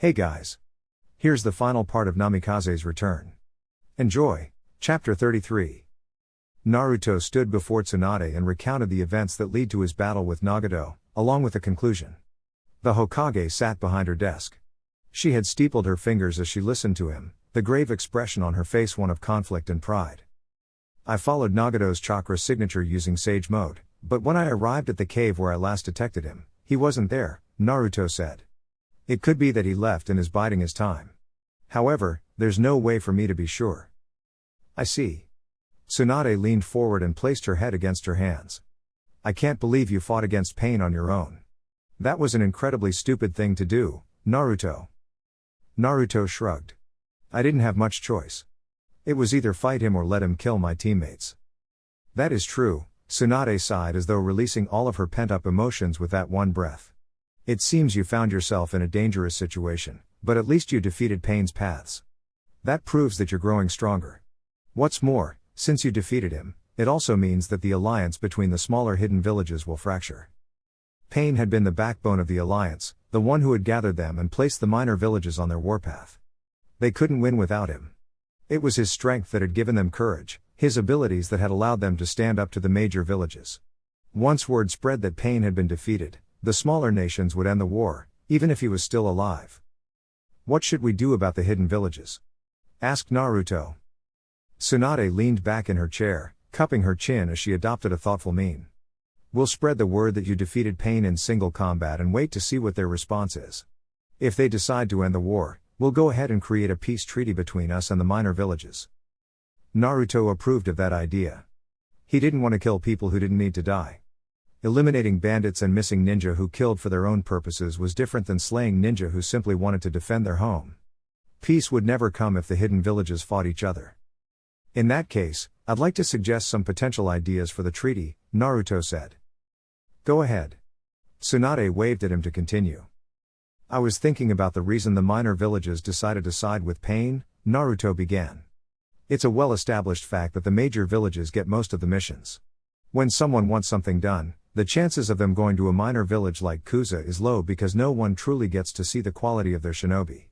Hey guys. Here's the final part of Namikaze's return. Enjoy. Chapter 33. Naruto stood before Tsunade and recounted the events that lead to his battle with Nagato, along with the conclusion. The Hokage sat behind her desk. She had steepled her fingers as she listened to him, the grave expression on her face one of conflict and pride. I followed Nagato's chakra signature using Sage Mode, but when I arrived at the cave where I last detected him, he wasn't there, Naruto said. It could be that he left and is biding his time. However, there's no way for me to be sure. I see. Tsunade leaned forward and placed her head against her hands. I can't believe you fought against pain on your own. That was an incredibly stupid thing to do, Naruto. Naruto shrugged. I didn't have much choice. It was either fight him or let him kill my teammates. That is true, Tsunade sighed as though releasing all of her pent-up emotions with that one breath. It seems you found yourself in a dangerous situation, but at least you defeated Pain's paths. That proves that you're growing stronger. What's more, since you defeated him, it also means that the alliance between the smaller hidden villages will fracture. Pain had been the backbone of the alliance, the one who had gathered them and placed the minor villages on their warpath. They couldn't win without him. It was his strength that had given them courage, his abilities that had allowed them to stand up to the major villages. Once word spread that Pain had been defeated, the smaller nations would end the war, even if he was still alive. What should we do about the hidden villages? Asked Naruto. Tsunade leaned back in her chair, cupping her chin as she adopted a thoughtful mien. We'll spread the word that you defeated Pain in single combat and wait to see what their response is. If they decide to end the war, we'll go ahead and create a peace treaty between us and the minor villages. Naruto approved of that idea. He didn't want to kill people who didn't need to die. Eliminating bandits and missing ninja who killed for their own purposes was different than slaying ninja who simply wanted to defend their home. Peace would never come if the hidden villages fought each other. In that case, I'd like to suggest some potential ideas for the treaty, Naruto said. Go ahead. Tsunade waved at him to continue. I was thinking about the reason the minor villages decided to side with Pain, Naruto began. It's a well-established fact that the major villages get most of the missions. When someone wants something done, the chances of them going to a minor village like Kusa is low because no one truly gets to see the quality of their shinobi.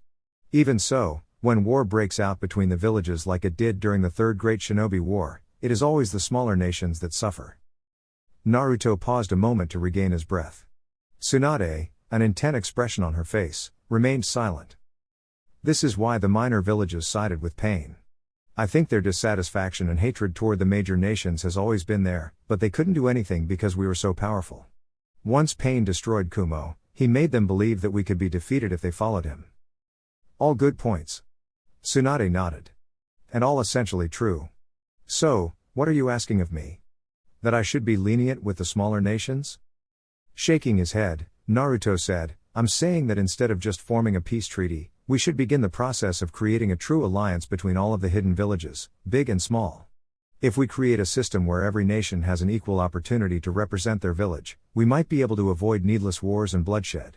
Even so, when war breaks out between the villages like it did during the Third Great Shinobi War, it is always the smaller nations that suffer. Naruto paused a moment to regain his breath. Tsunade, an intent expression on her face, remained silent. This is why the minor villages sided with Pain. I think their dissatisfaction and hatred toward the major nations has always been there, but they couldn't do anything because we were so powerful. Once Pain destroyed Kumo, he made them believe that we could be defeated if they followed him. All good points. Tsunade nodded. And all essentially true. So, what are you asking of me? That I should be lenient with the smaller nations? Shaking his head, Naruto said, I'm saying that instead of just forming a peace treaty, we should begin the process of creating a true alliance between all of the hidden villages, big and small. If we create a system where every nation has an equal opportunity to represent their village, we might be able to avoid needless wars and bloodshed.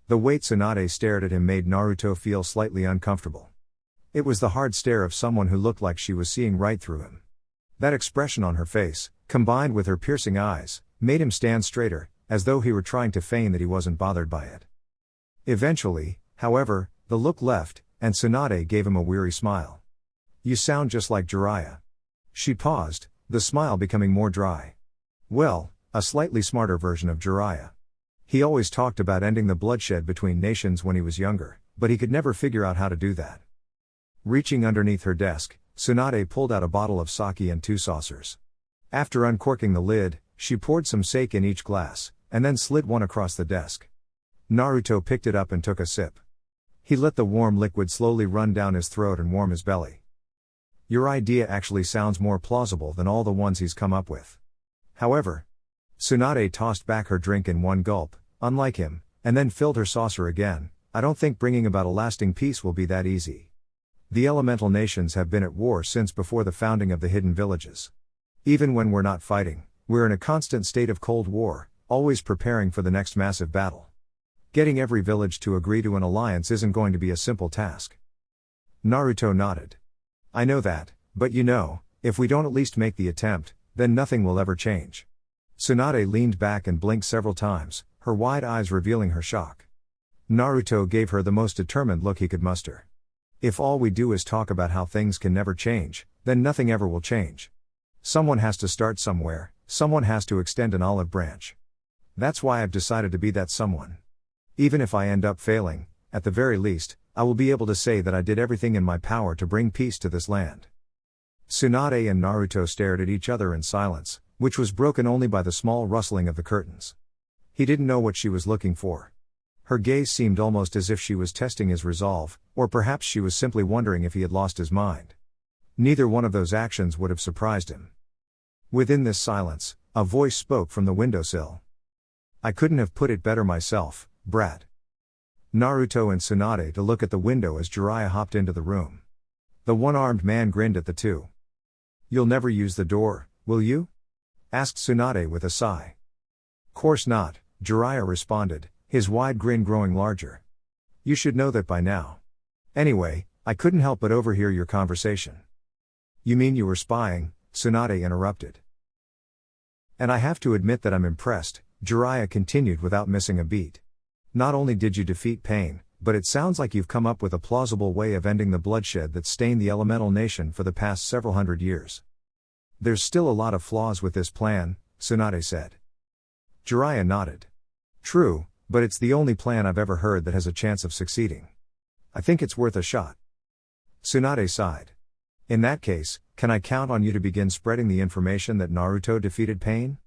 The way Tsunade stared at him made Naruto feel slightly uncomfortable. It was the hard stare of someone who looked like she was seeing right through him. That expression on her face, combined with her piercing eyes, made him stand straighter, as though he were trying to feign that he wasn't bothered by it. Eventually, however, the look left, and Tsunade gave him a weary smile. You sound just like Jiraiya. She paused, the smile becoming more dry. Well, a slightly smarter version of Jiraiya. He always talked about ending the bloodshed between nations when he was younger, but he could never figure out how to do that. Reaching underneath her desk, Tsunade pulled out a bottle of sake and 2 saucers. After uncorking the lid, she poured some sake in each glass, and then slid one across the desk. Naruto picked it up and took a sip. He let the warm liquid slowly run down his throat and warm his belly. Your idea actually sounds more plausible than all the ones he's come up with. However, Tsunade tossed back her drink in one gulp, unlike him, and then filled her saucer again. I don't think bringing about a lasting peace will be that easy. The elemental nations have been at war since before the founding of the hidden villages. Even when we're not fighting, we're in a constant state of Cold War, always preparing for the next massive battle. Getting every village to agree to an alliance isn't going to be a simple task. Naruto nodded. I know that, but if we don't at least make the attempt, then nothing will ever change. Tsunade leaned back and blinked several times, her wide eyes revealing her shock. Naruto gave her the most determined look he could muster. If all we do is talk about how things can never change, then nothing ever will change. Someone has to start somewhere, someone has to extend an olive branch. That's why I've decided to be that someone. Even if I end up failing, at the very least, I will be able to say that I did everything in my power to bring peace to this land. Tsunade and Naruto stared at each other in silence, which was broken only by the small rustling of the curtains. He didn't know what she was looking for. Her gaze seemed almost as if she was testing his resolve, or perhaps she was simply wondering if he had lost his mind. Neither one of those actions would have surprised him. Within this silence, a voice spoke from the windowsill. I couldn't have put it better myself, brat. Naruto and Tsunade to look at the window as Jiraiya hopped into the room. The one-armed man grinned at the two. You'll never use the door, will you? Asked Tsunade with a sigh. Course not, Jiraiya responded, his wide grin growing larger. You should know that by now. Anyway, I couldn't help but overhear your conversation. You mean you were spying? Tsunade interrupted. And I have to admit that I'm impressed, Jiraiya continued without missing a beat. Not only did you defeat pain, but it sounds like you've come up with a plausible way of ending the bloodshed that stained the elemental nation for the past several hundred years. There's still a lot of flaws with this plan, Tsunade said. Jiraiya nodded. True, but it's the only plan I've ever heard that has a chance of succeeding. I think it's worth a shot. Tsunade sighed. In that case, can I count on you to begin spreading the information that Naruto defeated pain?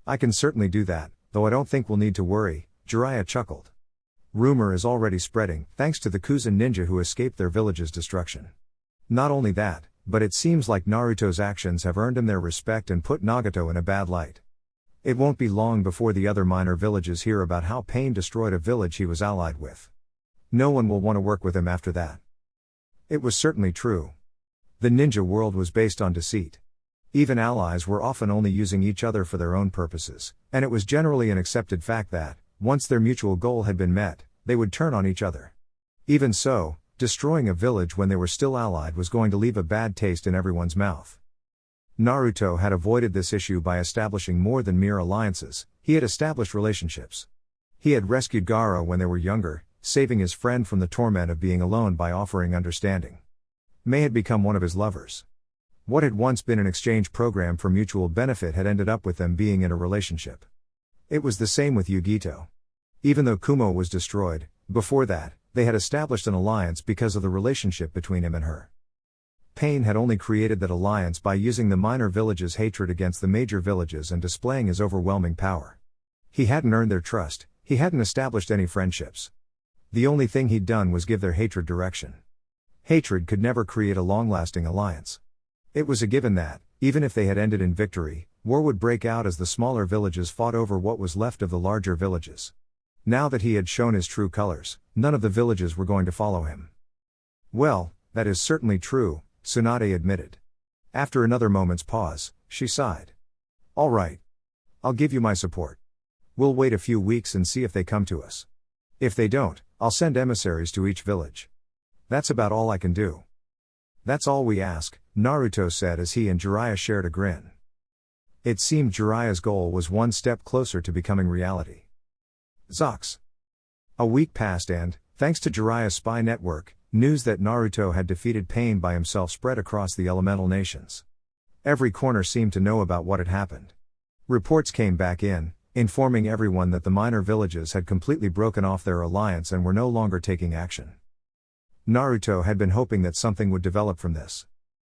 I can certainly do that, though I don't think we'll need to worry, Jiraiya chuckled. Rumor is already spreading, thanks to the Kuzen ninja who escaped their village's destruction. Not only that, but it seems like Naruto's actions have earned him their respect and put Nagato in a bad light. It won't be long before the other minor villages hear about how Pain destroyed a village he was allied with. No one will want to work with him after that. It was certainly true. The ninja world was based on deceit. Even allies were often only using each other for their own purposes, and it was generally an accepted fact that, once their mutual goal had been met, they would turn on each other. Even so, destroying a village when they were still allied was going to leave a bad taste in everyone's mouth. Naruto had avoided this issue by establishing more than mere alliances. He had established relationships. He had rescued Gaara when they were younger, saving his friend from the torment of being alone by offering understanding. Mei had become one of his lovers. What had once been an exchange program for mutual benefit had ended up with them being in a relationship. It was the same with Yugito. Even though Kumo was destroyed, before that, they had established an alliance because of the relationship between him and her. Pain had only created that alliance by using the minor villages' hatred against the major villages and displaying his overwhelming power. He hadn't earned their trust, he hadn't established any friendships. The only thing he'd done was give their hatred direction. Hatred could never create a long-lasting alliance. It was a given that, even if they had ended in victory, war would break out as the smaller villages fought over what was left of the larger villages. Now that he had shown his true colors, none of the villages were going to follow him. Well, that is certainly true, Tsunade admitted. After another moment's pause, she sighed. All right. I'll give you my support. We'll wait a few weeks and see if they come to us. If they don't, I'll send emissaries to each village. That's about all I can do. That's all we ask, Naruto said as he and Jiraiya shared a grin. It seemed Jiraiya's goal was one step closer to becoming reality. Zox. A week passed and, thanks to Jiraiya's spy network, news that Naruto had defeated Pain by himself spread across the elemental nations. Every corner seemed to know about what had happened. Reports came back in, informing everyone that the minor villages had completely broken off their alliance and were no longer taking action. Naruto had been hoping that something would develop from this.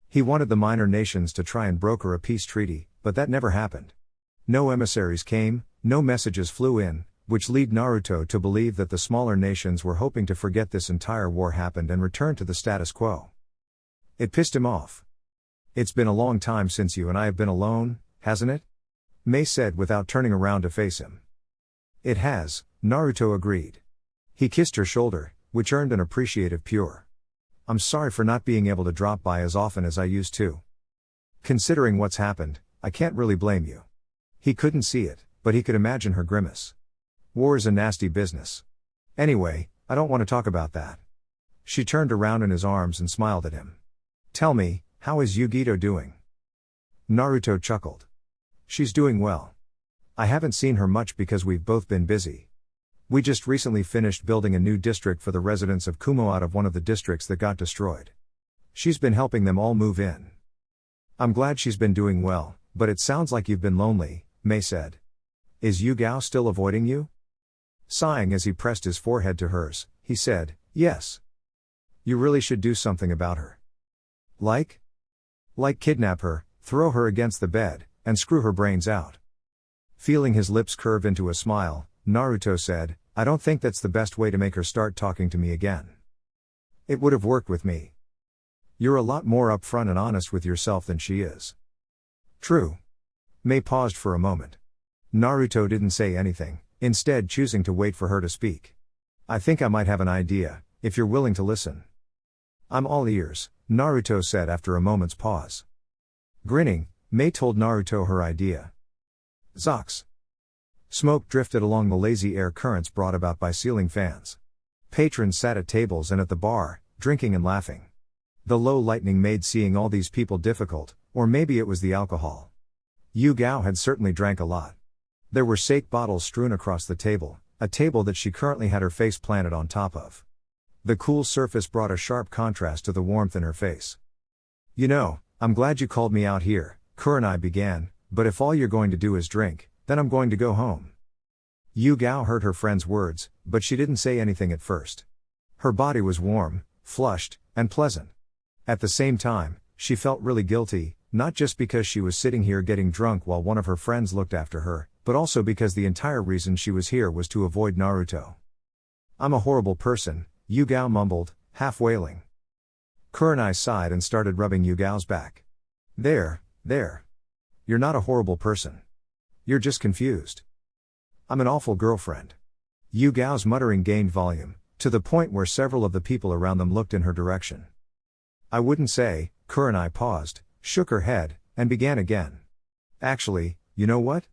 He wanted the minor nations to try and broker a peace treaty, but that never happened. No emissaries came, no messages flew in, which led Naruto to believe that the smaller nations were hoping to forget this entire war happened and return to the status quo. It pissed him off. It's been a long time since you and I have been alone, hasn't it? Mei said without turning around to face him. It has, Naruto agreed. He kissed her shoulder, which earned an appreciative pure. I'm sorry for not being able to drop by as often as I used to. Considering what's happened, I can't really blame you. He couldn't see it, but he could imagine her grimace. War is a nasty business. Anyway, I don't want to talk about that. She turned around in his arms and smiled at him. Tell me, how is Yugito doing? Naruto chuckled. She's doing well. I haven't seen her much because we've both been busy. We just recently finished building a new district for the residents of Kumo out of one of the districts that got destroyed. She's been helping them all move in. I'm glad she's been doing well, but it sounds like you've been lonely, Mei said. Is Yugao still avoiding you? Sighing as he pressed his forehead to hers, he said, yes. You really should do something about her. Like kidnap her, throw her against the bed, and screw her brains out. Feeling his lips curve into a smile, Naruto said, I don't think that's the best way to make her start talking to me again. It would have worked with me. You're a lot more upfront and honest with yourself than she is. True. Mei paused for a moment. Naruto didn't say anything, instead choosing to wait for her to speak. I think I might have an idea, if you're willing to listen. I'm all ears, Naruto said after a moment's pause. Grinning, Mei told Naruto her idea. Zox. Smoke drifted along the lazy air currents brought about by ceiling fans. Patrons sat at tables and at the bar, drinking and laughing. The low lightning made seeing all these people difficult, or maybe it was the alcohol. Yugao had certainly drank a lot. There were sake bottles strewn across the table, a table that she currently had her face planted on top of. The cool surface brought a sharp contrast to the warmth in her face. You know, I'm glad you called me out here, Kurenai began, but if all you're going to do is drink, then I'm going to go home. Yugao heard her friend's words, but she didn't say anything at first. Her body was warm, flushed, and pleasant. At the same time, she felt really guilty, not just because she was sitting here getting drunk while one of her friends looked after her, but also because the entire reason she was here was to avoid Naruto. I'm a horrible person, Yugao mumbled, half wailing. Kurenai sighed and started rubbing Yugao's back. There. You're not a horrible person. You're just confused. I'm an awful girlfriend. Yugao's muttering gained volume, to the point where several of the people around them looked in her direction. I wouldn't say, Kurenai paused, shook her head, and began again. Actually, you know what?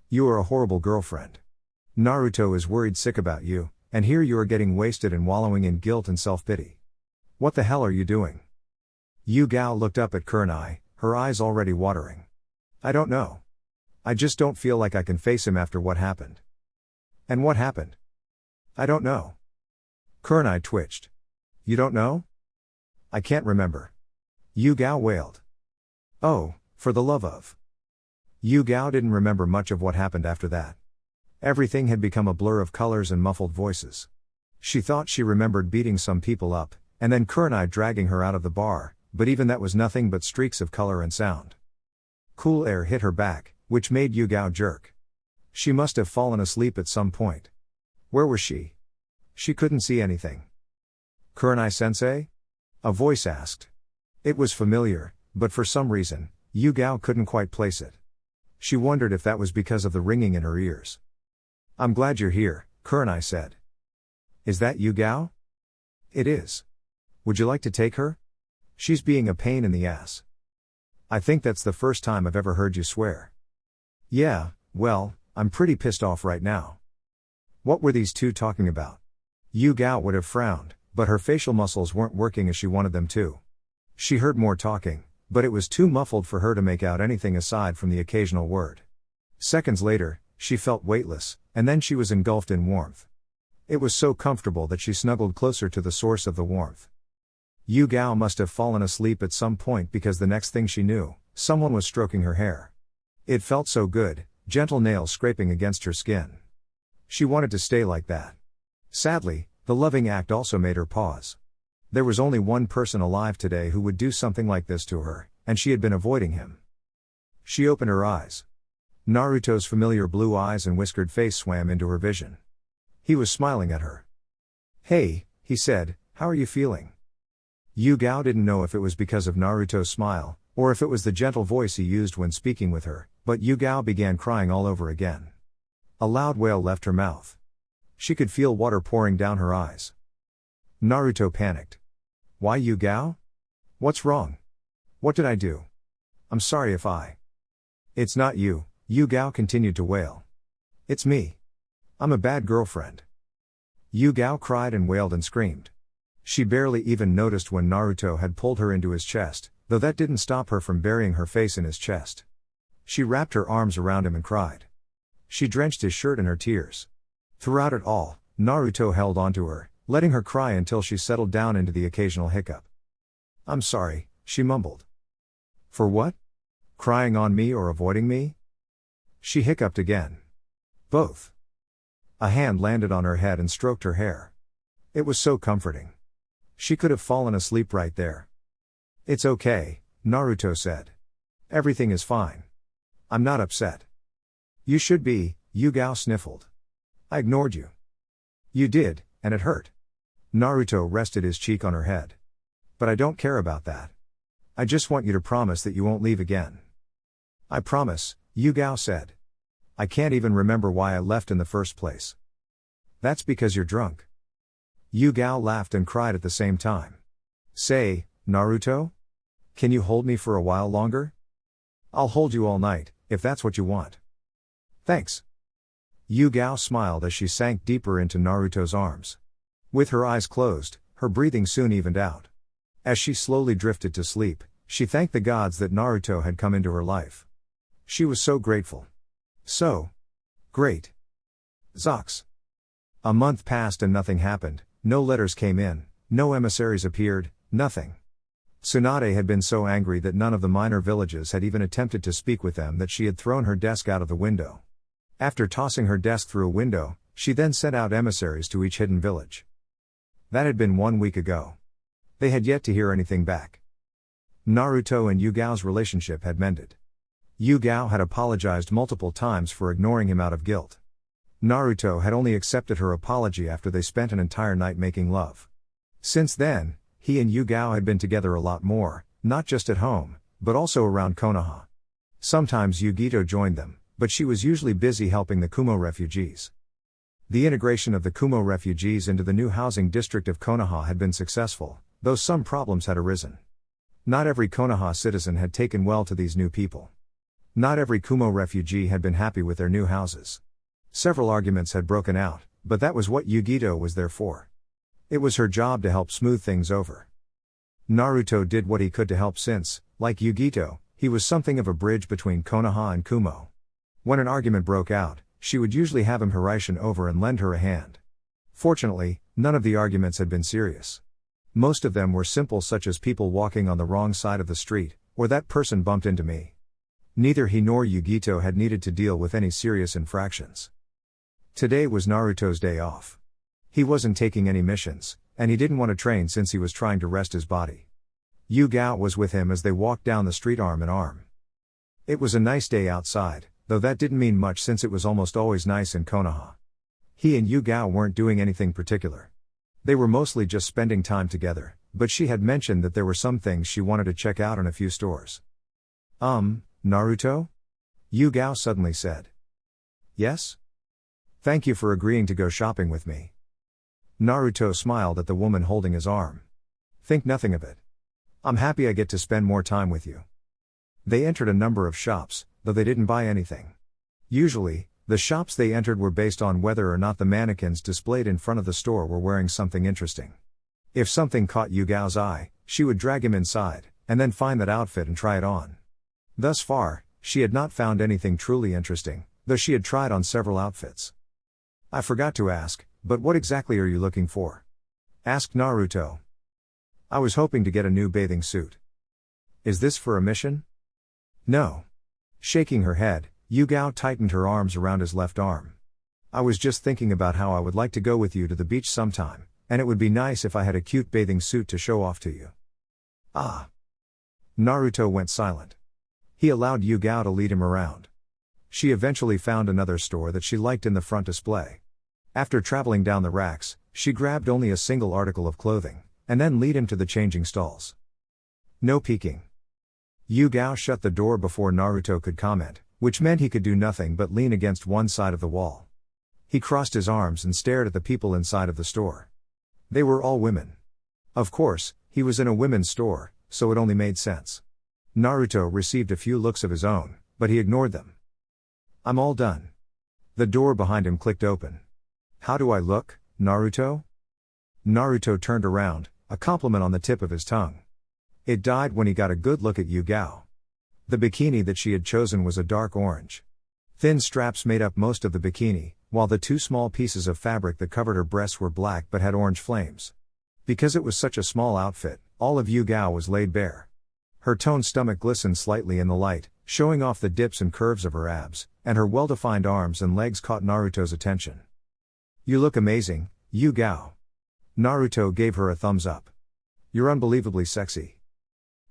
You are a horrible girlfriend. Naruto is worried sick about you, and here you are getting wasted and wallowing in guilt and self-pity. What the hell are you doing? Yugao looked up at Kurenai, her eyes already watering. I don't know. I just don't feel like I can face him after what happened. And what happened? I don't know. Kurenai twitched. You don't know? I can't remember. Yugao wailed. Oh, for the love of. Yugao didn't remember much of what happened after that. Everything had become a blur of colors and muffled voices. She thought she remembered beating some people up, and then Kurenai dragging her out of the bar, but even that was nothing but streaks of color and sound. Cool air hit her back, which made Yugao jerk. She must have fallen asleep at some point. Where was she? She couldn't see anything. Kurenai-sensei? A voice asked. It was familiar, but for some reason, Yugao couldn't quite place it. She wondered if that was because of the ringing in her ears. I'm glad you're here, Kurenai said. Is that Yugao? It is. Would you like to take her? She's being a pain in the ass. I think that's the first time I've ever heard you swear. Yeah, well, I'm pretty pissed off right now. What were these two talking about? Yugao would have frowned, but her facial muscles weren't working as she wanted them to. She heard more talking, but it was too muffled for her to make out anything aside from the occasional word. Seconds later, she felt weightless, and then she was engulfed in warmth. It was so comfortable that she snuggled closer to the source of the warmth. Yugao must have fallen asleep at some point because the next thing she knew, someone was stroking her hair. It felt so good, gentle nails scraping against her skin. She wanted to stay like that. Sadly, the loving act also made her pause. There was only one person alive today who would do something like this to her, and she had been avoiding him. She opened her eyes. Naruto's familiar blue eyes and whiskered face swam into her vision. He was smiling at her. Hey, he said, how are you feeling? Yugao didn't know if it was because of Naruto's smile, or if it was the gentle voice he used when speaking with her, but Yugao began crying all over again. A loud wail left her mouth. She could feel water pouring down her eyes. Naruto panicked. Why Yugao? What's wrong? What did I do? I'm sorry if I... It's not you, Yugao continued to wail. It's me. I'm a bad girlfriend. Yugao cried and wailed and screamed. She barely even noticed when Naruto had pulled her into his chest, though that didn't stop her from burying her face in his chest. She wrapped her arms around him and cried. She drenched his shirt in her tears. Throughout it all, Naruto held onto her, letting her cry until she settled down into the occasional hiccup. "I'm sorry," she mumbled. "For what? Crying on me or avoiding me?" She hiccuped again. "Both." A hand landed on her head and stroked her hair. It was so comforting. She could have fallen asleep right there. "It's okay," Naruto said. "Everything is fine. I'm not upset." "You should be," Yugao sniffled. "I ignored you." "You did, and it hurt." Naruto rested his cheek on her head. "But I don't care about that. I just want you to promise that you won't leave again." "I promise," Yugao said. "I can't even remember why I left in the first place." "That's because you're drunk." Yugao laughed and cried at the same time. "Say, Naruto? Can you hold me for a while longer? I'll hold you all night, if that's what you want." "Thanks." Yugao smiled as she sank deeper into Naruto's arms. With her eyes closed, her breathing soon evened out. As she slowly drifted to sleep, she thanked the gods that Naruto had come into her life. She was so grateful. So great. Zox. A month passed and nothing happened, no letters came in, no emissaries appeared, nothing. Tsunade had been so angry that none of the minor villages had even attempted to speak with them that she had thrown her desk out of the window. After tossing her desk through a window, she then sent out emissaries to each hidden village. That had been 1 week ago. They had yet to hear anything back. Naruto and Yugao's relationship had mended. Yugao had apologized multiple times for ignoring him out of guilt. Naruto had only accepted her apology after they spent an entire night making love. Since then, he and Yugao had been together a lot more, not just at home, but also around Konoha. Sometimes Yugito joined them, but she was usually busy helping the Kumo refugees. The integration of the Kumo refugees into the new housing district of Konoha had been successful, though some problems had arisen. Not every Konoha citizen had taken well to these new people. Not every Kumo refugee had been happy with their new houses. Several arguments had broken out, but that was what Yugito was there for. It was her job to help smooth things over. Naruto did what he could to help since, like Yugito, he was something of a bridge between Konoha and Kumo. When an argument broke out, she would usually have him Hiraishin over and lend her a hand. Fortunately, none of the arguments had been serious. Most of them were simple, such as people walking on the wrong side of the street, or that person bumped into me. Neither he nor Yugito had needed to deal with any serious infractions. Today was Naruto's day off. He wasn't taking any missions, and he didn't want to train since he was trying to rest his body. Yugao was with him as they walked down the street arm in arm. It was a nice day outside, though that didn't mean much since it was almost always nice in Konoha. He and Yugao weren't doing anything particular. They were mostly just spending time together, but she had mentioned that there were some things she wanted to check out in a few stores. Naruto? Yugao suddenly said. Yes? Thank you for agreeing to go shopping with me. Naruto smiled at the woman holding his arm. Think nothing of it. I'm happy I get to spend more time with you. They entered a number of shops, though they didn't buy anything. Usually, the shops they entered were based on whether or not the mannequins displayed in front of the store were wearing something interesting. If something caught Yugao's eye, she would drag him inside, and then find that outfit and try it on. Thus far, she had not found anything truly interesting, though she had tried on several outfits. I forgot to ask, but what exactly are you looking for? Asked Naruto. I was hoping to get a new bathing suit. Is this for a mission? No. Shaking her head, Yugao tightened her arms around his left arm. I was just thinking about how I would like to go with you to the beach sometime, and it would be nice if I had a cute bathing suit to show off to you. Ah. Naruto went silent. He allowed Yugao to lead him around. She eventually found another store that she liked in the front display. After traveling down the racks, she grabbed only a single article of clothing, and then lead him to the changing stalls. No peeking. Yugao shut the door before Naruto could comment, which meant he could do nothing but lean against one side of the wall. He crossed his arms and stared at the people inside of the store. They were all women. Of course, he was in a women's store, so it only made sense. Naruto received a few looks of his own, but he ignored them. I'm all done. The door behind him clicked open. How do I look, Naruto? Naruto turned around, a compliment on the tip of his tongue. It died when he got a good look at Yugao. The bikini that she had chosen was a dark orange. Thin straps made up most of the bikini, while the two small pieces of fabric that covered her breasts were black but had orange flames. Because it was such a small outfit, all of Yu Gao was laid bare. Her toned stomach glistened slightly in the light, showing off the dips and curves of her abs, and her well-defined arms and legs caught Naruto's attention. "You look amazing, Yu Gao." Naruto gave her a thumbs up. "You're unbelievably sexy."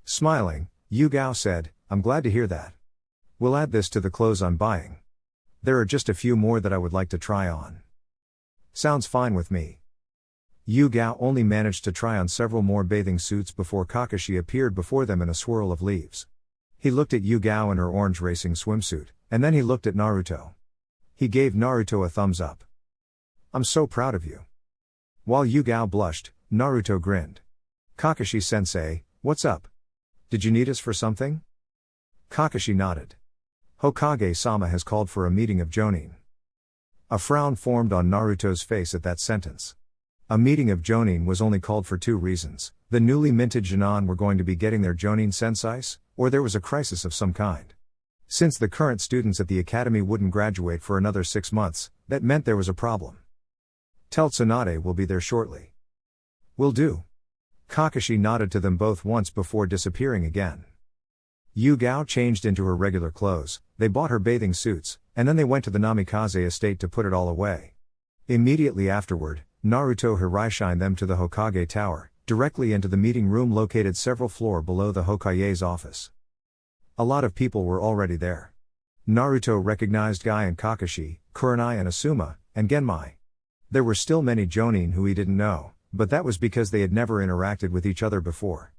Smiling, Yu Gao said, "I'm glad to hear that. We'll add this to the clothes I'm buying. There are just a few more that I would like to try on." "Sounds fine with me." Yu Gao only managed to try on several more bathing suits before Kakashi appeared before them in a swirl of leaves. He looked at Yu Gao in her orange racing swimsuit, and then he looked at Naruto. He gave Naruto a thumbs up. "I'm so proud of you." While Yu Gao blushed, Naruto grinned. "Kakashi-sensei, what's up? Did you need us for something?" Kakashi nodded. "Hokage-sama has called for a meeting of Jonin." A frown formed on Naruto's face at that sentence. A meeting of Jonin was only called for two reasons: the newly minted Jonin were going to be getting their Jonin senseis, or there was a crisis of some kind. Since the current students at the academy wouldn't graduate for another 6 months, that meant there was a problem. "Tell Tsunade we'll be there shortly." "Will do." Kakashi nodded to them both once before disappearing again. Yu Gao changed into her regular clothes, they bought her bathing suits, and then they went to the Namikaze estate to put it all away. Immediately afterward, Naruto Hiraishin them to the Hokage Tower, directly into the meeting room located several floors below the Hokage's office. A lot of people were already there. Naruto recognized Guy and Kakashi, Kurenai and Asuma, and Genmai. There were still many Jonin who he didn't know, but that was because they had never interacted with each other before.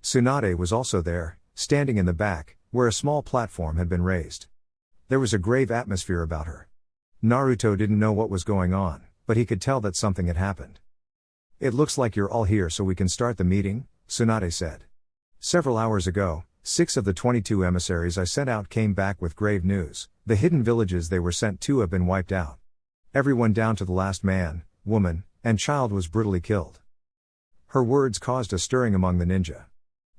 Tsunade was also there, standing in the back, where a small platform had been raised. There was a grave atmosphere about her. Naruto didn't know what was going on, but he could tell that something had happened. "It looks like you're all here so we can start the meeting," Tsunade said. "Several hours ago, 6 of the 22 emissaries I sent out came back with grave news. The hidden villages they were sent to have been wiped out. Everyone down to the last man, woman, and child was brutally killed." Her words caused a stirring among the ninja.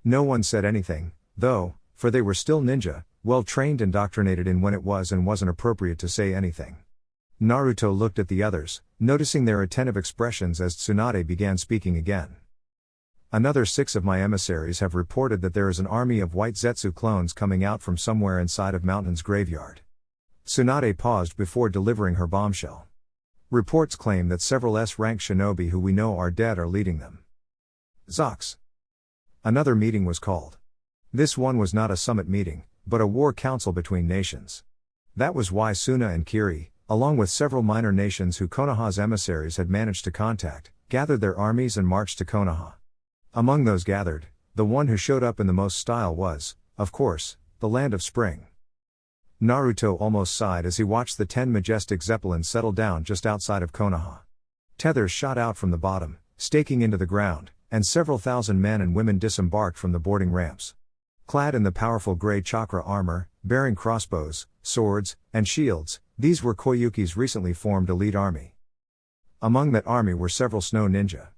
No one said anything, though, for they were still ninja, well trained and indoctrinated in when it was and wasn't appropriate to say anything. Naruto looked at the others, noticing their attentive expressions as Tsunade began speaking again. "Another 6 of my emissaries have reported that there is an army of white Zetsu clones coming out from somewhere inside of Mountain's graveyard." Tsunade paused before delivering her bombshell. "Reports claim that several S-rank shinobi who we know are dead are leading them." Zox. Another meeting was called. This one was not a summit meeting, but a war council between nations. That was why Suna and Kiri, along with several minor nations who Konoha's emissaries had managed to contact, gathered their armies and marched to Konoha. Among those gathered, the one who showed up in the most style was, of course, the Land of Spring. Naruto almost sighed as he watched the 10 majestic zeppelins settle down just outside of Konoha. Tethers shot out from the bottom, staking into the ground, and several thousand men and women disembarked from the boarding ramps. Clad in the powerful gray chakra armor, bearing crossbows, swords, and shields, these were Koyuki's recently formed elite army. Among that army were several snow ninja.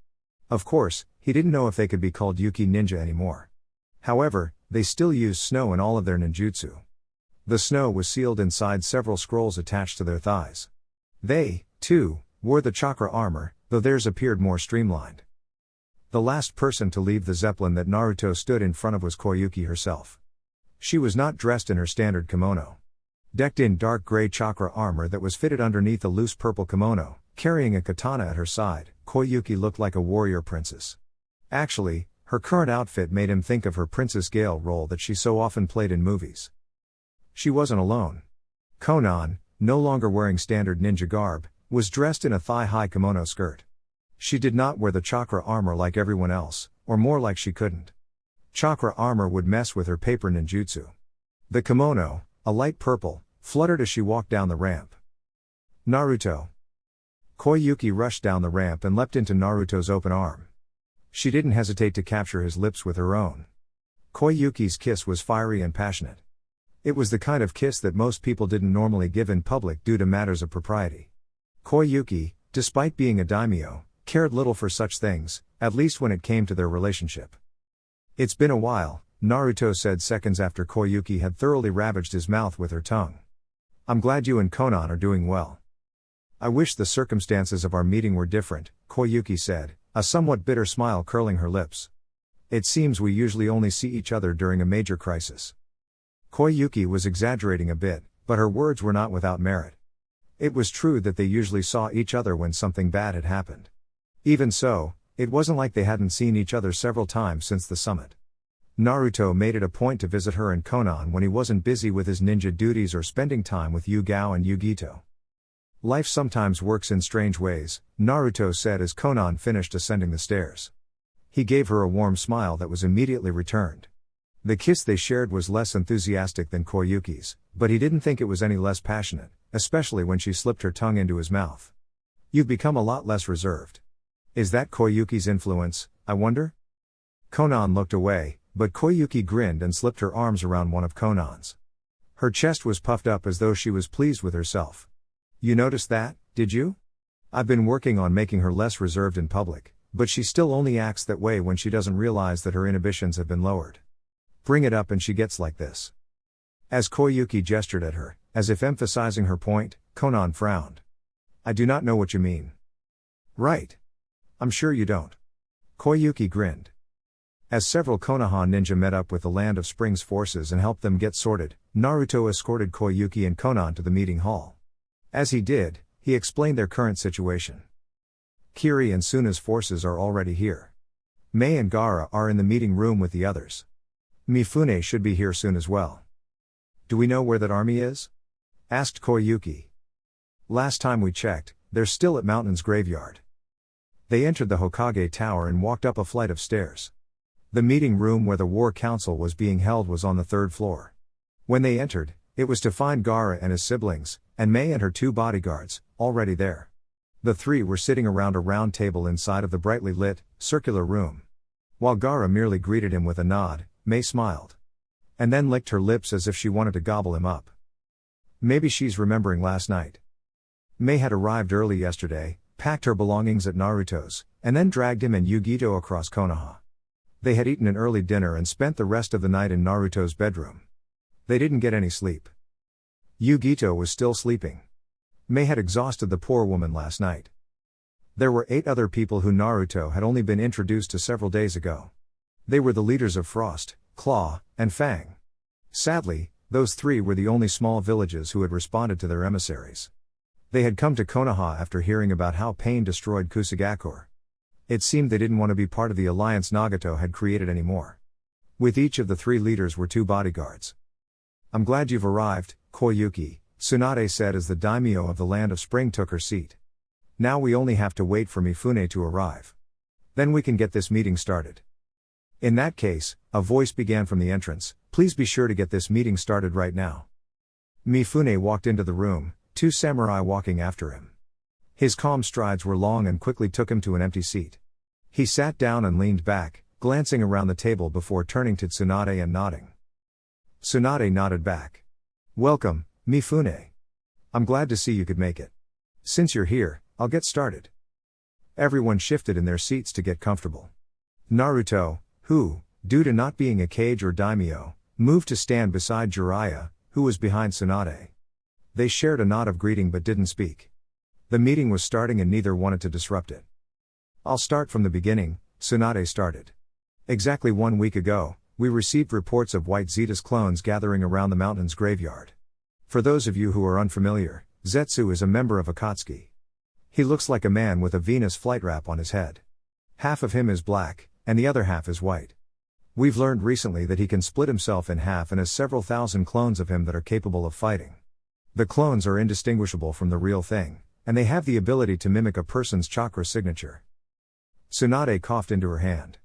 Of course, he didn't know if they could be called Yuki ninja anymore. However, they still used snow in all of their ninjutsu. The snow was sealed inside several scrolls attached to their thighs. They, too, wore the chakra armor, though theirs appeared more streamlined. The last person to leave the zeppelin that Naruto stood in front of was Koyuki herself. She was not dressed in her standard kimono. Decked in dark gray chakra armor that was fitted underneath a loose purple kimono, carrying a katana at her side, Koyuki looked like a warrior princess. Actually, her current outfit made him think of her Princess Gale role that she so often played in movies. She wasn't alone. Konan, no longer wearing standard ninja garb, was dressed in a thigh-high kimono skirt. She did not wear the chakra armor like everyone else, or more like she couldn't. Chakra armor would mess with her paper ninjutsu. The kimono, a light purple, fluttered as she walked down the ramp. Naruto. Koyuki rushed down the ramp and leapt into Naruto's open arm. She didn't hesitate to capture his lips with her own. Koyuki's kiss was fiery and passionate. It was the kind of kiss that most people didn't normally give in public due to matters of propriety. Koyuki, despite being a daimyo, cared little for such things, at least when it came to their relationship. "It's been a while," Naruto said seconds after Koyuki had thoroughly ravaged his mouth with her tongue. "I'm glad you and Konan are doing well." I wish the circumstances of our meeting were different, Koyuki said, a somewhat bitter smile curling her lips. It seems we usually only see each other during a major crisis. Koyuki was exaggerating a bit, but her words were not without merit. It was true that they usually saw each other when something bad had happened. Even so, it wasn't like they hadn't seen each other several times since the summit. Naruto made it a point to visit her in Konan when he wasn't busy with his ninja duties or spending time with Yugao and Yugito. Life sometimes works in strange ways, Naruto said as Konan finished ascending the stairs. He gave her a warm smile that was immediately returned. The kiss they shared was less enthusiastic than Koyuki's, but he didn't think it was any less passionate, especially when she slipped her tongue into his mouth. You've become a lot less reserved. Is that Koyuki's influence, I wonder? Konan looked away, but Koyuki grinned and slipped her arms around one of Konan's. Her chest was puffed up as though she was pleased with herself. You noticed that, did you? I've been working on making her less reserved in public, but she still only acts that way when she doesn't realize that her inhibitions have been lowered. Bring it up and she gets like this. As Koyuki gestured at her, as if emphasizing her point, Konan frowned. I do not know what you mean. Right. I'm sure you don't. Koyuki grinned. As several Konoha ninja met up with the Land of Springs forces and helped them get sorted, Naruto escorted Koyuki and Konan to the meeting hall. As he did, he explained their current situation. Kiri and Suna's forces are already here. Mei and Gaara are in the meeting room with the others. Mifune should be here soon as well. Do we know where that army is? Asked Koyuki. Last time we checked, they're still at Mountain's graveyard. They entered the Hokage Tower and walked up a flight of stairs. The meeting room where the war council was being held was on the 3rd floor. When they entered, it was to find Gaara and his siblings, and Mei and her 2 bodyguards, already there. The 3 were sitting around a round table inside of the brightly lit, circular room. While Gaara merely greeted him with a nod, Mei smiled. And then licked her lips as if she wanted to gobble him up. Maybe she's remembering last night. Mei had arrived early yesterday, packed her belongings at Naruto's, and then dragged him and Yugito across Konoha. They had eaten an early dinner and spent the rest of the night in Naruto's bedroom. They didn't get any sleep. Yugito was still sleeping. Mei had exhausted the poor woman last night. There were 8 other people who Naruto had only been introduced to several days ago. They were the leaders of Frost, Claw, and Fang. Sadly, those 3 were the only small villages who had responded to their emissaries. They had come to Konoha after hearing about how Pain destroyed Kusagakure. It seemed they didn't want to be part of the alliance Nagato had created anymore. With each of the 3 leaders were 2 bodyguards. I'm glad you've arrived, Koyuki, Tsunade said as the daimyo of the Land of Spring took her seat. Now we only have to wait for Mifune to arrive. Then we can get this meeting started. In that case, a voice began from the entrance, please be sure to get this meeting started right now. Mifune walked into the room, 2 samurai walking after him. His calm strides were long and quickly took him to an empty seat. He sat down and leaned back, glancing around the table before turning to Tsunade and nodding. Tsunade nodded back. Welcome, Mifune. I'm glad to see you could make it. Since you're here, I'll get started. Everyone shifted in their seats to get comfortable. Naruto, who, due to not being a kage or daimyo, moved to stand beside Jiraiya, who was behind Tsunade. They shared a nod of greeting but didn't speak. The meeting was starting and neither wanted to disrupt it. I'll start from the beginning, Tsunade started. Exactly 1 week ago, we received reports of White Zeta's clones gathering around the Mountain's graveyard. For those of you who are unfamiliar, Zetsu is a member of Akatsuki. He looks like a man with a Venus flytrap on his head. Half of him is black, and the other half is white. We've learned recently that he can split himself in half and has several thousand clones of him that are capable of fighting. The clones are indistinguishable from the real thing, and they have the ability to mimic a person's chakra signature. Tsunade coughed into her hand.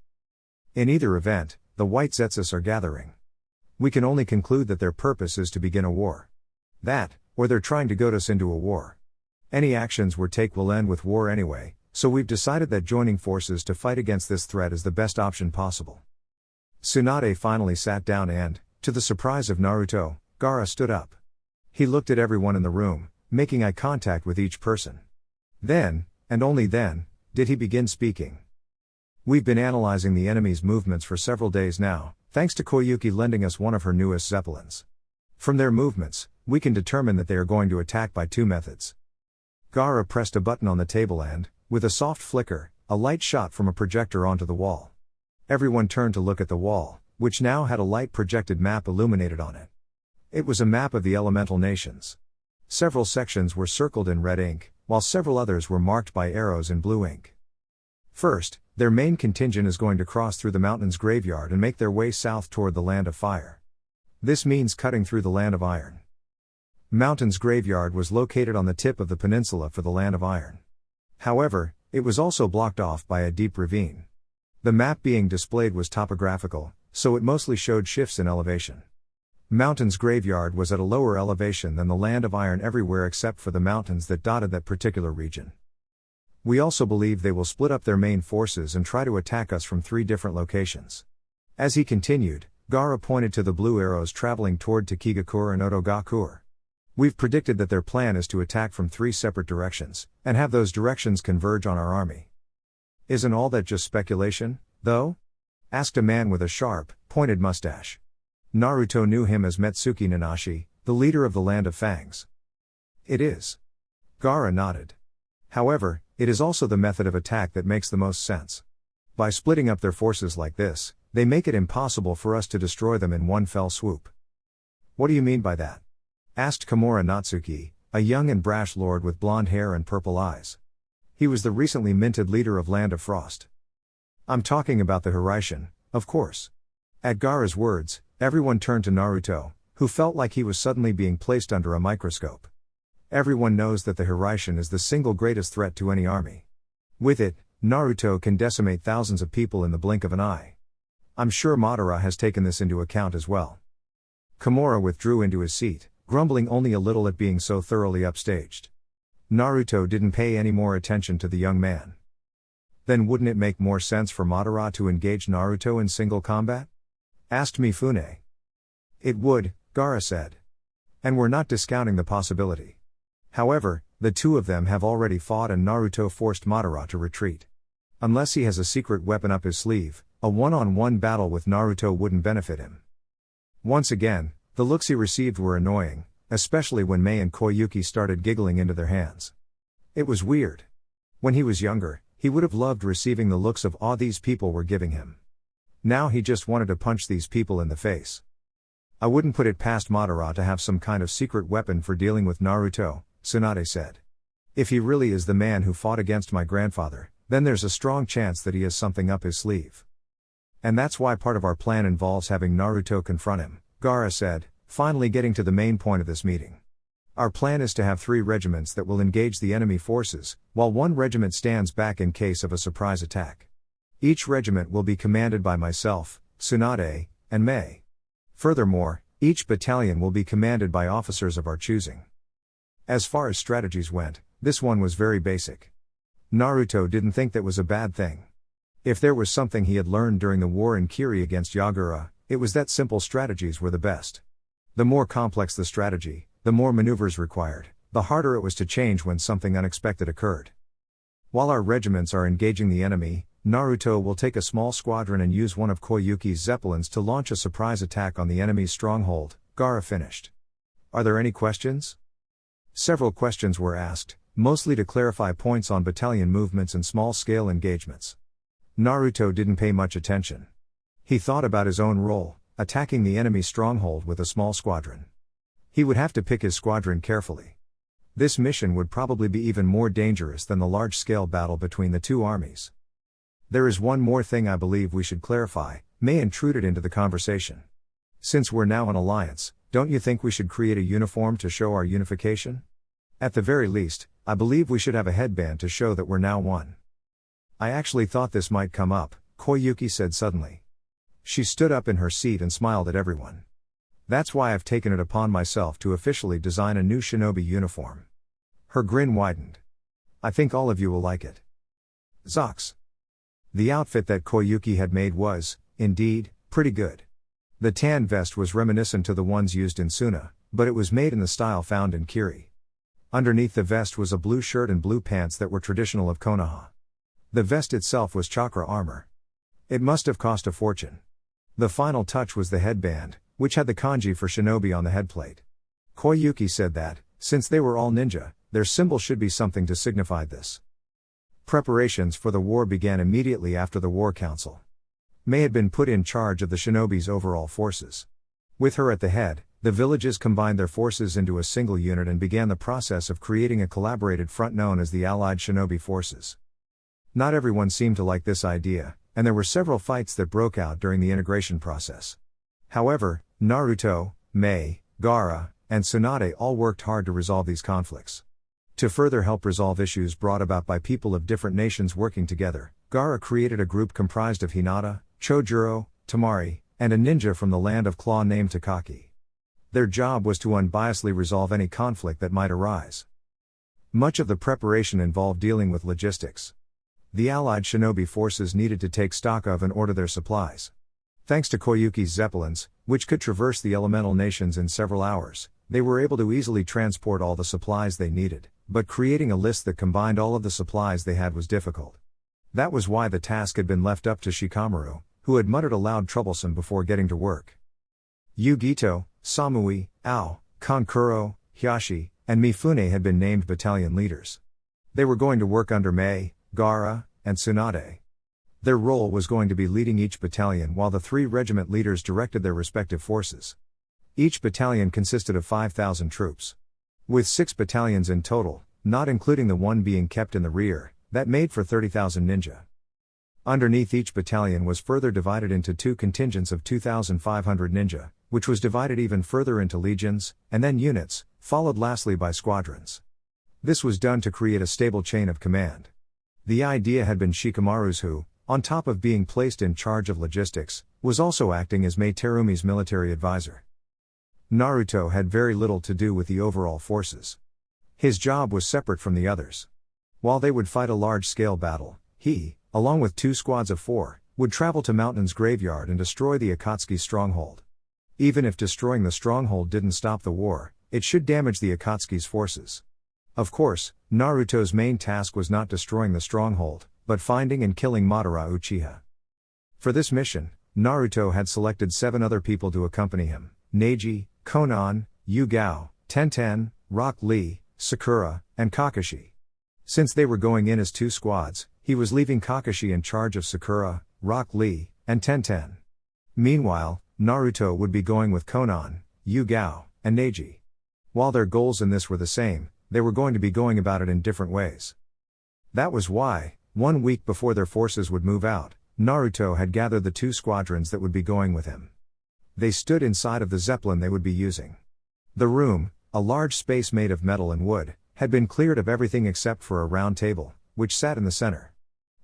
In either event, the White Zetsus are gathering. We can only conclude that their purpose is to begin a war. That, or they're trying to goad us into a war. Any actions we take will end with war anyway, so we've decided that joining forces to fight against this threat is the best option possible. Tsunade finally sat down and, to the surprise of Naruto, Gaara stood up. He looked at everyone in the room, making eye contact with each person. Then, and only then, did he begin speaking. We've been analyzing the enemy's movements for several days now, thanks to Koyuki lending us one of her newest zeppelins. From their movements, we can determine that they are going to attack by 2 methods. Gaara pressed a button on the table and, with a soft flicker, a light shot from a projector onto the wall. Everyone turned to look at the wall, which now had a light-projected map illuminated on it. It was a map of the elemental nations. Several sections were circled in red ink, while several others were marked by arrows in blue ink. First, their main contingent is going to cross through the mountain's graveyard and make their way south toward the Land of Fire. This means cutting through the Land of Iron. Mountain's graveyard was located on the tip of the peninsula for the Land of Iron. However, it was also blocked off by a deep ravine. The map being displayed was topographical, so it mostly showed shifts in elevation. Mountain's graveyard was at a lower elevation than the Land of Iron everywhere except for the mountains that dotted that particular region. We also believe they will split up their main forces and try to attack us from 3 different locations. As he continued, Gaara pointed to the blue arrows traveling toward Takigakur and Otogakur. We've predicted that their plan is to attack from 3 separate directions, and have those directions converge on our army. Isn't all that just speculation, though? Asked a man with a sharp, pointed mustache. Naruto knew him as Metsuki Nanashi, the leader of the Land of Fangs. It is. Gaara nodded. However, it is also the method of attack that makes the most sense. By splitting up their forces like this, they make it impossible for us to destroy them in one fell swoop. What do you mean by that? Asked Kimura Natsuki, a young and brash lord with blonde hair and purple eyes. He was the recently minted leader of Land of Frost. I'm talking about the Hiraishin, of course. At Gaara's words, everyone turned to Naruto, who felt like he was suddenly being placed under a microscope. Everyone knows that the Hiraishin is the single greatest threat to any army. With it, Naruto can decimate thousands of people in the blink of an eye. I'm sure Madara has taken this into account as well. Kimura withdrew into his seat, grumbling only a little at being so thoroughly upstaged. Naruto didn't pay any more attention to the young man. Then wouldn't it make more sense for Madara to engage Naruto in single combat? Asked Mifune. It would, Gaara said. And we're not discounting the possibility. However, the 2 of them have already fought and Naruto forced Madara to retreat. Unless he has a secret weapon up his sleeve, a one-on-one battle with Naruto wouldn't benefit him. Once again, the looks he received were annoying, especially when Mei and Koyuki started giggling into their hands. It was weird. When he was younger, he would have loved receiving the looks of awe these people were giving him. Now he just wanted to punch these people in the face. I wouldn't put it past Madara to have some kind of secret weapon for dealing with Naruto, Tsunade said. If he really is the man who fought against my grandfather, then there's a strong chance that he has something up his sleeve. And that's why part of our plan involves having Naruto confront him, Gaara said, finally getting to the main point of this meeting. Our plan is to have 3 regiments that will engage the enemy forces, while 1 regiment stands back in case of a surprise attack. Each regiment will be commanded by myself, Tsunade, and Mei. Furthermore, each battalion will be commanded by officers of our choosing. As far as strategies went, this one was very basic. Naruto didn't think that was a bad thing. If there was something he had learned during the war in Kiri against Yagura, it was that simple strategies were the best. The more complex the strategy, the more maneuvers required, the harder it was to change when something unexpected occurred. While our regiments are engaging the enemy, Naruto will take a small squadron and use one of Koyuki's zeppelins to launch a surprise attack on the enemy's stronghold, Gaara finished. Are there any questions? Several questions were asked, mostly to clarify points on battalion movements and small-scale engagements. Naruto didn't pay much attention. He thought about his own role, attacking the enemy stronghold with a small squadron. He would have to pick his squadron carefully. This mission would probably be even more dangerous than the large-scale battle between the 2 armies. There is one more thing I believe we should clarify, Mei intruded into the conversation. Since we're now an alliance, don't you think we should create a uniform to show our unification? At the very least, I believe we should have a headband to show that we're now one. I actually thought this might come up, Koyuki said suddenly. She stood up in her seat and smiled at everyone. That's why I've taken it upon myself to officially design a new shinobi uniform. Her grin widened. I think all of you will like it. Zox. The outfit that Koyuki had made was, indeed, pretty good. The tan vest was reminiscent to the ones used in Suna, but it was made in the style found in Kiri. Underneath the vest was a blue shirt and blue pants that were traditional of Konoha. The vest itself was chakra armor. It must have cost a fortune. The final touch was the headband, which had the kanji for shinobi on the headplate. Koyuki said that, since they were all ninja, Their symbol should be something to signify this. Preparations for the war began immediately after the War Council. Mei had been put in charge of the shinobi's overall forces. With her at the head, the villages combined their forces into a single unit and began the process of creating a collaborated front known as the Allied Shinobi Forces. Not everyone seemed to like this idea, and there were several fights that broke out during the integration process. However, Naruto, Mei, Gaara, and Tsunade all worked hard to resolve these conflicts. To further help resolve issues brought about by people of different nations working together, Gaara created a group comprised of Hinata, Chojuro, Tamari, and a ninja from the land of Claw named Takaki. Their job was to unbiasedly resolve any conflict that might arise. Much of the preparation involved dealing with logistics. The Allied Shinobi forces needed to take stock of and order their supplies. Thanks to Koyuki's zeppelins, which could traverse the elemental nations in several hours, they were able to easily transport all the supplies they needed, but creating a list that combined all of the supplies they had was difficult. That was why the task had been left up to Shikamaru, who had muttered aloud troublesome before getting to work. Yugito, Samui, Ao, Kankuro, Hyashi, and Mifune had been named battalion leaders. They were going to work under Mei, Gaara, and Tsunade. Their role was going to be leading each battalion while the 3 regiment leaders directed their respective forces. Each battalion consisted of 5,000 troops. With 6 battalions in total, not including the one being kept in the rear, that made for 30,000 ninja. Underneath each battalion was further divided into 2 contingents of 2,500 ninja, which was divided even further into legions, and then units, followed lastly by squadrons. This was done to create a stable chain of command. The idea had been Shikamaru's who, on top of being placed in charge of logistics, was also acting as Mei Terumi's military advisor. Naruto had very little to do with the overall forces. His job was separate from the others. While they would fight a large-scale battle, he, along with 2 squads of 4, would travel to Mountain's graveyard and destroy the Akatsuki stronghold. Even if destroying the stronghold didn't stop the war, it should damage the Akatsuki's forces. Of course, Naruto's main task was not destroying the stronghold, but finding and killing Madara Uchiha. For this mission, Naruto had selected 7 other people to accompany him: Neji, Konan, Yugao, Tenten, Rock Lee, Sakura, and Kakashi. Since they were going in as 2 squads, he was leaving Kakashi in charge of Sakura, Rock Lee, and Tenten. Meanwhile, Naruto would be going with Konan, Yugao, and Neji. While their goals in this were the same, they were going to be going about it in different ways. That was why, 1 week before their forces would move out, Naruto had gathered the 2 squadrons that would be going with him. They stood inside of the zeppelin they would be using. The room, a large space made of metal and wood, had been cleared of everything except for a round table, which sat in the center.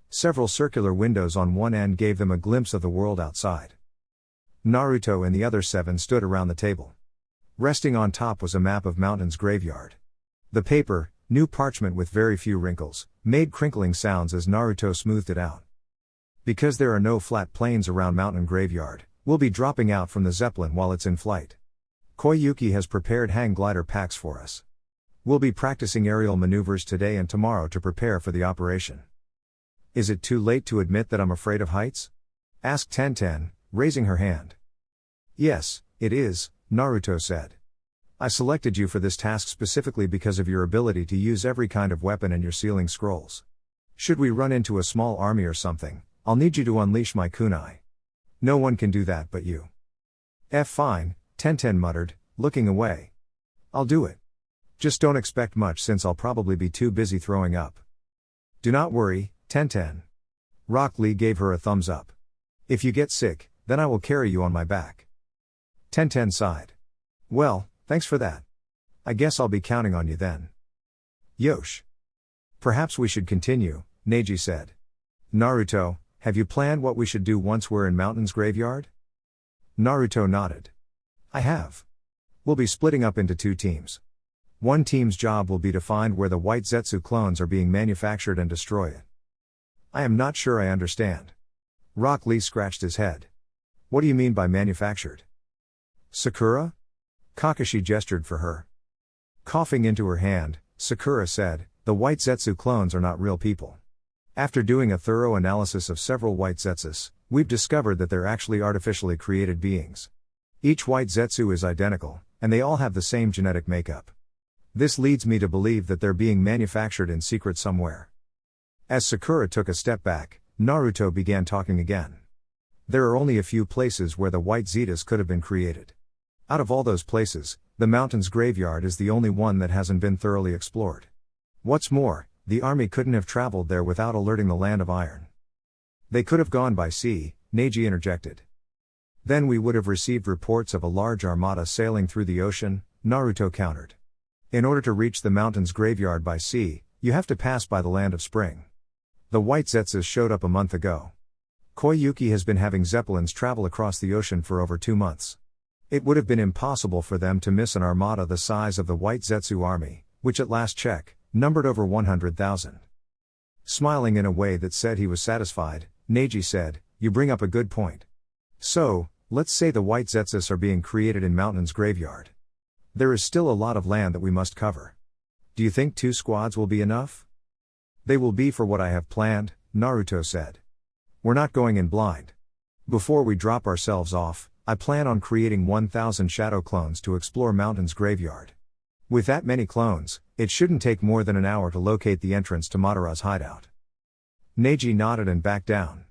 Several circular windows on one end gave them a glimpse of the world outside. Naruto and the other 7 stood around the table. Resting on top was a map of Mountain's graveyard. The paper, new parchment with very few wrinkles, made crinkling sounds as Naruto smoothed it out. Because there are no flat plains around Mountain Graveyard, we'll be dropping out from the Zeppelin while it's in flight. Koyuki has prepared hang glider packs for us. We'll be practicing aerial maneuvers today and tomorrow to prepare for the operation. Is it too late to admit that I'm afraid of heights? Asked Tenten, raising her hand. Yes, it is, Naruto said. I selected you for this task specifically because of your ability to use every kind of weapon and your sealing scrolls. Should we run into a small army or something, I'll need you to unleash my kunai. No one can do that but you. Fine, Tenten muttered, looking away. I'll do it. Just don't expect much since I'll probably be too busy throwing up. Do not worry, Tenten. Rock Lee gave her a thumbs up. If you get sick, then I will carry you on my back. Tenten sighed. Well, thanks for that. I guess I'll be counting on you then. Yosh. Perhaps we should continue, Neji said. Naruto, have you planned what we should do once we're in Mountain's graveyard? Naruto nodded. I have. We'll be splitting up into 2 teams. One team's job will be to find where the white Zetsu clones are being manufactured and destroy it. I am not sure I understand. Rock Lee scratched his head. What do you mean by manufactured? Sakura? Kakashi gestured for her. Coughing into her hand, Sakura said, the white Zetsu clones are not real people. After doing a thorough analysis of several white Zetsus, we've discovered that they're actually artificially created beings. Each white Zetsu is identical, and they all have the same genetic makeup. This leads me to believe that they're being manufactured in secret somewhere. As Sakura took a step back, Naruto began talking again. There are only a few places where the white Zetas could have been created. Out of all those places, the mountain's graveyard is the only one that hasn't been thoroughly explored. What's more, the army couldn't have traveled there without alerting the Land of Iron. They could have gone by sea, Neji interjected. Then we would have received reports of a large armada sailing through the ocean, Naruto countered. In order to reach the mountain's graveyard by sea, you have to pass by the Land of Spring. The White Zetas showed up a month ago. Koyuki has been having Zeppelins travel across the ocean for over 2 months. It would have been impossible for them to miss an armada the size of the White Zetsu army, which at last check, numbered over 100,000. Smiling in a way that said he was satisfied, Neji said, "You bring up a good point. So, let's say the White Zetas are being created in Mountain's graveyard. There is still a lot of land that we must cover. Do you think 2 squads will be enough?" "They will be for what I have planned," Naruto said. "We're not going in blind. Before we drop ourselves off, I plan on creating 1,000 shadow clones to explore Mountain's graveyard. With that many clones, it shouldn't take more than an hour to locate the entrance to Madara's hideout." Neji nodded and backed down.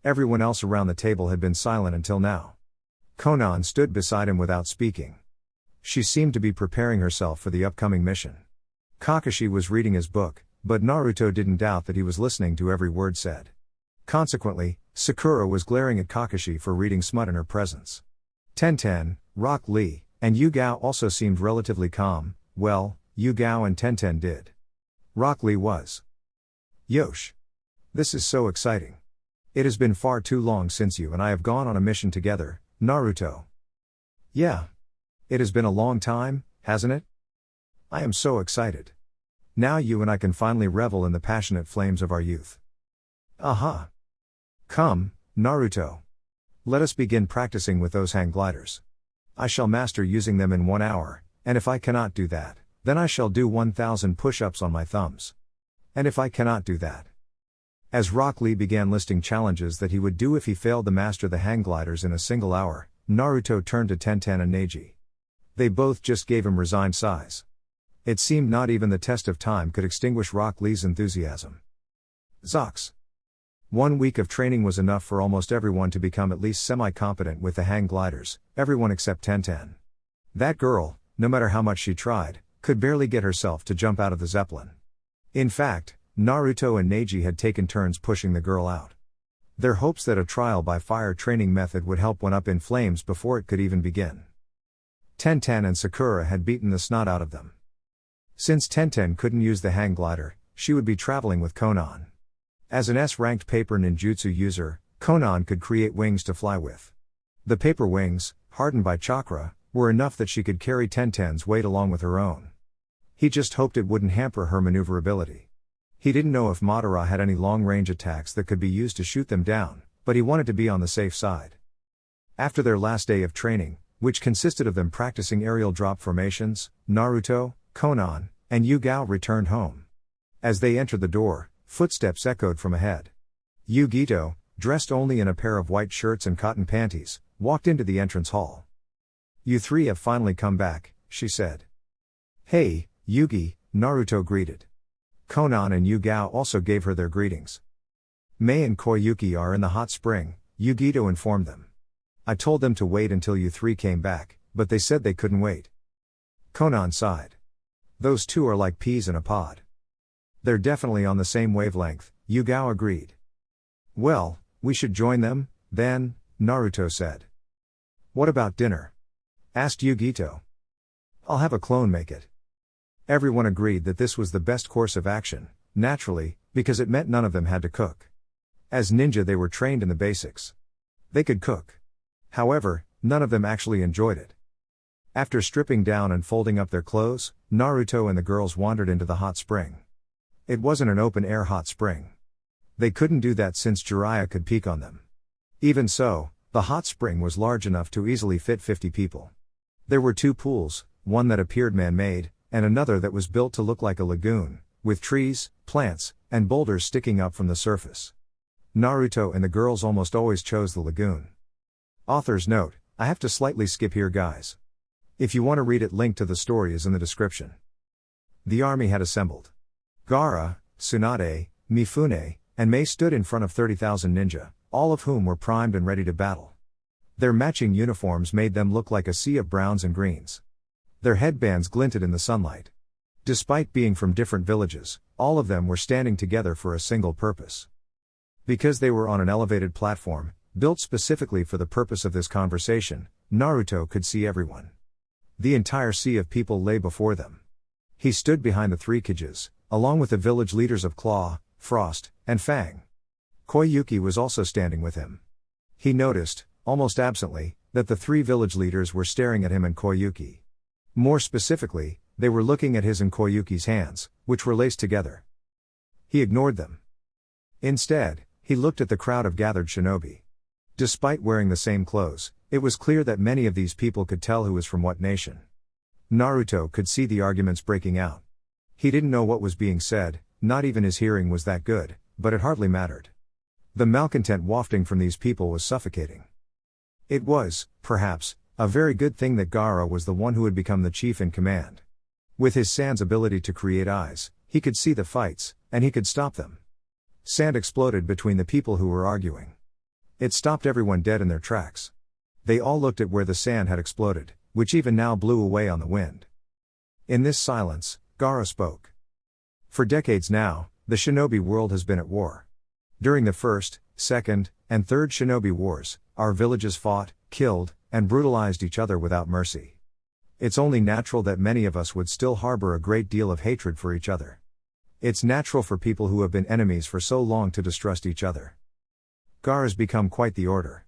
Everyone else around the table had been silent until now. Konan stood beside him without speaking. She seemed to be preparing herself for the upcoming mission. Kakashi was reading his book, but Naruto didn't doubt that he was listening to every word said. Consequently, Sakura was glaring at Kakashi for reading smut in her presence. Tenten, Rock Lee, and Yugao also seemed relatively calm. Well, Yugao and Tenten did. Rock Lee was. "Yosh. This is so exciting. It has been far too long since you and I have gone on a mission together, Naruto." "Yeah. It has been a long time, hasn't it? I am so excited. Now you and I can finally revel in the passionate flames of our youth." "Aha. Come, Naruto. Let us begin practicing with those hang gliders. I shall master using them in 1 hour, and if I cannot do that, then I shall do 1,000 push-ups on my thumbs. And if I cannot do that..." As Rock Lee began listing challenges that he would do if he failed to master the hang gliders in a single hour, Naruto turned to Tenten and Neji. They both just gave him resigned sighs. It seemed not even the test of time could extinguish Rock Lee's enthusiasm. Zox. 1 week of training was enough for almost everyone to become at least semi-competent with the hang gliders, everyone except Tenten. That girl, no matter how much she tried, could barely get herself to jump out of the Zeppelin. In fact, Naruto and Neji had taken turns pushing the girl out. Their hopes that a trial by fire training method would help went up in flames before it could even begin. Tenten and Sakura had beaten the snot out of them. Since Tenten couldn't use the hang glider, she would be traveling with Konan. As an S-ranked paper ninjutsu user, Konan could create wings to fly with. The paper wings, hardened by chakra, were enough that she could carry Tenten's weight along with her own. He just hoped it wouldn't hamper her maneuverability. He didn't know if Madara had any long-range attacks that could be used to shoot them down, but he wanted to be on the safe side. After their last day of training, which consisted of them practicing aerial drop formations, Naruto, Konan, and Yugao returned home. As they entered the door, footsteps echoed from ahead. Yugito, dressed only in a pair of white shirts and cotton panties, walked into the entrance hall. "You 3 have finally come back," she said. "Hey, Yugi," Naruto greeted. Konan and Yugao also gave her their greetings. "Mei and Koyuki are in the hot spring," Yugito informed them. "I told them to wait until you 3 came back, but they said they couldn't wait." Konan sighed. "Those 2 are like peas in a pod." "They're definitely on the same wavelength," Yugao agreed. "Well, we should join them, then," Naruto said. "What about dinner?" asked Yugito. "I'll have a clone make it." Everyone agreed that this was the best course of action, naturally, because it meant none of them had to cook. As ninja they were trained in the basics. They could cook. However, none of them actually enjoyed it. After stripping down and folding up their clothes, Naruto and the girls wandered into the hot spring. It wasn't an open-air hot spring. They couldn't do that since Jiraiya could peek on them. Even so, the hot spring was large enough to easily fit 50 people. There were 2 pools, one that appeared man-made, and another that was built to look like a lagoon, with trees, plants, and boulders sticking up from the surface. Naruto and the girls almost always chose the lagoon. Author's note: I have to slightly skip here, guys. If you want to read it, link to the story is in the description. The army had assembled. Gaara, Tsunade, Mifune, and Mei stood in front of 30,000 ninja, all of whom were primed and ready to battle. Their matching uniforms made them look like a sea of browns and greens. Their headbands glinted in the sunlight. Despite being from different villages, all of them were standing together for a single purpose. Because they were on an elevated platform, built specifically for the purpose of this conversation, Naruto could see everyone. The entire sea of people lay before them. He stood behind the three Kages, along with the village leaders of Claw, Frost, and Fang. Koyuki was also standing with him. He noticed, almost absently, that the three village leaders were staring at him and Koyuki. More specifically, they were looking at his and Koyuki's hands, which were laced together. He ignored them. Instead, he looked at the crowd of gathered shinobi. Despite wearing the same clothes, it was clear that many of these people could tell who was from what nation. Naruto could see the arguments breaking out. He didn't know what was being said, not even his hearing was that good, but it hardly mattered. The malcontent wafting from these people was suffocating. It was, perhaps, a very good thing that Gaara was the one who had become the chief in command. With his Sand's ability to create eyes, he could see the fights, and he could stop them. Sand exploded between the people who were arguing. It stopped everyone dead in their tracks. They all looked at where the sand had exploded, which even now blew away on the wind. In this silence, Gaara spoke. For decades now, the shinobi world has been at war. During the first, second, and third shinobi wars, our villages fought, killed, and brutalized each other without mercy. It's only natural that many of us would still harbor a great deal of hatred for each other. It's natural for people who have been enemies for so long to distrust each other. Gaara's become quite the order.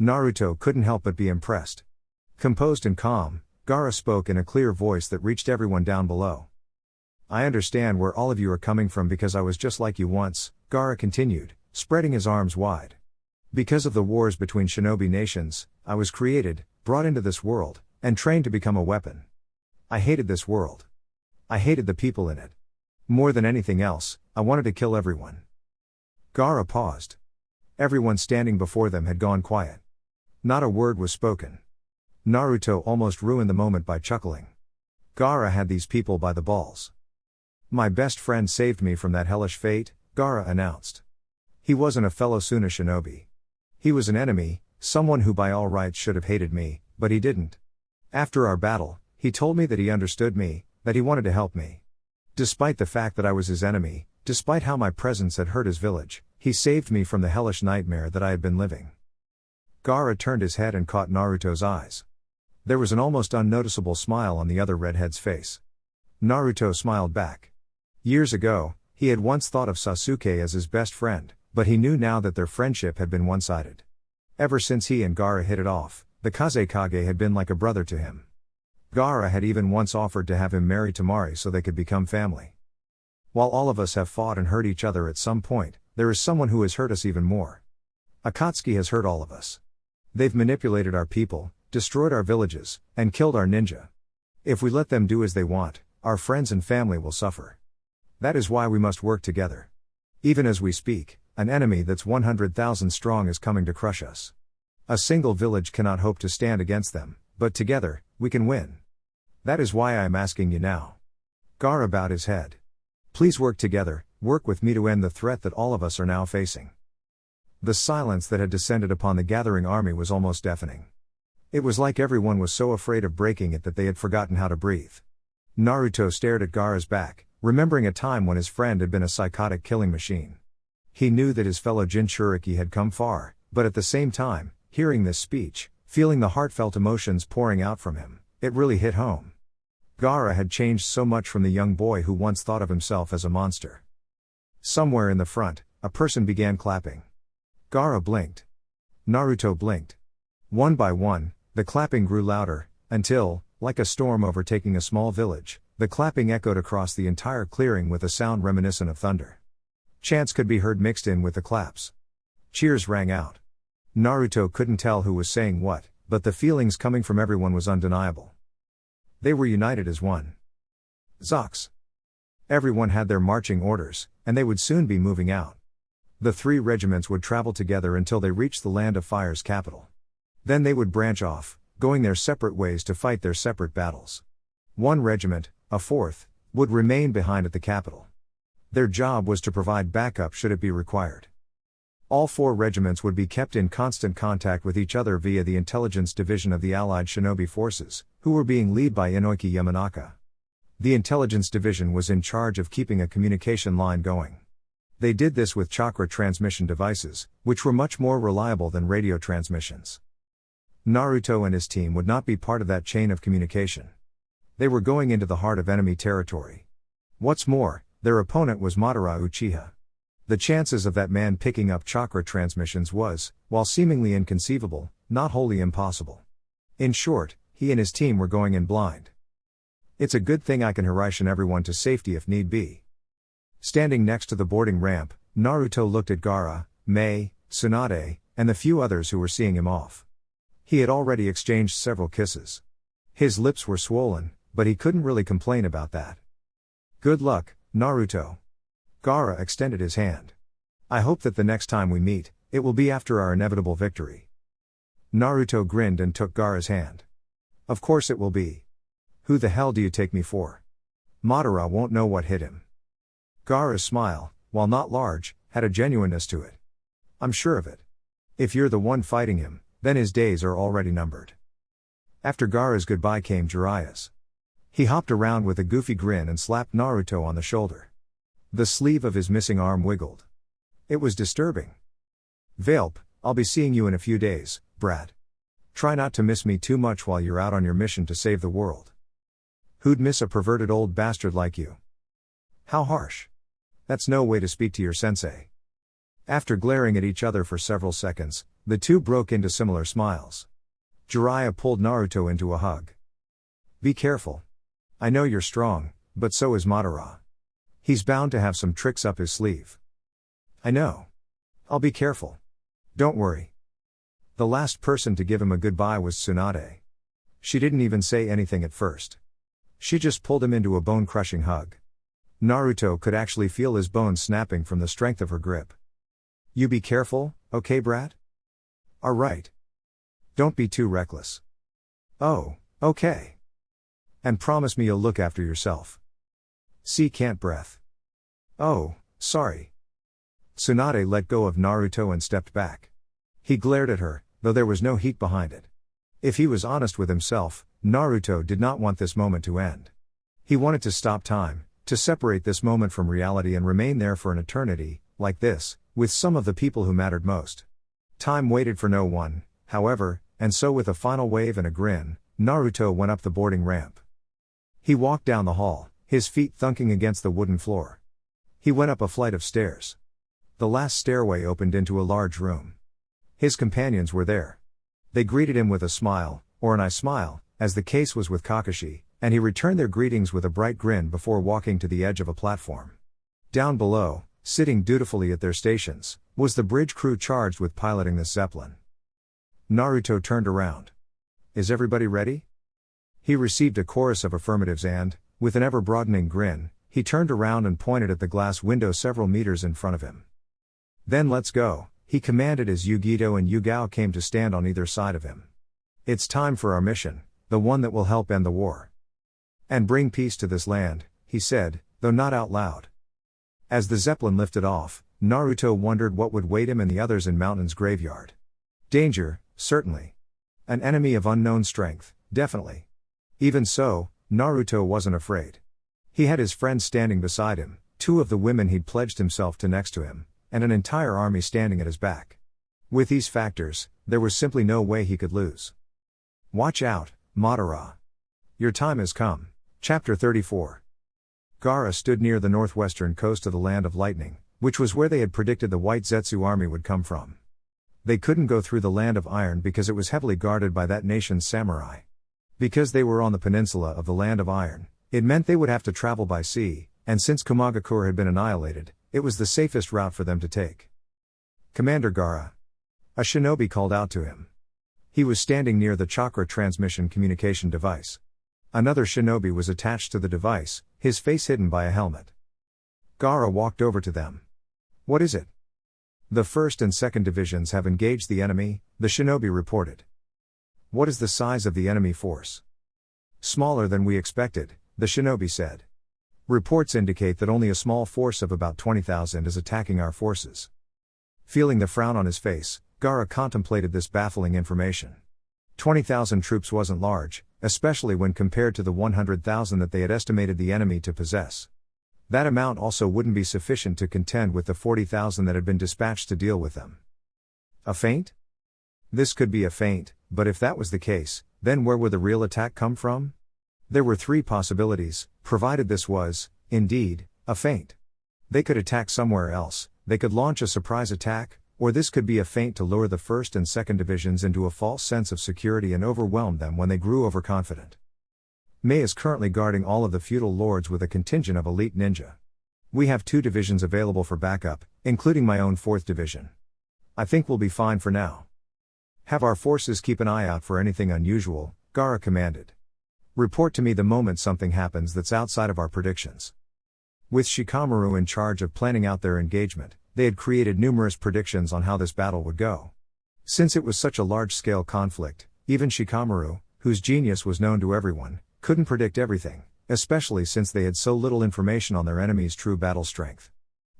Naruto couldn't help but be impressed. Composed and calm, Gaara spoke in a clear voice that reached everyone down below. I understand where all of you are coming from because I was just like you once, Gaara continued, spreading his arms wide. Because of the wars between shinobi nations, I was created, brought into this world, and trained to become a weapon. I hated this world. I hated the people in it. More than anything else, I wanted to kill everyone. Gaara paused. Everyone standing before them had gone quiet. Not a word was spoken. Naruto almost ruined the moment by chuckling. Gaara had these people by the balls. My best friend saved me from that hellish fate, Gaara announced. He wasn't a fellow Suna shinobi. He was an enemy, someone who by all rights should have hated me, but he didn't. After our battle, he told me that he understood me, that he wanted to help me. Despite the fact that I was his enemy, despite how my presence had hurt his village, he saved me from the hellish nightmare that I had been living. Gaara turned his head and caught Naruto's eyes. There was an almost unnoticeable smile on the other redhead's face. Naruto smiled back. Years ago, he had once thought of Sasuke as his best friend, but he knew now that their friendship had been one-sided. Ever since he and Gaara hit it off, the Kazekage had been like a brother to him. Gaara had even once offered to have him marry Temari so they could become family. While all of us have fought and hurt each other at some point, there is someone who has hurt us even more. Akatsuki has hurt all of us. They've manipulated our people, destroyed our villages, and killed our ninja. If we let them do as they want, our friends and family will suffer. That is why we must work together. Even as we speak, an enemy that's 100,000 strong is coming to crush us. A single village cannot hope to stand against them, but together, we can win. That is why I am asking you now. Gaara bowed his head. Please work together, work with me to end the threat that all of us are now facing. The silence that had descended upon the gathering army was almost deafening. It was like everyone was so afraid of breaking it that they had forgotten how to breathe. Naruto stared at Gaara's back, remembering a time when his friend had been a psychotic killing machine. He knew that his fellow Jinchuriki had come far, but at the same time, hearing this speech, feeling the heartfelt emotions pouring out from him, it really hit home. Gaara had changed so much from the young boy who once thought of himself as a monster. Somewhere in the front, a person began clapping. Gaara blinked. Naruto blinked. One by one, the clapping grew louder, until, like a storm overtaking a small village, the clapping echoed across the entire clearing with a sound reminiscent of thunder. Chants could be heard mixed in with the claps. Cheers rang out. Naruto couldn't tell who was saying what, but the feelings coming from everyone was undeniable. They were united as one. Zox. Everyone had their marching orders, and they would soon be moving out. The three regiments would travel together until they reached the Land of Fire's capital. Then they would branch off, going their separate ways to fight their separate battles. One regiment, a fourth, would remain behind at the capital. Their job was to provide backup should it be required. All 4 regiments would be kept in constant contact with each other via the intelligence division of the Allied shinobi forces, who were being led by Inoki Yamanaka. The intelligence division was in charge of keeping a communication line going. They did this with chakra transmission devices, which were much more reliable than radio transmissions. Naruto and his team would not be part of that chain of communication. They were going into the heart of enemy territory. What's more, their opponent was Madara Uchiha. The chances of that man picking up chakra transmissions was, while seemingly inconceivable, not wholly impossible. In short, he and his team were going in blind. It's a good thing I can Hiraishin everyone to safety if need be. Standing next to the boarding ramp, Naruto looked at Gaara, Mei, Tsunade, and the few others who were seeing him off. He had already exchanged several kisses. His lips were swollen, but he couldn't really complain about that. Good luck, Naruto. Gaara extended his hand. I hope that the next time we meet, it will be after our inevitable victory. Naruto grinned and took Gaara's hand. Of course it will be. Who the hell do you take me for? Madara won't know what hit him. Gaara's smile, while not large, had a genuineness to it. I'm sure of it. If you're the one fighting him, then his days are already numbered. After Gaara's goodbye came Jiraiya's. He hopped around with a goofy grin and slapped Naruto on the shoulder. The sleeve of his missing arm wiggled. It was disturbing. Valp, I'll be seeing you in a few days, brat. Try not to miss me too much while you're out on your mission to save the world. Who'd miss a perverted old bastard like you? How harsh. That's no way to speak to your sensei. After glaring at each other for several seconds, the two broke into similar smiles. Jiraiya pulled Naruto into a hug. Be careful. I know you're strong, but so is Madara. He's bound to have some tricks up his sleeve. I know. I'll be careful. Don't worry. The last person to give him a goodbye was Tsunade. She didn't even say anything at first. She just pulled him into a bone-crushing hug. Naruto could actually feel his bones snapping from the strength of her grip. You be careful, okay brat? Alright. Don't be too reckless. Oh, okay. And promise me you'll look after yourself. See can't breath. Oh, sorry. Tsunade let go of Naruto and stepped back. He glared at her, though there was no heat behind it. If he was honest with himself, Naruto did not want this moment to end. He wanted to stop time, to separate this moment from reality and remain there for an eternity, like this, with some of the people who mattered most. Time waited for no one, however, and so with a final wave and a grin, Naruto went up the boarding ramp. He walked down the hall, his feet thunking against the wooden floor. He went up a flight of stairs. The last stairway opened into a large room. His companions were there. They greeted him with a smile, or an eye smile, as the case was with Kakashi, and he returned their greetings with a bright grin before walking to the edge of a platform. Down below, sitting dutifully at their stations, was the bridge crew charged with piloting this zeppelin. Naruto turned around. Is everybody ready? He received a chorus of affirmatives and, with an ever-broadening grin, he turned around and pointed at the glass window several meters in front of him. Then let's go, he commanded as Yugito and Yugao came to stand on either side of him. It's time for our mission, the one that will help end the war. And bring peace to this land, he said, though not out loud. As the zeppelin lifted off, Naruto wondered what would wait him and the others in Mountain's graveyard. Danger, certainly. An enemy of unknown strength, definitely. Even so, Naruto wasn't afraid. He had his friends standing beside him, 2 of the women he'd pledged himself to next to him, and an entire army standing at his back. With these factors, there was simply no way he could lose. Watch out, Madara. Your time has come. Chapter 34. Gaara stood near the northwestern coast of the Land of Lightning, which was where they had predicted the White Zetsu army would come from. They couldn't go through the Land of Iron because it was heavily guarded by that nation's samurai. Because they were on the peninsula of the Land of Iron, it meant they would have to travel by sea, and since Komagakure had been annihilated, it was the safest route for them to take. Commander Gaara. A shinobi called out to him. He was standing near the chakra transmission communication device. Another shinobi was attached to the device, his face hidden by a helmet. Gaara walked over to them. What is it? The 1st and 2nd divisions have engaged the enemy, the shinobi reported. What is the size of the enemy force? Smaller than we expected, the shinobi said. Reports indicate that only a small force of about 20,000 is attacking our forces. Feeling the frown on his face, Gaara contemplated this baffling information. 20,000 troops wasn't large, especially when compared to the 100,000 that they had estimated the enemy to possess. That amount also wouldn't be sufficient to contend with the 40,000 that had been dispatched to deal with them. A feint? This could be a feint, but if that was the case, then where would the real attack come from? There were three possibilities, provided this was, indeed, a feint. They could attack somewhere else, they could launch a surprise attack, or this could be a feint to lure the 1st and 2nd Divisions into a false sense of security and overwhelm them when they grew overconfident. Mei is currently guarding all of the feudal lords with a contingent of elite ninja. We have 2 divisions available for backup, including my own 4th division. I think we'll be fine for now. Have our forces keep an eye out for anything unusual, Gaara commanded. Report to me the moment something happens that's outside of our predictions. With Shikamaru in charge of planning out their engagement, they had created numerous predictions on how this battle would go. Since it was such a large-scale conflict, even Shikamaru, whose genius was known to everyone, couldn't predict everything, especially since they had so little information on their enemy's true battle strength.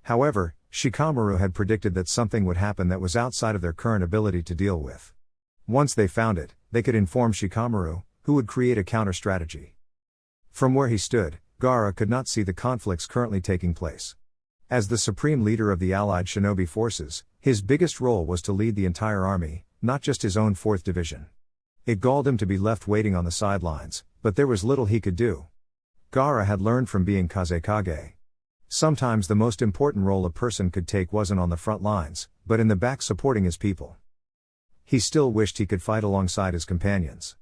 However, Shikamaru had predicted that something would happen that was outside of their current ability to deal with. Once they found it, they could inform Shikamaru, who would create a counter-strategy. From where he stood, Gaara could not see the conflicts currently taking place. As the supreme leader of the allied shinobi forces, his biggest role was to lead the entire army, not just his own 4th division. It galled him to be left waiting on the sidelines, but there was little he could do. Gaara had learned from being Kazekage. Sometimes the most important role a person could take wasn't on the front lines, but in the back supporting his people. He still wished he could fight alongside his companions.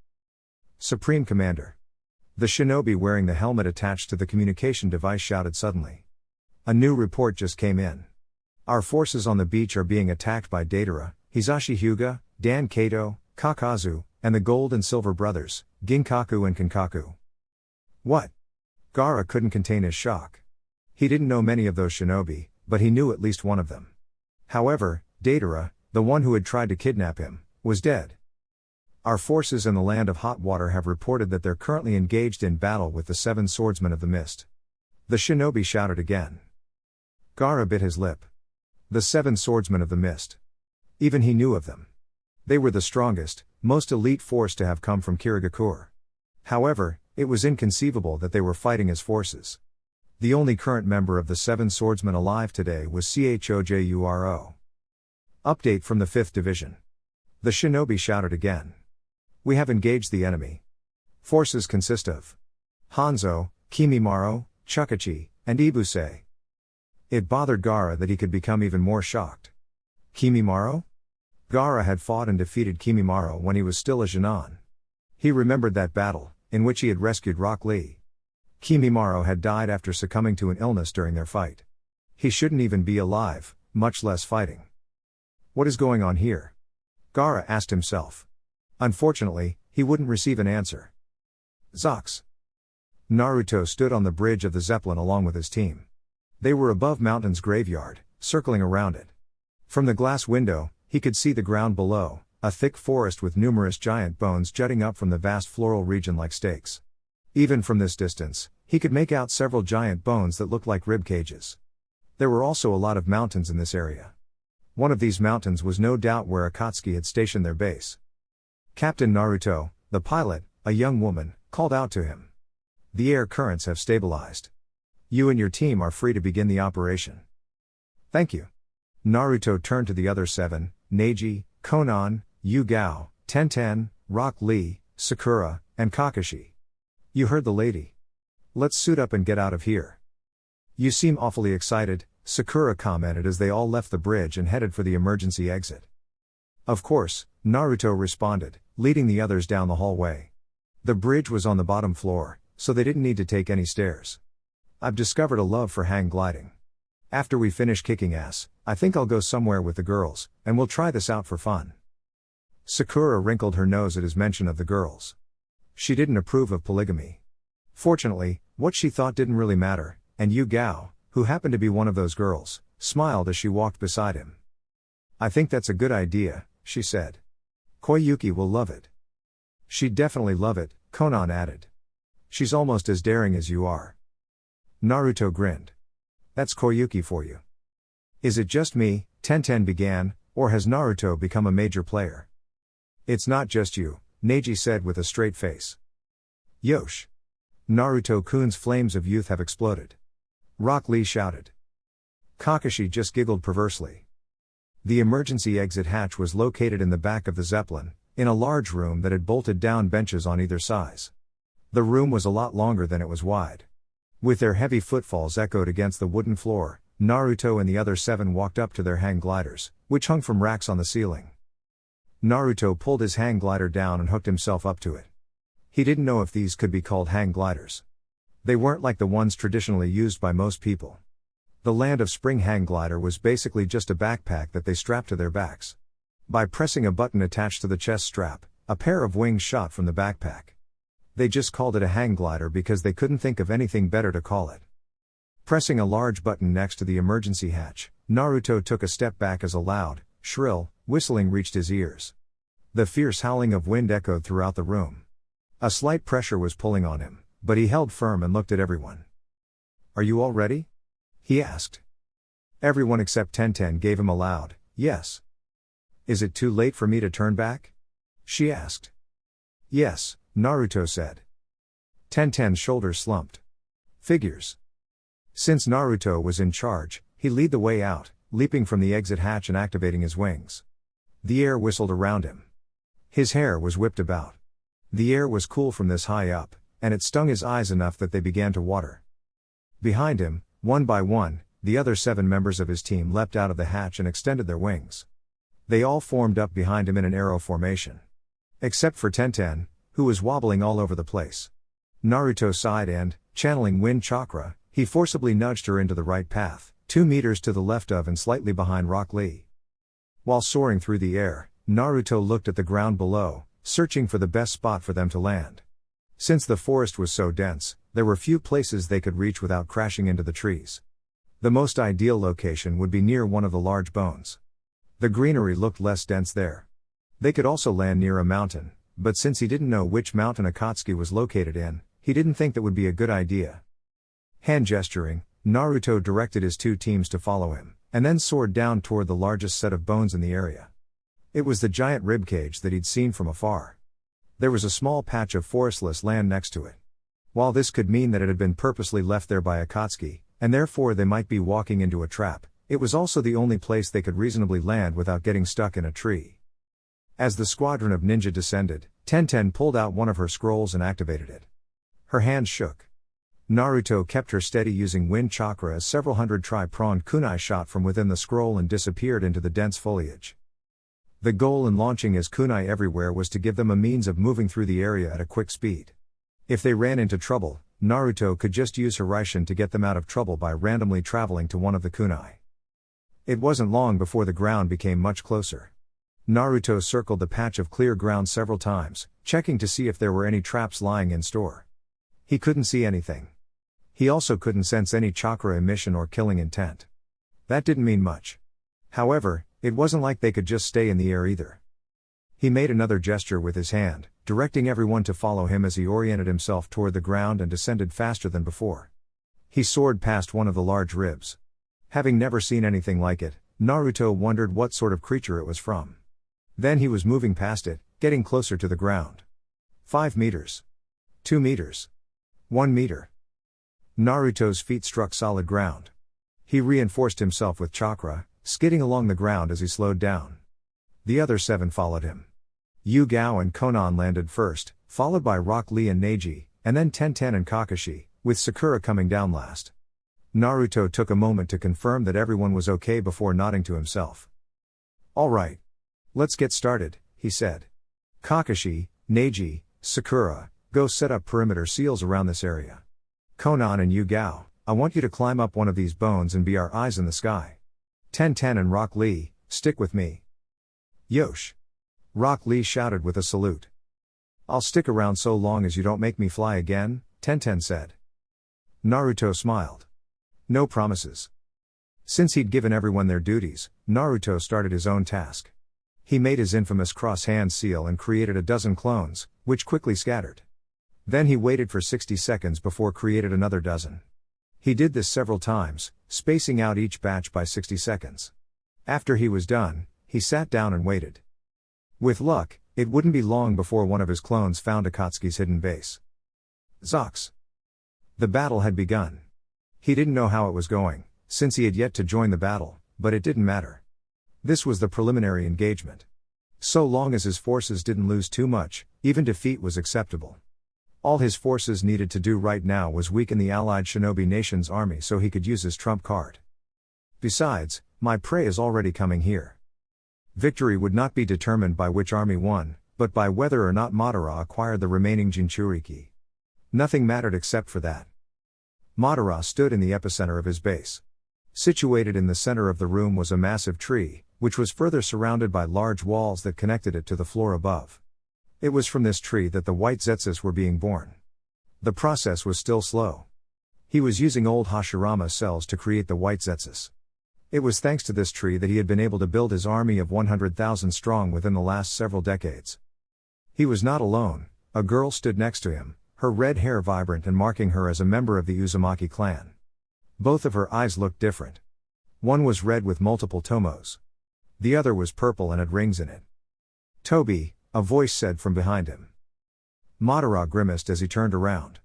Supreme Commander. The shinobi wearing the helmet attached to the communication device shouted suddenly. A new report just came in. Our forces on the beach are being attacked by Datara, Hisashi Hyuga, Dan Kato, Kakazu, and the Gold and Silver brothers, Ginkaku and Kankaku. What? Gaara couldn't contain his shock. He didn't know many of those shinobi, but he knew at least one of them. However, Datara, the one who had tried to kidnap him, was dead. Our forces in the land of hot water have reported that they're currently engaged in battle with the 7 swordsmen of the mist. The shinobi shouted again. Gaara bit his lip. The 7 swordsmen of the mist. Even he knew of them. They were the strongest, most elite force to have come from Kirigakure. However, it was inconceivable that they were fighting as forces. The only current member of the 7 swordsmen alive today was Chojuro. Update from the 5th Division. The shinobi shouted again. We have engaged the enemy. Forces consist of Hanzo, Kimimaro, Chukachi, and Ibuse. It bothered Gaara that he could become even more shocked. Kimimaro? Gaara had fought and defeated Kimimaro when he was still a Jinan. He remembered that battle, in which he had rescued Rock Lee. Kimimaro had died after succumbing to an illness during their fight. He shouldn't even be alive, much less fighting. What is going on here? Gaara asked himself. Unfortunately, he wouldn't receive an answer. Zox. Naruto stood on the bridge of the Zeppelin along with his team. They were above Mountain's graveyard, circling around it. From the glass window, he could see the ground below, a thick forest with numerous giant bones jutting up from the vast floral region like stakes. Even from this distance, he could make out several giant bones that looked like rib cages. There were also a lot of mountains in this area. One of these mountains was no doubt where Akatsuki had stationed their base. Captain Naruto, the pilot, a young woman, called out to him. The air currents have stabilized. You and your team are free to begin the operation. Thank you. Naruto turned to the other 7, Neji, Konan, Yugao, Tenten, Rock Lee, Sakura, and Kakashi. You heard the lady. Let's suit up and get out of here. You seem awfully excited, Sakura commented as they all left the bridge and headed for the emergency exit. Of course, Naruto responded, leading the others down the hallway. The bridge was on the bottom floor, so they didn't need to take any stairs. I've discovered a love for hang gliding. After we finish kicking ass, I think I'll go somewhere with the girls, and we'll try this out for fun. Sakura wrinkled her nose at his mention of the girls. She didn't approve of polygamy. Fortunately, what she thought didn't really matter, and Yugao, who happened to be one of those girls, smiled as she walked beside him. I think that's a good idea, she said. Koyuki will love it. She'd definitely love it, Konan added. She's almost as daring as you are. Naruto grinned. That's Koyuki for you. Is it just me, Tenten began, or has Naruto become a major player? It's not just you, Neji said with a straight face. Yosh. Naruto-kun's flames of youth have exploded. Rock Lee shouted. Kakashi just giggled perversely. The emergency exit hatch was located in the back of the Zeppelin, in a large room that had bolted down benches on either side. The room was a lot longer than it was wide. With their heavy footfalls echoed against the wooden floor, Naruto and the other 7 walked up to their hang gliders, which hung from racks on the ceiling. Naruto pulled his hang glider down and hooked himself up to it. He didn't know if these could be called hang gliders. They weren't like the ones traditionally used by most people. The Land of Spring hang glider was basically just a backpack that they strapped to their backs. By pressing a button attached to the chest strap, a pair of wings shot from the backpack. They just called it a hang glider because they couldn't think of anything better to call it. Pressing a large button next to the emergency hatch, Naruto took a step back as a loud, shrill whistling reached his ears. The fierce howling of wind echoed throughout the room. A slight pressure was pulling on him, but he held firm and looked at everyone. Are you all ready? He asked. Everyone except Tenten gave him a loud, yes. Is it too late for me to turn back? She asked. Yes, Naruto said. Tenten's shoulders slumped. Figures. Since Naruto was in charge, he lead the way out, leaping from the exit hatch and activating his wings. The air whistled around him. His hair was whipped about. The air was cool from this high up, and it stung his eyes enough that they began to water. Behind him, one by one, the other 7 members of his team leapt out of the hatch and extended their wings. They all formed up behind him in an arrow formation. Except for Tenten, who was wobbling all over the place. Naruto sighed and, channeling wind chakra, he forcibly nudged her into the right path, 2 meters to the left of and slightly behind Rock Lee. While soaring through the air, Naruto looked at the ground below, searching for the best spot for them to land. Since the forest was so dense, there were few places they could reach without crashing into the trees. The most ideal location would be near one of the large bones. The greenery looked less dense there. They could also land near a mountain, but since he didn't know which mountain Akatsuki was located in, he didn't think that would be a good idea. Hand gesturing, Naruto directed his 2 teams to follow him, and then soared down toward the largest set of bones in the area. It was the giant ribcage that he'd seen from afar. There was a small patch of forestless land next to it. While this could mean that it had been purposely left there by Akatsuki, and therefore they might be walking into a trap, it was also the only place they could reasonably land without getting stuck in a tree. As the squadron of ninja descended, Tenten pulled out one of her scrolls and activated it. Her hands shook. Naruto kept her steady using wind chakra as several hundred tri-pronged kunai shot from within the scroll and disappeared into the dense foliage. The goal in launching his kunai everywhere was to give them a means of moving through the area at a quick speed. If they ran into trouble, Naruto could just use Hiraishin to get them out of trouble by randomly traveling to one of the kunai. It wasn't long before the ground became much closer. Naruto circled the patch of clear ground several times, checking to see if there were any traps lying in store. He couldn't see anything. He also couldn't sense any chakra emission or killing intent. That didn't mean much. However, it wasn't like they could just stay in the air either. He made another gesture with his hand, directing everyone to follow him as he oriented himself toward the ground and descended faster than before. He soared past one of the large ribs. Having never seen anything like it, Naruto wondered what sort of creature it was from. Then he was moving past it, getting closer to the ground. 5 meters. 2 meters. 1 meter. Naruto's feet struck solid ground. He reinforced himself with chakra, skidding along the ground as he slowed down. The other 7 followed him. Yugao and Konan landed first, followed by Rock Lee and Neji, and then Tenten and Kakashi, with Sakura coming down last. Naruto took a moment to confirm that everyone was okay before nodding to himself. All right. Let's get started, he said. Kakashi, Neji, Sakura, go set up perimeter seals around this area. Konan and Yugao, I want you to climb up one of these bones and be our eyes in the sky. Tenten and Rock Lee, stick with me. Yosh. Rock Lee shouted with a salute. I'll stick around so long as you don't make me fly again, Tenten said. Naruto smiled. No promises. Since he'd given everyone their duties, Naruto started his own task. He made his infamous cross-hand seal and created a dozen clones, which quickly scattered. Then he waited for 60 seconds before created another dozen. He did this several times, spacing out each batch by 60 seconds. After he was done, he sat down and waited. With luck, it wouldn't be long before one of his clones found Akatsuki's hidden base. Zox. The battle had begun. He didn't know how it was going, since he had yet to join the battle, but it didn't matter. This was the preliminary engagement. So long as his forces didn't lose too much, even defeat was acceptable. All his forces needed to do right now was weaken the allied shinobi nation's army so he could use his trump card. Besides, my prey is already coming here. Victory would not be determined by which army won, but by whether or not Madara acquired the remaining Jinchuriki. Nothing mattered except for that. Madara stood in the epicenter of his base. Situated in the center of the room was a massive tree, which was further surrounded by large walls that connected it to the floor above. It was from this tree that the white Zetsus were being born. The process was still slow. He was using old Hashirama cells to create the white Zetsus. It was thanks to this tree that he had been able to build his army of 100,000 strong within the last several decades. He was not alone. A girl stood next to him, her red hair vibrant and marking her as a member of the Uzumaki clan. Both of her eyes looked different. One was red with multiple tomos. The other was purple and had rings in it. Toby, a voice said from behind him. Madara grimaced as he turned around.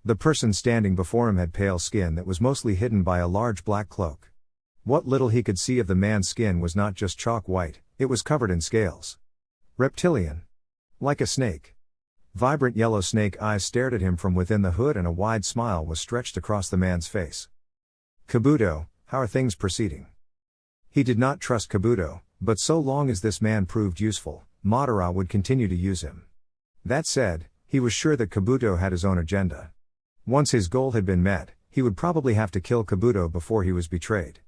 The person standing before him had pale skin that was mostly hidden by a large black cloak. What little he could see of the man's skin was not just chalk white, it was covered in scales. Reptilian. Like a snake. Vibrant yellow snake eyes stared at him from within the hood and a wide smile was stretched across the man's face. Kabuto, how are things proceeding? He did not trust Kabuto, but so long as this man proved useful, Madara would continue to use him. That said, he was sure that Kabuto had his own agenda. Once his goal had been met, he would probably have to kill Kabuto before he was betrayed.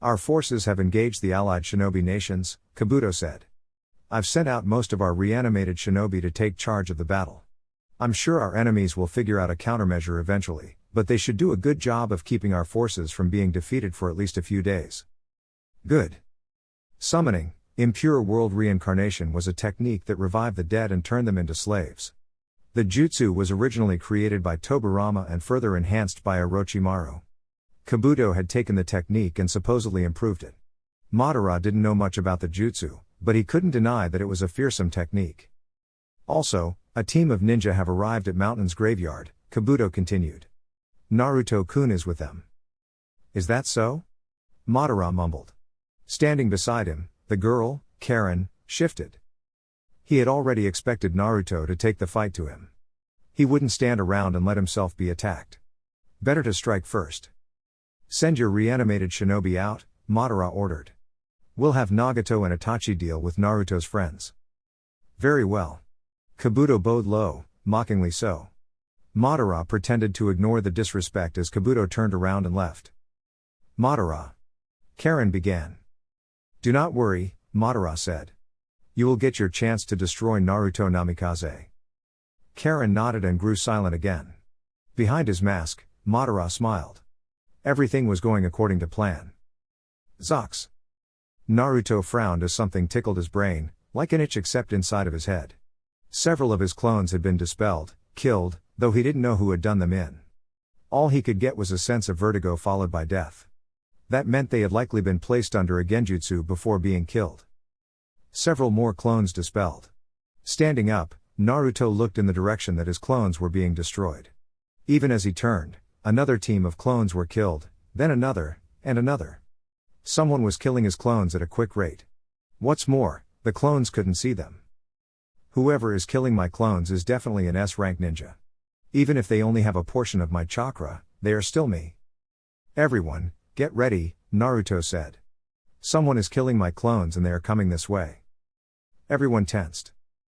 Our forces have engaged the allied shinobi nations, Kabuto said. I've sent out most of our reanimated shinobi to take charge of the battle. I'm sure our enemies will figure out a countermeasure eventually, but they should do a good job of keeping our forces from being defeated for at least a few days. Good. Summoning, impure world reincarnation was a technique that revived the dead and turned them into slaves. The jutsu was originally created by Tobirama and further enhanced by Orochimaru. Kabuto had taken the technique and supposedly improved it. Madara didn't know much about the jutsu, but he couldn't deny that it was a fearsome technique. Also, a team of ninja have arrived at Mountain's graveyard, Kabuto continued. Naruto-kun is with them. Is that so? Madara mumbled. Standing beside him, the girl, Karen, shifted. He had already expected Naruto to take the fight to him. He wouldn't stand around and let himself be attacked. Better to strike first. Send your reanimated shinobi out, Madara ordered. We'll have Nagato and Itachi deal with Naruto's friends. Very well. Kabuto bowed low, mockingly so. Madara pretended to ignore the disrespect as Kabuto turned around and left. Madara. Karen began. Do not worry, Madara said. You will get your chance to destroy Naruto Namikaze. Karen nodded and grew silent again. Behind his mask, Madara smiled. Everything was going according to plan. Zox. Naruto frowned as something tickled his brain, like an itch except inside of his head. Several of his clones had been dispelled, killed, though he didn't know who had done them in. All he could get was a sense of vertigo followed by death. That meant they had likely been placed under a genjutsu before being killed. Several more clones dispelled. Standing up, Naruto looked in the direction that his clones were being destroyed. Even as he turned, another team of clones were killed, then another, and another. Someone was killing his clones at a quick rate. What's more, the clones couldn't see them. Whoever is killing my clones is definitely an S-rank ninja. Even if they only have a portion of my chakra, they are still me. Everyone, get ready, Naruto said. Someone is killing my clones and they are coming this way. Everyone tensed.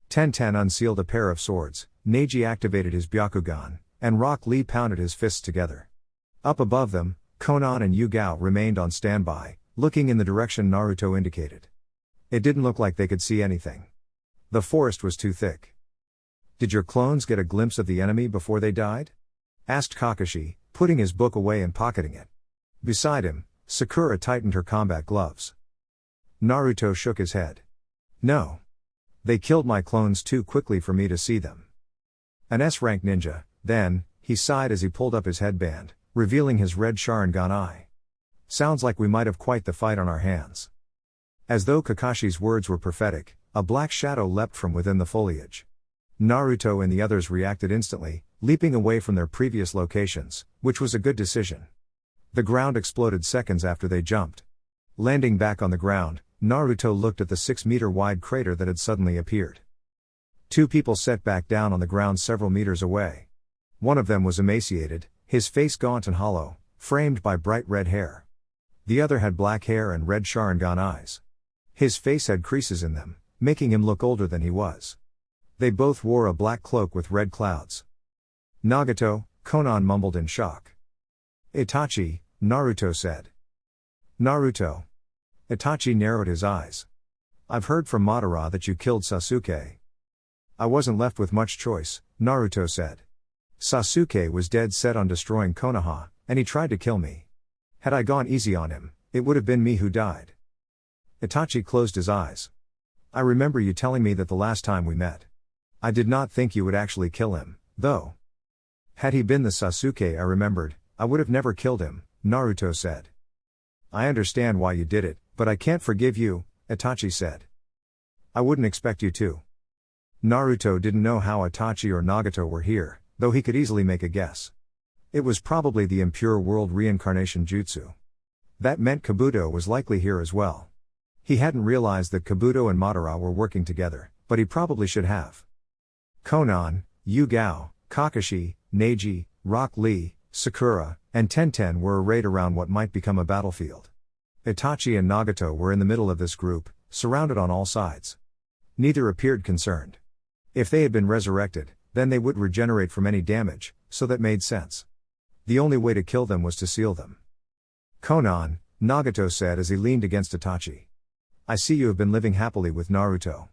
Tenten unsealed a pair of swords, Neji activated his Byakugan, and Rock Lee pounded his fists together. Up above them, Konan and Yugao remained on standby, looking in the direction Naruto indicated. It didn't look like they could see anything. The forest was too thick. Did your clones get a glimpse of the enemy before they died? Asked Kakashi, putting his book away and pocketing it. Beside him, Sakura tightened her combat gloves. Naruto shook his head. No. They killed my clones too quickly for me to see them. An S-rank ninja, then, he sighed as he pulled up his headband, revealing his red Sharingan eye. Sounds like we might have quite the fight on our hands. As though Kakashi's words were prophetic, a black shadow leapt from within the foliage. Naruto and the others reacted instantly, leaping away from their previous locations, which was a good decision. The ground exploded seconds after they jumped. Landing back on the ground, Naruto looked at the 6-meter-wide crater that had suddenly appeared. Two people sat back down on the ground several meters away. One of them was emaciated, his face gaunt and hollow, framed by bright red hair. The other had black hair and red Sharingan eyes. His face had creases in them, making him look older than he was. They both wore a black cloak with red clouds. Nagato, Konan mumbled in shock. Itachi, Naruto said. Naruto. Itachi narrowed his eyes. I've heard from Madara that you killed Sasuke. I wasn't left with much choice, Naruto said. Sasuke was dead set on destroying Konoha, and he tried to kill me. Had I gone easy on him, it would have been me who died. Itachi closed his eyes. I remember you telling me that the last time we met. I did not think you would actually kill him, though. Had he been the Sasuke I remembered, I would have never killed him, Naruto said. I understand why you did it, but I can't forgive you, Itachi said. I wouldn't expect you to. Naruto didn't know how Itachi or Nagato were here, though he could easily make a guess. It was probably the impure world reincarnation jutsu. That meant Kabuto was likely here as well. He hadn't realized that Kabuto and Madara were working together, but he probably should have. Konan, Yugao, Kakashi, Neji, Rock Lee, Sakura, and Tenten were arrayed around what might become a battlefield. Itachi and Nagato were in the middle of this group, surrounded on all sides. Neither appeared concerned. If they had been resurrected, then they would regenerate from any damage, so that made sense. The only way to kill them was to seal them. Konan, Nagato said as he leaned against Itachi. I see you have been living happily with Naruto.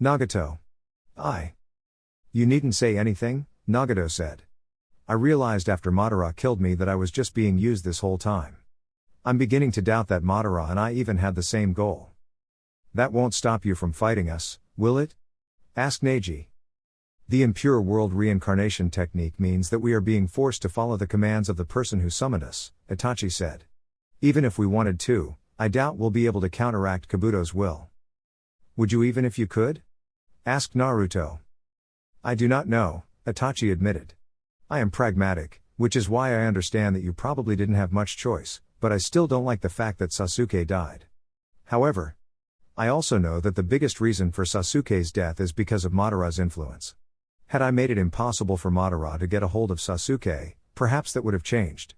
Nagato. You needn't say anything, Nagato said. I realized after Madara killed me that I was just being used this whole time. I'm beginning to doubt that Madara and I even had the same goal. That won't stop you from fighting us, will it? Asked Neji. The impure world reincarnation technique means that we are being forced to follow the commands of the person who summoned us, Itachi said. Even if we wanted to, I doubt we'll be able to counteract Kabuto's will. Would you even if you could? Asked Naruto. I do not know, Itachi admitted. I am pragmatic, which is why I understand that you probably didn't have much choice, but I still don't like the fact that Sasuke died. However, I also know that the biggest reason for Sasuke's death is because of Madara's influence. Had I made it impossible for Madara to get a hold of Sasuke, perhaps that would have changed.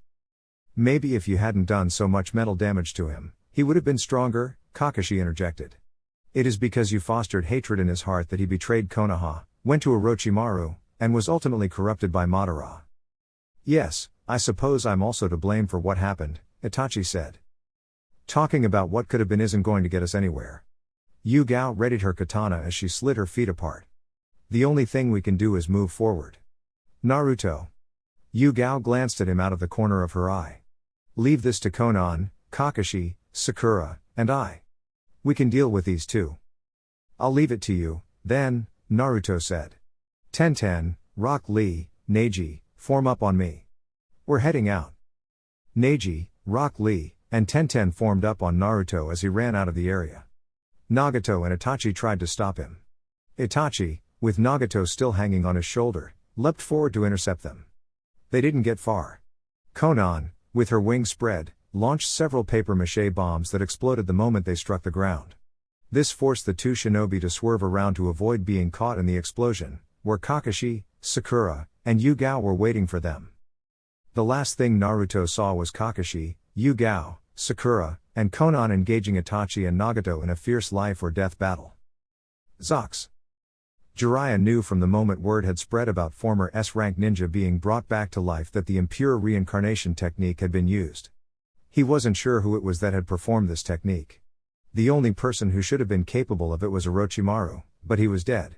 Maybe if you hadn't done so much mental damage to him, he would have been stronger, Kakashi interjected. It is because you fostered hatred in his heart that he betrayed Konoha, went to Orochimaru, and was ultimately corrupted by Madara. Yes, I suppose I'm also to blame for what happened, Itachi said. Talking about what could have been isn't going to get us anywhere. Yugao readied her katana as she slid her feet apart. The only thing we can do is move forward. Naruto. Yugao glanced at him out of the corner of her eye. Leave this to Konan, Kakashi, Sakura, and I. We can deal with these two. I'll leave it to you, then, Naruto said. Tenten, Rock Lee, Neji, form up on me. We're heading out. Neji, Rock Lee, and Tenten formed up on Naruto as he ran out of the area. Nagato and Itachi tried to stop him. Itachi, with Nagato still hanging on his shoulder, leapt forward to intercept them. They didn't get far. Konan, with her wings spread, launched several papier-mâché bombs that exploded the moment they struck the ground. This forced the two shinobi to swerve around to avoid being caught in the explosion, where Kakashi, Sakura, and Yugao were waiting for them. The last thing Naruto saw was Kakashi, Yugao, Sakura, and Konan engaging Itachi and Nagato in a fierce life-or-death battle. Zox. Jiraiya knew from the moment word had spread about former S-rank ninja being brought back to life that the impure reincarnation technique had been used. He wasn't sure who it was that had performed this technique. The only person who should have been capable of it was Orochimaru, but he was dead.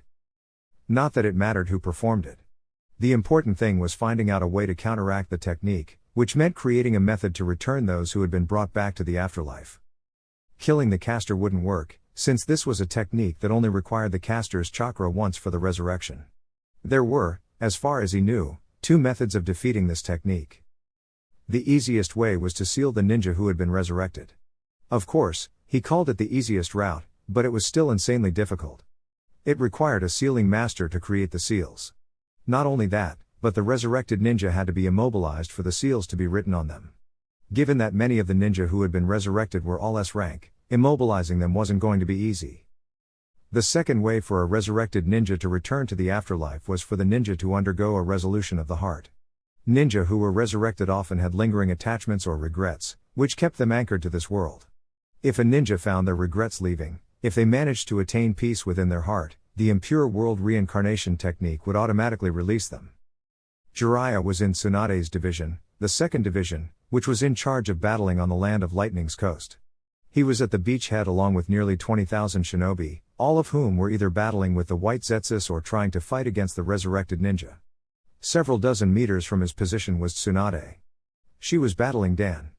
Not that it mattered who performed it. The important thing was finding out a way to counteract the technique, which meant creating a method to return those who had been brought back to the afterlife. Killing the caster wouldn't work, since this was a technique that only required the caster's chakra once for the resurrection. There were, as far as he knew, two methods of defeating this technique. The easiest way was to seal the ninja who had been resurrected. Of course, he called it the easiest route, but it was still insanely difficult. It required a sealing master to create the seals. Not only that, but the resurrected ninja had to be immobilized for the seals to be written on them. Given that many of the ninja who had been resurrected were all S rank, immobilizing them wasn't going to be easy. The second way for a resurrected ninja to return to the afterlife was for the ninja to undergo a resolution of the heart. Ninja who were resurrected often had lingering attachments or regrets, which kept them anchored to this world. If a ninja found their regrets leaving, if they managed to attain peace within their heart, the impure world reincarnation technique would automatically release them. Jiraiya was in Tsunade's division, the second division, which was in charge of battling on the land of Lightning's coast. He was at the beachhead along with nearly 20,000 shinobi, all of whom were either battling with the White Zetsus or trying to fight against the resurrected ninja. Several dozen meters from his position was Tsunade. She was battling Dan.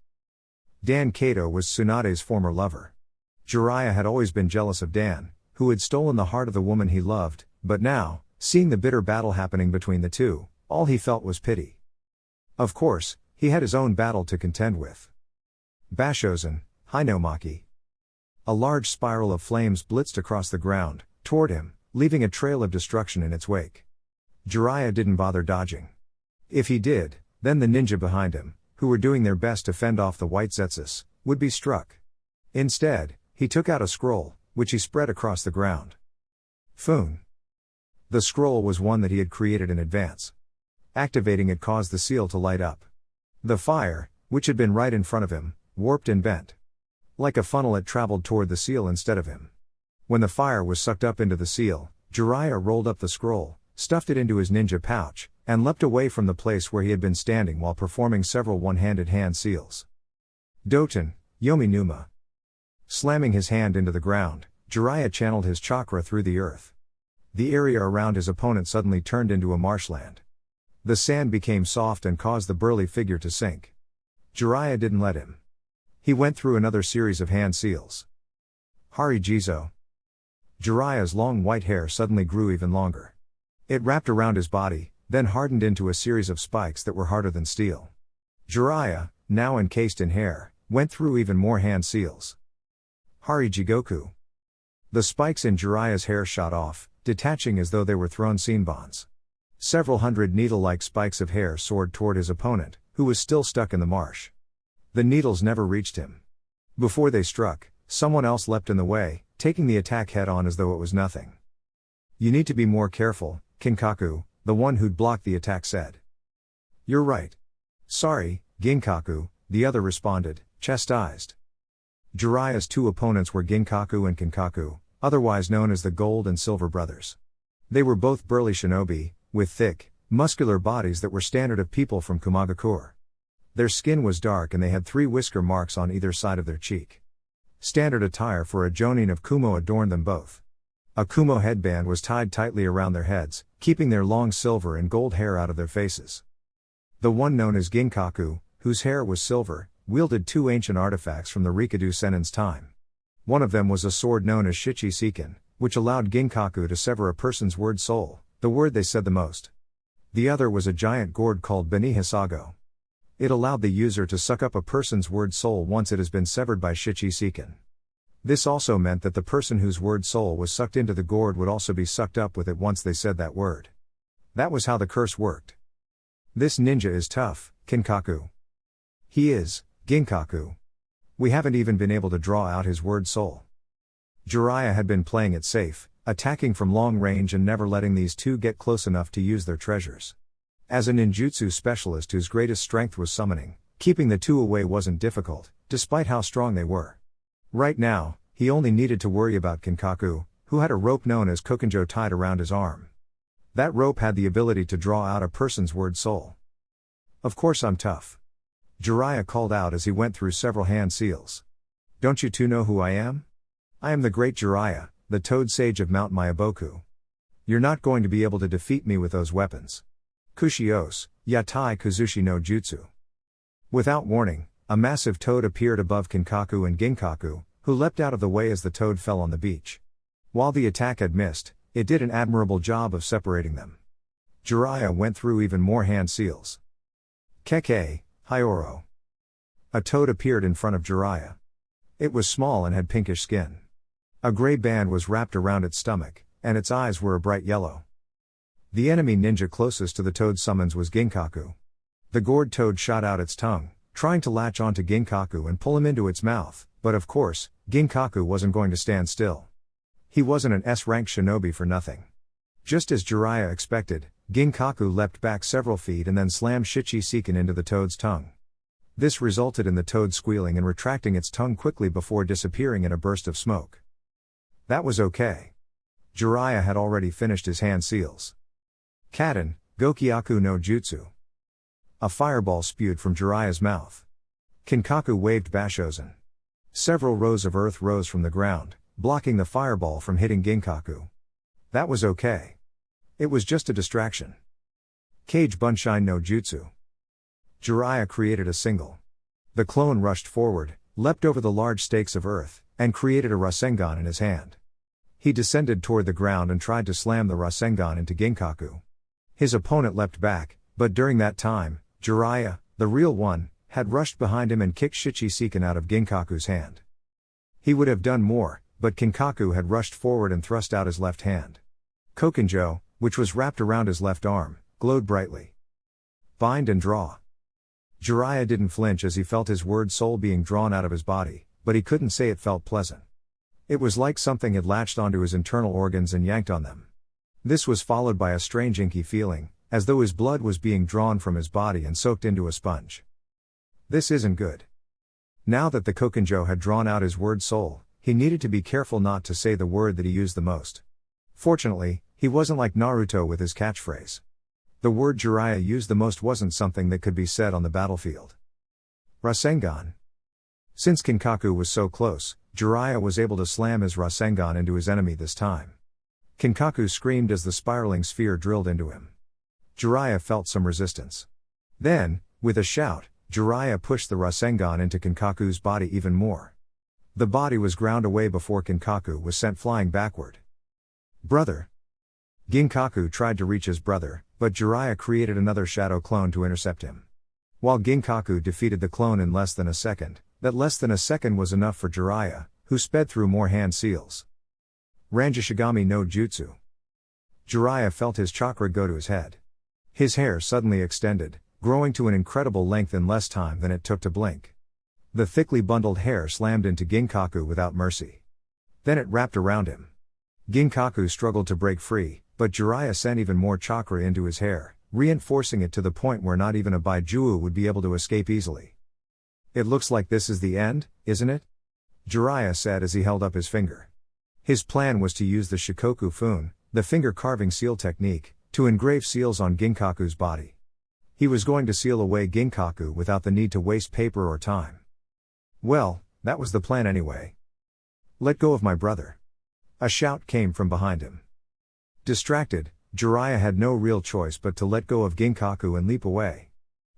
Dan Kato was Tsunade's former lover. Jiraiya had always been jealous of Dan, who had stolen the heart of the woman he loved, but now, seeing the bitter battle happening between the two, all he felt was pity. Of course, he had his own battle to contend with. Bashozen, Hinomaki. A large spiral of flames blitzed across the ground, toward him, leaving a trail of destruction in its wake. Jiraiya didn't bother dodging. If he did, then the ninja behind him, who were doing their best to fend off the White Zetsus, would be struck. Instead, he took out a scroll, which he spread across the ground. Foon. The scroll was one that he had created in advance. Activating it caused the seal to light up. The fire, which had been right in front of him, warped and bent. Like a funnel, it traveled toward the seal instead of him. When the fire was sucked up into the seal, Jiraiya rolled up the scroll, stuffed it into his ninja pouch, and leapt away from the place where he had been standing while performing several one-handed hand seals. Doten, Yomi Numa. Slamming his hand into the ground, Jiraiya channeled his chakra through the earth. The area around his opponent suddenly turned into a marshland. The sand became soft and caused the burly figure to sink. Jiraiya didn't let him. He went through another series of hand seals. Hari Jizo. Jiraiya's long white hair suddenly grew even longer. It wrapped around his body, then hardened into a series of spikes that were harder than steel. Jiraiya, now encased in hair, went through even more hand seals. Hari Jigoku. The spikes in Jiraiya's hair shot off, detaching as though they were thrown senbons. Several hundred needle-like spikes of hair soared toward his opponent, who was still stuck in the marsh. The needles never reached him. Before they struck, someone else leapt in the way, taking the attack head-on as though it was nothing. "You need to be more careful," Kinkaku, the one who'd blocked the attack, said. "You're right. Sorry, Ginkaku," the other responded, chastised. Jiraiya's two opponents were Ginkaku and Kinkaku, otherwise known as the Gold and Silver Brothers. They were both burly shinobi, with thick, muscular bodies that were standard of people from Kumagakure. Their skin was dark and they had 3 whisker marks on either side of their cheek. Standard attire for a jonin of Kumo adorned them both. A Kumo headband was tied tightly around their heads, keeping their long silver and gold hair out of their faces. The one known as Ginkaku, whose hair was silver, wielded 2 ancient artifacts from the Rikadu Sennin's time. One of them was a sword known as Shichi Seiken, which allowed Ginkaku to sever a person's word soul, the word they said the most. The other was a giant gourd called Beni Hisago. It allowed the user to suck up a person's word soul once it has been severed by Shichi Seiken. This also meant that the person whose word soul was sucked into the gourd would also be sucked up with it once they said that word. That was how the curse worked. "This ninja is tough, Kinkaku." "He is, Ginkaku. We haven't even been able to draw out his word soul." Jiraiya had been playing it safe, attacking from long range and never letting these two get close enough to use their treasures. As a ninjutsu specialist whose greatest strength was summoning, keeping the two away wasn't difficult, despite how strong they were. Right now, he only needed to worry about Kinkaku, who had a rope known as Kokenjo tied around his arm. That rope had the ability to draw out a person's word soul. "Of course I'm tough," Jiraiya called out as he went through several hand seals. "Don't you two know who I am? I am the great Jiraiya, the Toad Sage of Mount Myaboku. You're not going to be able to defeat me with those weapons. Kushios, Yatai Kuzushi no Jutsu." Without warning, a massive toad appeared above Kinkaku and Ginkaku, who leapt out of the way as the toad fell on the beach. While the attack had missed, it did an admirable job of separating them. Jiraiya went through even more hand seals. "Keke, Hyoro. A toad appeared in front of Jiraiya. It was small and had pinkish skin. A gray band was wrapped around its stomach, and its eyes were a bright yellow. The enemy ninja closest to the toad's summons was Ginkaku. The gourd toad shot out its tongue, trying to latch onto Ginkaku and pull him into its mouth, but of course, Ginkaku wasn't going to stand still. He wasn't an S-rank shinobi for nothing. Just as Jiraiya expected, Ginkaku leapt back several feet and then slammed Shichi-Seiken into the toad's tongue. This resulted in the toad squealing and retracting its tongue quickly before disappearing in a burst of smoke. That was okay. Jiraiya had already finished his hand seals. Kaden, Gokyaku no Jutsu. A fireball spewed from Jiraiya's mouth. Kinkaku waved Bashozen. Several rows of earth rose from the ground, blocking the fireball from hitting Ginkaku. That was okay. It was just a distraction. Kage Bunshine no Jutsu. Jiraiya created a single. The clone rushed forward, leapt over the large stakes of earth, and created a Rasengan in his hand. He descended toward the ground and tried to slam the Rasengan into Ginkaku. His opponent leapt back, but during that time, Jiraiya, the real one, had rushed behind him and kicked Shichi-Seiken out of Ginkaku's hand. He would have done more, but Kinkaku had rushed forward and thrust out his left hand. Kokenjo, which was wrapped around his left arm, glowed brightly. Bind and draw. Jiraiya didn't flinch as he felt his word soul being drawn out of his body, but he couldn't say it felt pleasant. It was like something had latched onto his internal organs and yanked on them. This was followed by a strange inky feeling, as though his blood was being drawn from his body and soaked into a sponge. This isn't good. Now that the Kokenjo had drawn out his word soul, he needed to be careful not to say the word that he used the most. Fortunately, he wasn't like Naruto with his catchphrase. The word Jiraiya used the most wasn't something that could be said on the battlefield. Rasengan. Since Kinkaku was so close, Jiraiya was able to slam his Rasengan into his enemy this time. Kinkaku screamed as the spiraling sphere drilled into him. Jiraiya felt some resistance. Then, with a shout, Jiraiya pushed the Rasengan into Kinkaku's body even more. The body was ground away before Kinkaku was sent flying backward. Brother. Ginkaku tried to reach his brother, but Jiraiya created another shadow clone to intercept him. While Ginkaku defeated the clone in less than a second, that less than a second was enough for Jiraiya, who sped through more hand seals. Ranjishigami no Jutsu. Jiraiya felt his chakra go to his head. His hair suddenly extended, growing to an incredible length in less time than it took to blink. The thickly bundled hair slammed into Ginkaku without mercy. Then it wrapped around him. Ginkaku struggled to break free, but Jiraiya sent even more chakra into his hair, reinforcing it to the point where not even a Baijuo would be able to escape easily. It looks like this is the end, isn't it? Jiraiya said as he held up his finger. His plan was to use the Shikoku Fun, the finger carving seal technique, to engrave seals on Ginkaku's body. He was going to seal away Ginkaku without the need to waste paper or time. Well, that was the plan anyway. Let go of my brother. A shout came from behind him. Distracted, Jiraiya had no real choice but to let go of Ginkaku and leap away.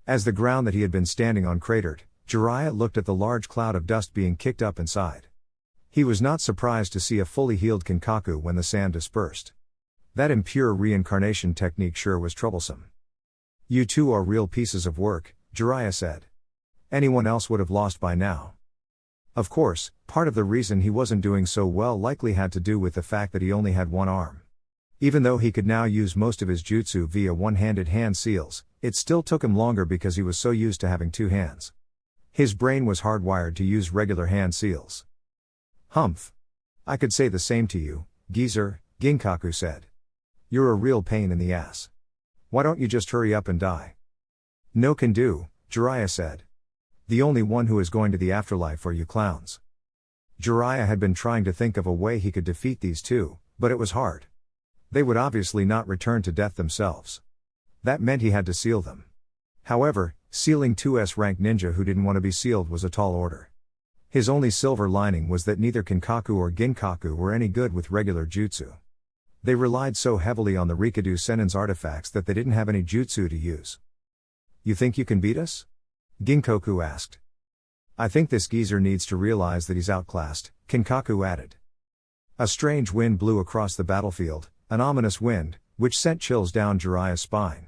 As the ground that he had been standing on cratered, Jiraiya looked at the large cloud of dust being kicked up inside. He was not surprised to see a fully healed Kinkaku when the sand dispersed. That impure reincarnation technique sure was troublesome. You two are real pieces of work, Jiraiya said. Anyone else would have lost by now. Of course, part of the reason he wasn't doing so well likely had to do with the fact that he only had one arm. Even though he could now use most of his jutsu via one-handed hand seals, it still took him longer because he was so used to having two hands. His brain was hardwired to use regular hand seals. Humph. I could say the same to you, geezer, Ginkaku said. You're a real pain in the ass. Why don't you just hurry up and die? No can do, Jiraiya said. The only one who is going to the afterlife are you clowns. Jiraiya had been trying to think of a way he could defeat these two, but it was hard. They would obviously not return to death themselves. That meant he had to seal them. However, sealing two S-rank ninja who didn't want to be sealed was a tall order. His only silver lining was that neither Kinkaku or Ginkaku were any good with regular jutsu. They relied so heavily on the Rikadu Senin's artifacts that they didn't have any jutsu to use. You think you can beat us? Ginkaku asked. I think this geezer needs to realize that he's outclassed, Kinkaku added. A strange wind blew across the battlefield, an ominous wind, which sent chills down Jiraiya's spine.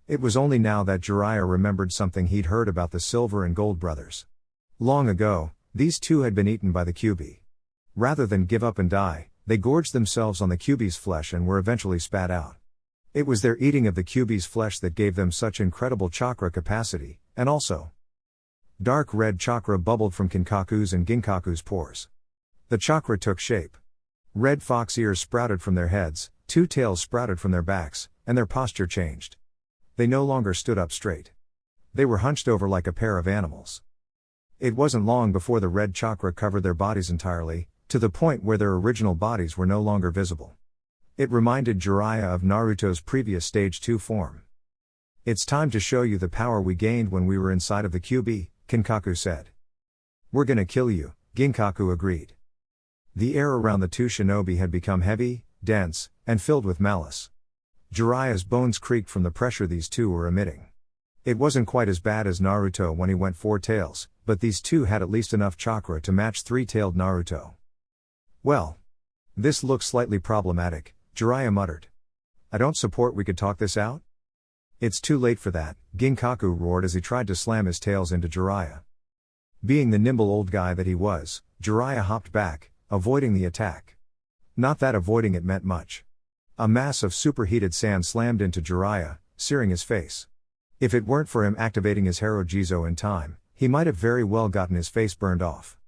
It was only now that Jiraiya remembered something he'd heard about the Silver and Gold brothers. Long ago, these two had been eaten by the Kyuubi. Rather than give up and die, they gorged themselves on the Kyuubi's flesh and were eventually spat out. It was their eating of the Kyuubi's flesh that gave them such incredible chakra capacity, and also dark red chakra bubbled from Kinkaku's and Ginkaku's pores. The chakra took shape. Red fox ears sprouted from their heads, two tails sprouted from their backs, and their posture changed. They no longer stood up straight. They were hunched over like a pair of animals. It wasn't long before the red chakra covered their bodies entirely, to the point where their original bodies were no longer visible. It reminded Jiraiya of Naruto's previous Stage 2 form. "It's time to show you the power we gained when we were inside of the Kyuubi," Kinkaku said. "We're gonna kill you," Ginkaku agreed. The air around the two shinobi had become heavy, dense, and filled with malice. Jiraiya's bones creaked from the pressure these two were emitting. It wasn't quite as bad as Naruto when he went 4 tails, but these two had at least enough chakra to match 3-tailed Naruto. "Well, this looks slightly problematic," Jiraiya muttered. "I don't support we could talk this out?" "It's too late for that," Ginkaku roared as he tried to slam his tails into Jiraiya. Being the nimble old guy that he was, Jiraiya hopped back, avoiding the attack. Not that avoiding it meant much. A mass of superheated sand slammed into Jiraiya, searing his face. If it weren't for him activating his Harajuzo in time, he might have very well gotten his face burned off.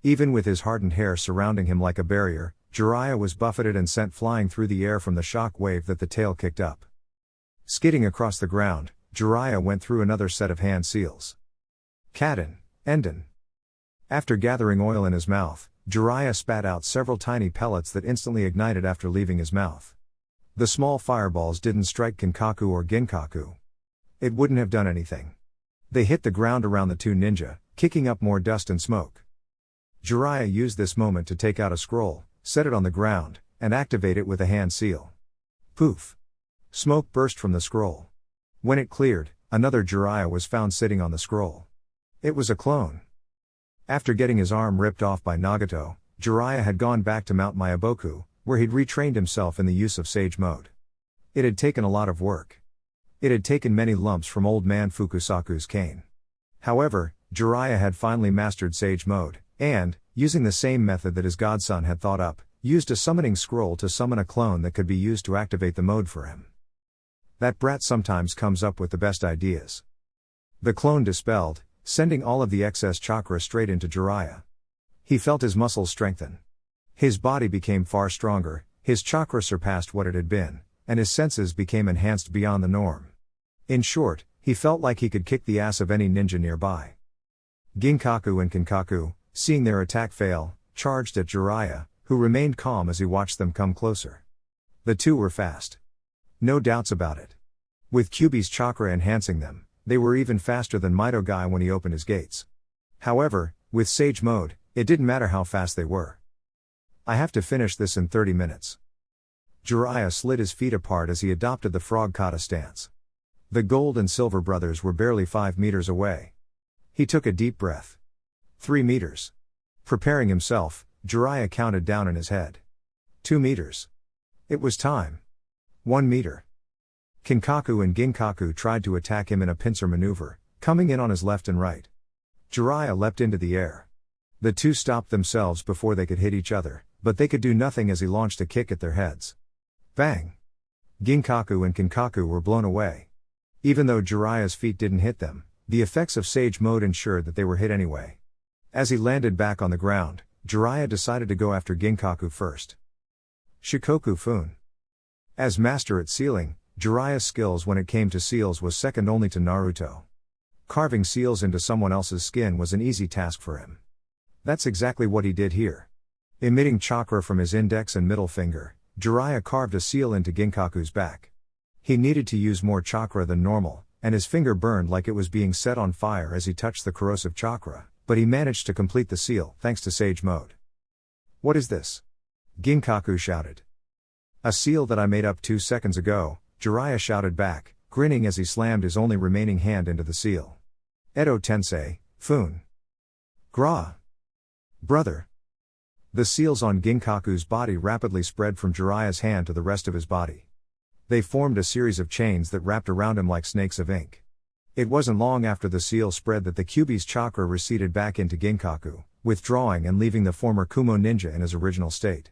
Even with his hardened hair surrounding him like a barrier, Jiraiya was buffeted and sent flying through the air from the shock wave that the tail kicked up. Skidding across the ground, Jiraiya went through another set of hand seals. Kaden, Enden. After gathering oil in his mouth, Jiraiya spat out several tiny pellets that instantly ignited after leaving his mouth. The small fireballs didn't strike Kinkaku or Ginkaku. It wouldn't have done anything. They hit the ground around the two ninja, kicking up more dust and smoke. Jiraiya used this moment to take out a scroll, set it on the ground, and activate it with a hand seal. Poof! Smoke burst from the scroll. When it cleared, another Jiraiya was found sitting on the scroll. It was a clone. After getting his arm ripped off by Nagato, Jiraiya had gone back to Mount Myaboku, where he'd retrained himself in the use of Sage Mode. It had taken a lot of work. It had taken many lumps from old man Fukusaku's cane. However, Jiraiya had finally mastered Sage Mode, and, using the same method that his godson had thought up, used a summoning scroll to summon a clone that could be used to activate the mode for him. That brat sometimes comes up with the best ideas. The clone dispelled, sending all of the excess chakra straight into Jiraiya. He felt his muscles strengthen. His body became far stronger, his chakra surpassed what it had been, and his senses became enhanced beyond the norm. In short, he felt like he could kick the ass of any ninja nearby. Ginkaku and Kinkaku, seeing their attack fail, charged at Jiraiya, who remained calm as he watched them come closer. The two were fast. No doubts about it. With Kyuubi's chakra enhancing them, they were even faster than Mitogai when he opened his gates. However, with Sage Mode, it didn't matter how fast they were. "I have to finish this in 30 minutes. Jiraiya slid his feet apart as he adopted the frog kata stance. The Gold and Silver brothers were barely 5 meters away. He took a deep breath. 3 meters. Preparing himself, Jiraiya counted down in his head. 2 meters. It was time. 1 meter. Kinkaku and Ginkaku tried to attack him in a pincer maneuver, coming in on his left and right. Jiraiya leapt into the air. The two stopped themselves before they could hit each other, but they could do nothing as he launched a kick at their heads. Bang! Ginkaku and Kinkaku were blown away. Even though Jiraiya's feet didn't hit them, the effects of Sage Mode ensured that they were hit anyway. As he landed back on the ground, Jiraiya decided to go after Ginkaku first. Shikoku Fun. As master at sealing, Jiraiya's skills when it came to seals was second only to Naruto. Carving seals into someone else's skin was an easy task for him. That's exactly what he did here. Emitting chakra from his index and middle finger, Jiraiya carved a seal into Ginkaku's back. He needed to use more chakra than normal, and his finger burned like it was being set on fire as he touched the corrosive chakra, but he managed to complete the seal thanks to Sage Mode. "What is this?" Ginkaku shouted. "A seal that I made up 2 seconds ago," Jiraiya shouted back, grinning as he slammed his only remaining hand into the seal. "Edo Tensei, Fun. Gra. Brother." The seals on Ginkaku's body rapidly spread from Jiraiya's hand to the rest of his body. They formed a series of chains that wrapped around him like snakes of ink. It wasn't long after the seal spread that the Kyuubi's chakra receded back into Ginkaku, withdrawing and leaving the former Kumo ninja in his original state.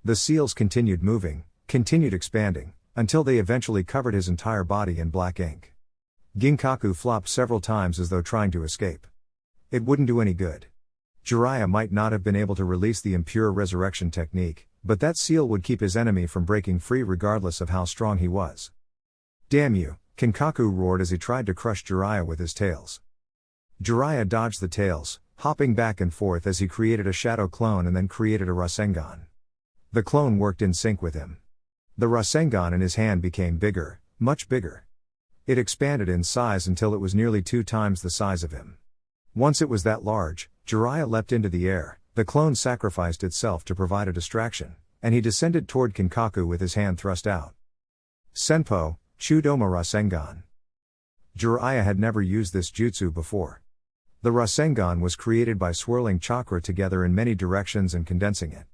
The seals continued moving, continued expanding, until they eventually covered his entire body in black ink. Ginkaku flopped several times as though trying to escape. It wouldn't do any good. Jiraiya might not have been able to release the impure resurrection technique, but that seal would keep his enemy from breaking free regardless of how strong he was. Damn you, Kinkaku roared as he tried to crush Jiraiya with his tails. Jiraiya dodged the tails, hopping back and forth as he created a shadow clone and then created a Rasengan. The clone worked in sync with him. The Rasengan in his hand became bigger, much bigger. It expanded in size until it was nearly 2 times the size of him. Once it was that large, Jiraiya leapt into the air, the clone sacrificed itself to provide a distraction, and he descended toward Kinkaku with his hand thrust out. Senpo, Chudoma Rasengan. Jiraiya had never used this jutsu before. The Rasengan was created by swirling chakra together in many directions and condensing it.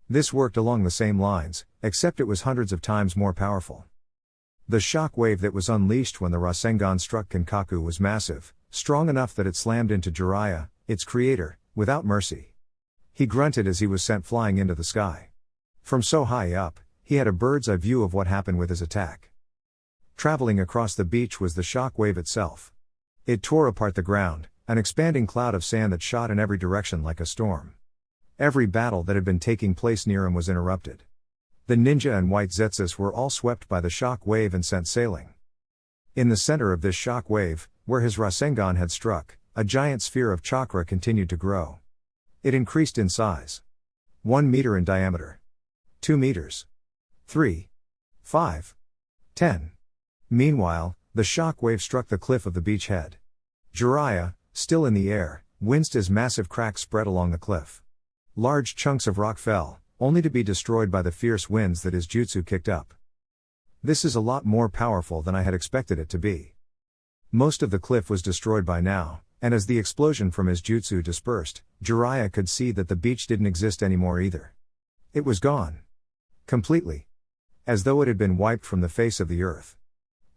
This worked along the same lines, except it was hundreds of times more powerful. The shock wave that was unleashed when the Rasengan struck Kinkaku was massive, strong enough that it slammed into Jiraiya, its creator, without mercy. He grunted as he was sent flying into the sky. From so high up, he had a bird's eye view of what happened with his attack. Traveling across the beach was the shock wave itself. It tore apart the ground, an expanding cloud of sand that shot in every direction like a storm. Every battle that had been taking place near him was interrupted. The ninja and white Zetsus were all swept by the shock wave and sent sailing. In the center of this shock wave, where his Rasengan had struck, a giant sphere of chakra continued to grow. It increased in size. 1 meter in diameter. 2 meters. 3. 5. 10. Meanwhile, the shock wave struck the cliff of the beach head. Jiraiya, still in the air, winced as massive cracks spread along the cliff. Large chunks of rock fell, only to be destroyed by the fierce winds that his jutsu kicked up. This is a lot more powerful than I had expected it to be. Most of the cliff was destroyed by now, and as the explosion from his jutsu dispersed, Jiraiya could see that the beach didn't exist anymore either. It was gone. Completely. As though it had been wiped from the face of the earth.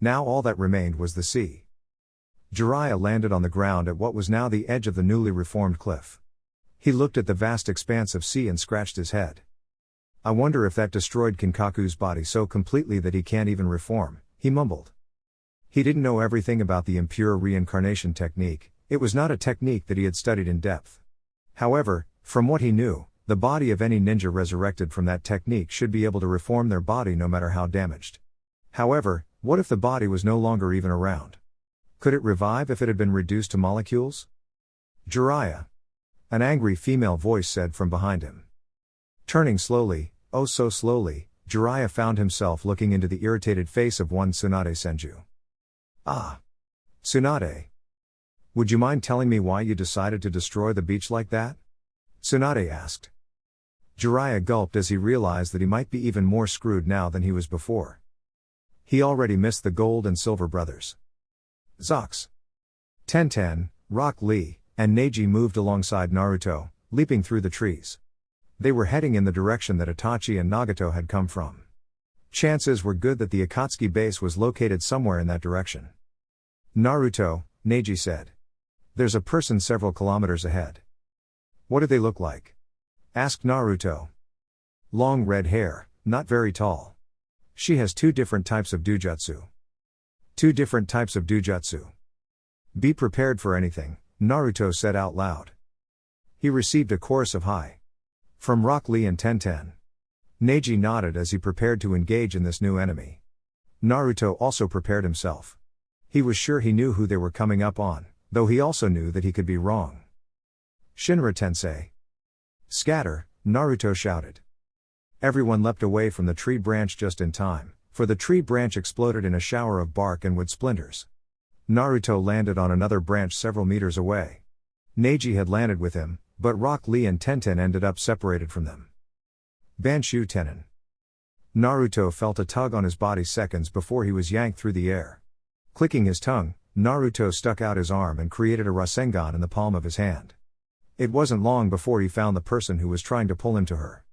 Now all that remained was the sea. Jiraiya landed on the ground at what was now the edge of the newly reformed cliff. He looked at the vast expanse of sea and scratched his head. I wonder if that destroyed Kinkaku's body so completely that he can't even reform, he mumbled. He didn't know everything about the impure reincarnation technique, it was not a technique that he had studied in depth. However, from what he knew, the body of any ninja resurrected from that technique should be able to reform their body no matter how damaged. However, what if the body was no longer even around? Could it revive if it had been reduced to molecules? Jiraiya. An angry female voice said from behind him. Turning slowly, oh so slowly, Jiraiya found himself looking into the irritated face of one Tsunade Senju. Ah. Tsunade. Would you mind telling me why you decided to destroy the beach like that? Tsunade asked. Jiraiya gulped as he realized that he might be even more screwed now than he was before. He already missed the gold and silver brothers. Zox. Tenten, Rock Lee, and Neji moved alongside Naruto, leaping through the trees. They were heading in the direction that Itachi and Nagato had come from. Chances were good that the Akatsuki base was located somewhere in that direction. Naruto, Neji said. There's a person several kilometers ahead. What do they look like? Asked Naruto. Long red hair, not very tall. She has 2 different types of dujutsu. 2 different types of dujutsu. Be prepared for anything, Naruto said out loud. He received a chorus of hi. From Rock Lee and Tenten. Neji nodded as he prepared to engage in this new enemy. Naruto also prepared himself. He was sure he knew who they were coming up on, though he also knew that he could be wrong. Shinra Tensei. Scatter, Naruto shouted. Everyone leapt away from the tree branch just in time, for the tree branch exploded in a shower of bark and wood splinters. Naruto landed on another branch several meters away. Neji had landed with him, but Rock Lee and Tenten ended up separated from them. Banshu Tenon. Naruto felt a tug on his body seconds before he was yanked through the air. Clicking his tongue, Naruto stuck out his arm and created a Rasengan in the palm of his hand. It wasn't long before he found the person who was trying to pull him to her.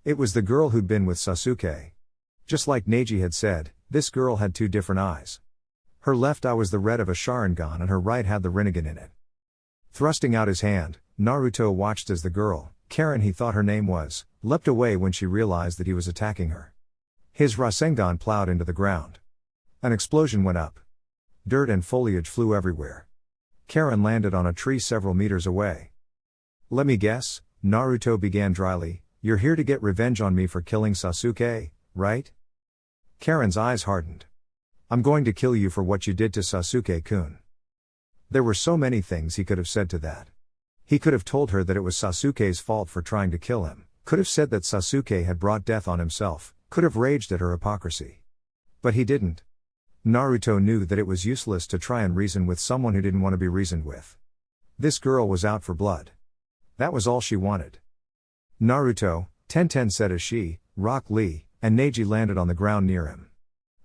It was the girl who'd been with Sasuke. Just like Neji had said, This girl had two different eyes. Her left eye was the red of a Sharingan and her right had the Rinnegan in it. Thrusting out his hand, Naruto watched as the girl, Karen he thought her name was, leapt away when she realized that he was attacking her. His Rasengan plowed into the ground. An explosion went up. Dirt and foliage flew everywhere. Karen landed on a tree several meters away. Let me guess, Naruto began dryly, you're here to get revenge on me for killing Sasuke, right? Karen's eyes hardened. I'm going to kill you for what you did to Sasuke-kun. There were so many things he could have said to that. He could have told her that it was Sasuke's fault for trying to kill him, could have said that Sasuke had brought death on himself, could have raged at her hypocrisy. But he didn't. Naruto knew that it was useless to try and reason with someone who didn't want to be reasoned with. This girl was out for blood. That was all she wanted. Naruto, Tenten said as she, Rock Lee, and Neji landed on the ground near him.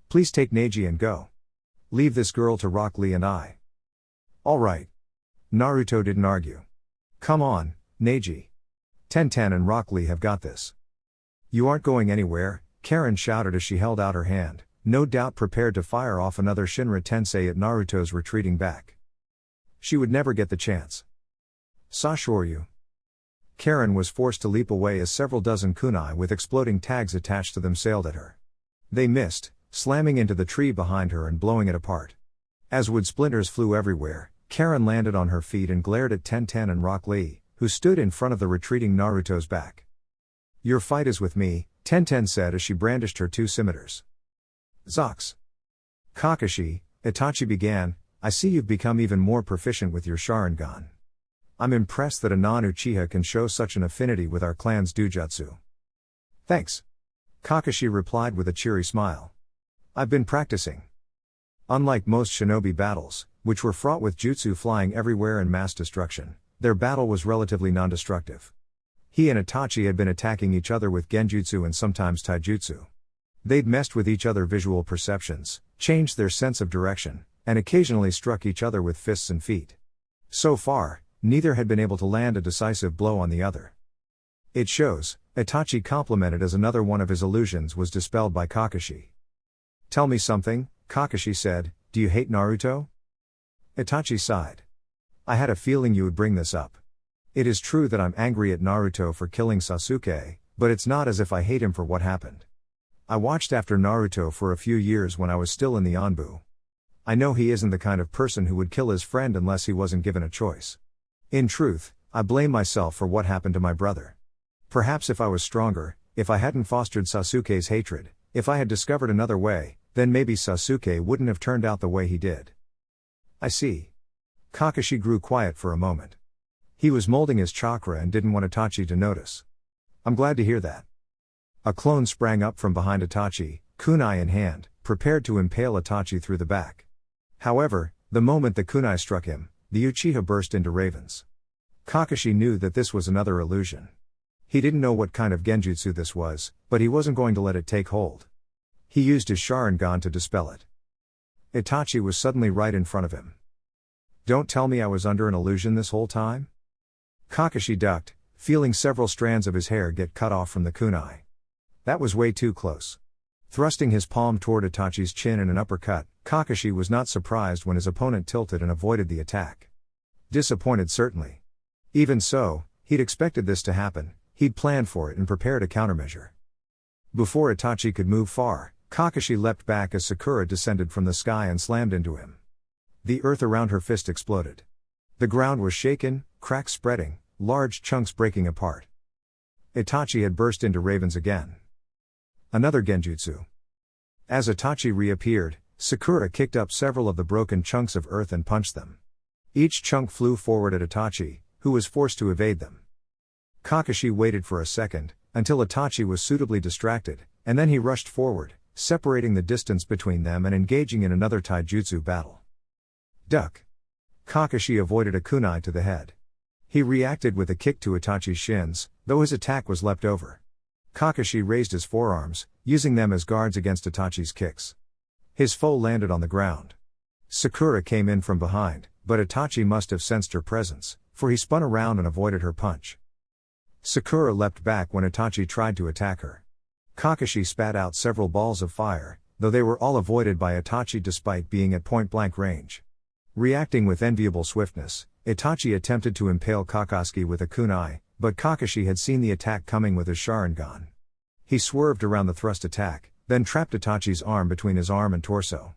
Please take Neji and go. Leave this girl to Rock Lee and I. All right. Naruto didn't argue. Come on, Neji. Tenten and Rock Lee have got this. You aren't going anywhere, Karen shouted as she held out her hand, no doubt prepared to fire off another Shinra Tensei at Naruto's retreating back. She would never get the chance. Sashoryu. Karen was forced to leap away as several dozen kunai with exploding tags attached to them sailed at her. They missed, slamming into the tree behind her and blowing it apart. As wood splinters flew everywhere, Karen landed on her feet and glared at Tenten and Rock Lee, who stood in front of the retreating Naruto's back. Your fight is with me, Tenten said as she brandished her two scimitars. Zox. Kakashi, Itachi began, I see you've become even more proficient with your Sharingan. I'm impressed that a non-Uchiha can show such an affinity with our clan's Dujutsu. Thanks. Kakashi replied with a cheery smile. I've been practicing. Unlike most shinobi battles, which were fraught with jutsu flying everywhere and mass destruction, their battle was relatively non-destructive. He and Itachi had been attacking each other with genjutsu and sometimes taijutsu. They'd messed with each other's visual perceptions, changed their sense of direction, and occasionally struck each other with fists and feet. So far, neither had been able to land a decisive blow on the other. It shows, Itachi complimented as another one of his illusions was dispelled by Kakashi. Tell me something, Kakashi said, do you hate Naruto? Itachi sighed. I had a feeling you would bring this up. It is true that I'm angry at Naruto for killing Sasuke, but it's not as if I hate him for what happened. I watched after Naruto for a few years when I was still in the Anbu. I know he isn't the kind of person who would kill his friend unless he wasn't given a choice. In truth, I blame myself for what happened to my brother. Perhaps if I was stronger, if I hadn't fostered Sasuke's hatred, if I had discovered another way, then maybe Sasuke wouldn't have turned out the way he did. I see. Kakashi grew quiet for a moment. He was molding his chakra and didn't want Itachi to notice. I'm glad to hear that. A clone sprang up from behind Itachi, kunai in hand, prepared to impale Itachi through the back. However, the moment the kunai struck him, the Uchiha burst into ravens. Kakashi knew that this was another illusion. He didn't know what kind of genjutsu this was, but he wasn't going to let it take hold. He used his Sharingan to dispel it. Itachi was suddenly right in front of him. Don't tell me I was under an illusion this whole time? Kakashi ducked, feeling several strands of his hair get cut off from the kunai. That was way too close. Thrusting his palm toward Itachi's chin in an uppercut, Kakashi was not surprised when his opponent tilted and avoided the attack. Disappointed certainly. Even so, he'd expected this to happen, he'd planned for it and prepared a countermeasure. Before Itachi could move far, Kakashi leapt back as Sakura descended from the sky and slammed into him. The earth around her fist exploded. The ground was shaken, cracks spreading, large chunks breaking apart. Itachi had burst into ravens again. Another genjutsu. As Itachi reappeared, Sakura kicked up several of the broken chunks of earth and punched them. Each chunk flew forward at Itachi, who was forced to evade them. Kakashi waited for a second, until Itachi was suitably distracted, and then he rushed forward, separating the distance between them and engaging in another taijutsu battle. Duck. Kakashi avoided a kunai to the head. He reacted with a kick to Itachi's shins, though his attack was leapt over. Kakashi raised his forearms, using them as guards against Itachi's kicks. His foe landed on the ground. Sakura came in from behind, but Itachi must have sensed her presence, for he spun around and avoided her punch. Sakura leapt back when Itachi tried to attack her. Kakashi spat out several balls of fire, though they were all avoided by Itachi despite being at point-blank range. Reacting with enviable swiftness, Itachi attempted to impale Kakashi with a kunai, but Kakashi had seen the attack coming with his Sharingan. He swerved around the thrust attack, then trapped Itachi's arm between his arm and torso.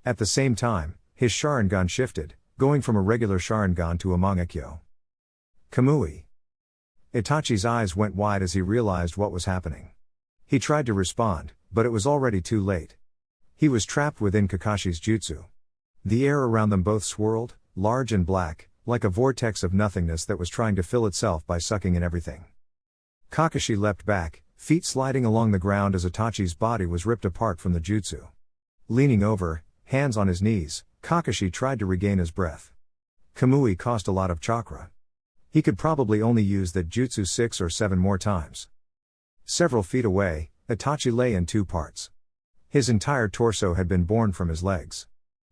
At the same time, his Sharingan shifted, going from a regular Sharingan to a Mangekyo. Kamui. Itachi's eyes went wide as he realized what was happening. He tried to respond, but it was already too late. He was trapped within Kakashi's jutsu. The air around them both swirled, large and black, like a vortex of nothingness that was trying to fill itself by sucking in everything. Kakashi leapt back, feet sliding along the ground as Itachi's body was ripped apart from the jutsu. Leaning over, hands on his knees, Kakashi tried to regain his breath. Kamui cost a lot of chakra. He could probably only use that jutsu 6 or 7 more times. Several feet away, Itachi lay in 2 parts. His entire torso had been born from his legs.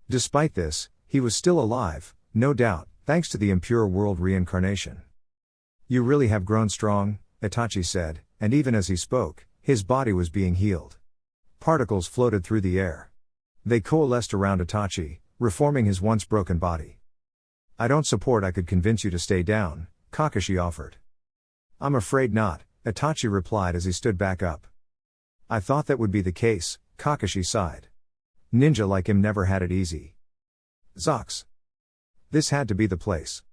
Despite this, he was still alive, no doubt, thanks to the impure world reincarnation. "You really have grown strong," Itachi said, and even as he spoke, his body was being healed. Particles floated through the air. They coalesced around Itachi, reforming his once broken body. "I don't support I could convince you to stay down," Kakashi offered. "I'm afraid not," Itachi replied as he stood back up. "I thought that would be the case," Kakashi sighed. "Ninja like him never had it easy." Zox. This had to be the place.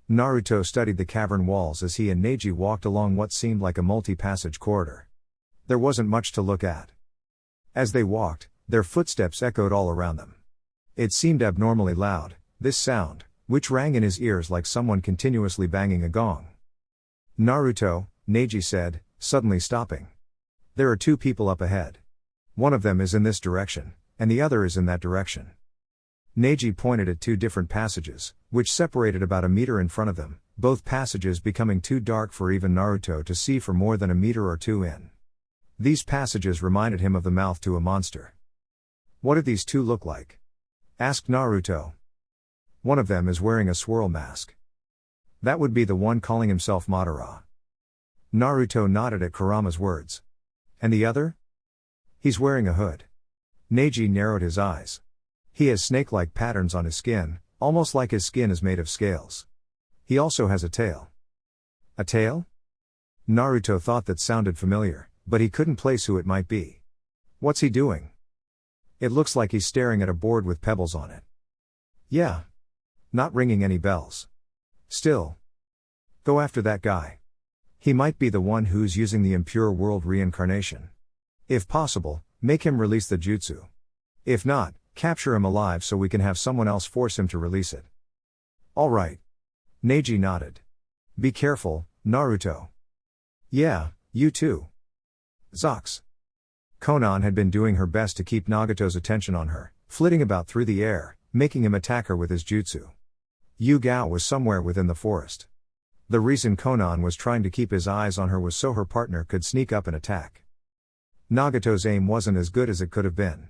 Naruto studied the cavern walls as he and Neji walked along what seemed like a multi-passage corridor. There wasn't much to look at. As they walked, their footsteps echoed all around them. It seemed abnormally loud, this sound, which rang in his ears like someone continuously banging a gong. "Naruto," Neji said, suddenly stopping. "There are 2 people up ahead. One of them is in this direction, and the other is in that direction." Neji pointed at 2 different passages, which separated about a meter in front of them, both passages becoming too dark for even Naruto to see for more than a meter or 2 in. These passages reminded him of the mouth to a monster. "What do these 2 look like?" asked Naruto. "One of them is wearing a swirl mask. That would be the one calling himself Madara." Naruto nodded at Kurama's words. "And the other?" "He's wearing a hood." Neji narrowed his eyes. "He has snake-like patterns on his skin, almost like his skin is made of scales. He also has a tail." "A tail?" Naruto thought that sounded familiar, but he couldn't place who it might be. "What's he doing?" "It looks like he's staring at a board with pebbles on it." "Yeah. Not ringing any bells. Still. Go after that guy. He might be the one who's using the impure world reincarnation. If possible, make him release the jutsu. If not, capture him alive so we can have someone else force him to release it." "All right." Neji nodded. "Be careful, Naruto." "Yeah, you too." Zox. Konan had been doing her best to keep Nagato's attention on her, flitting about through the air, making him attack her with his jutsu. Yu Gao was somewhere within the forest. The reason Konan was trying to keep his eyes on her was so her partner could sneak up and attack. Nagato's aim wasn't as good as it could have been.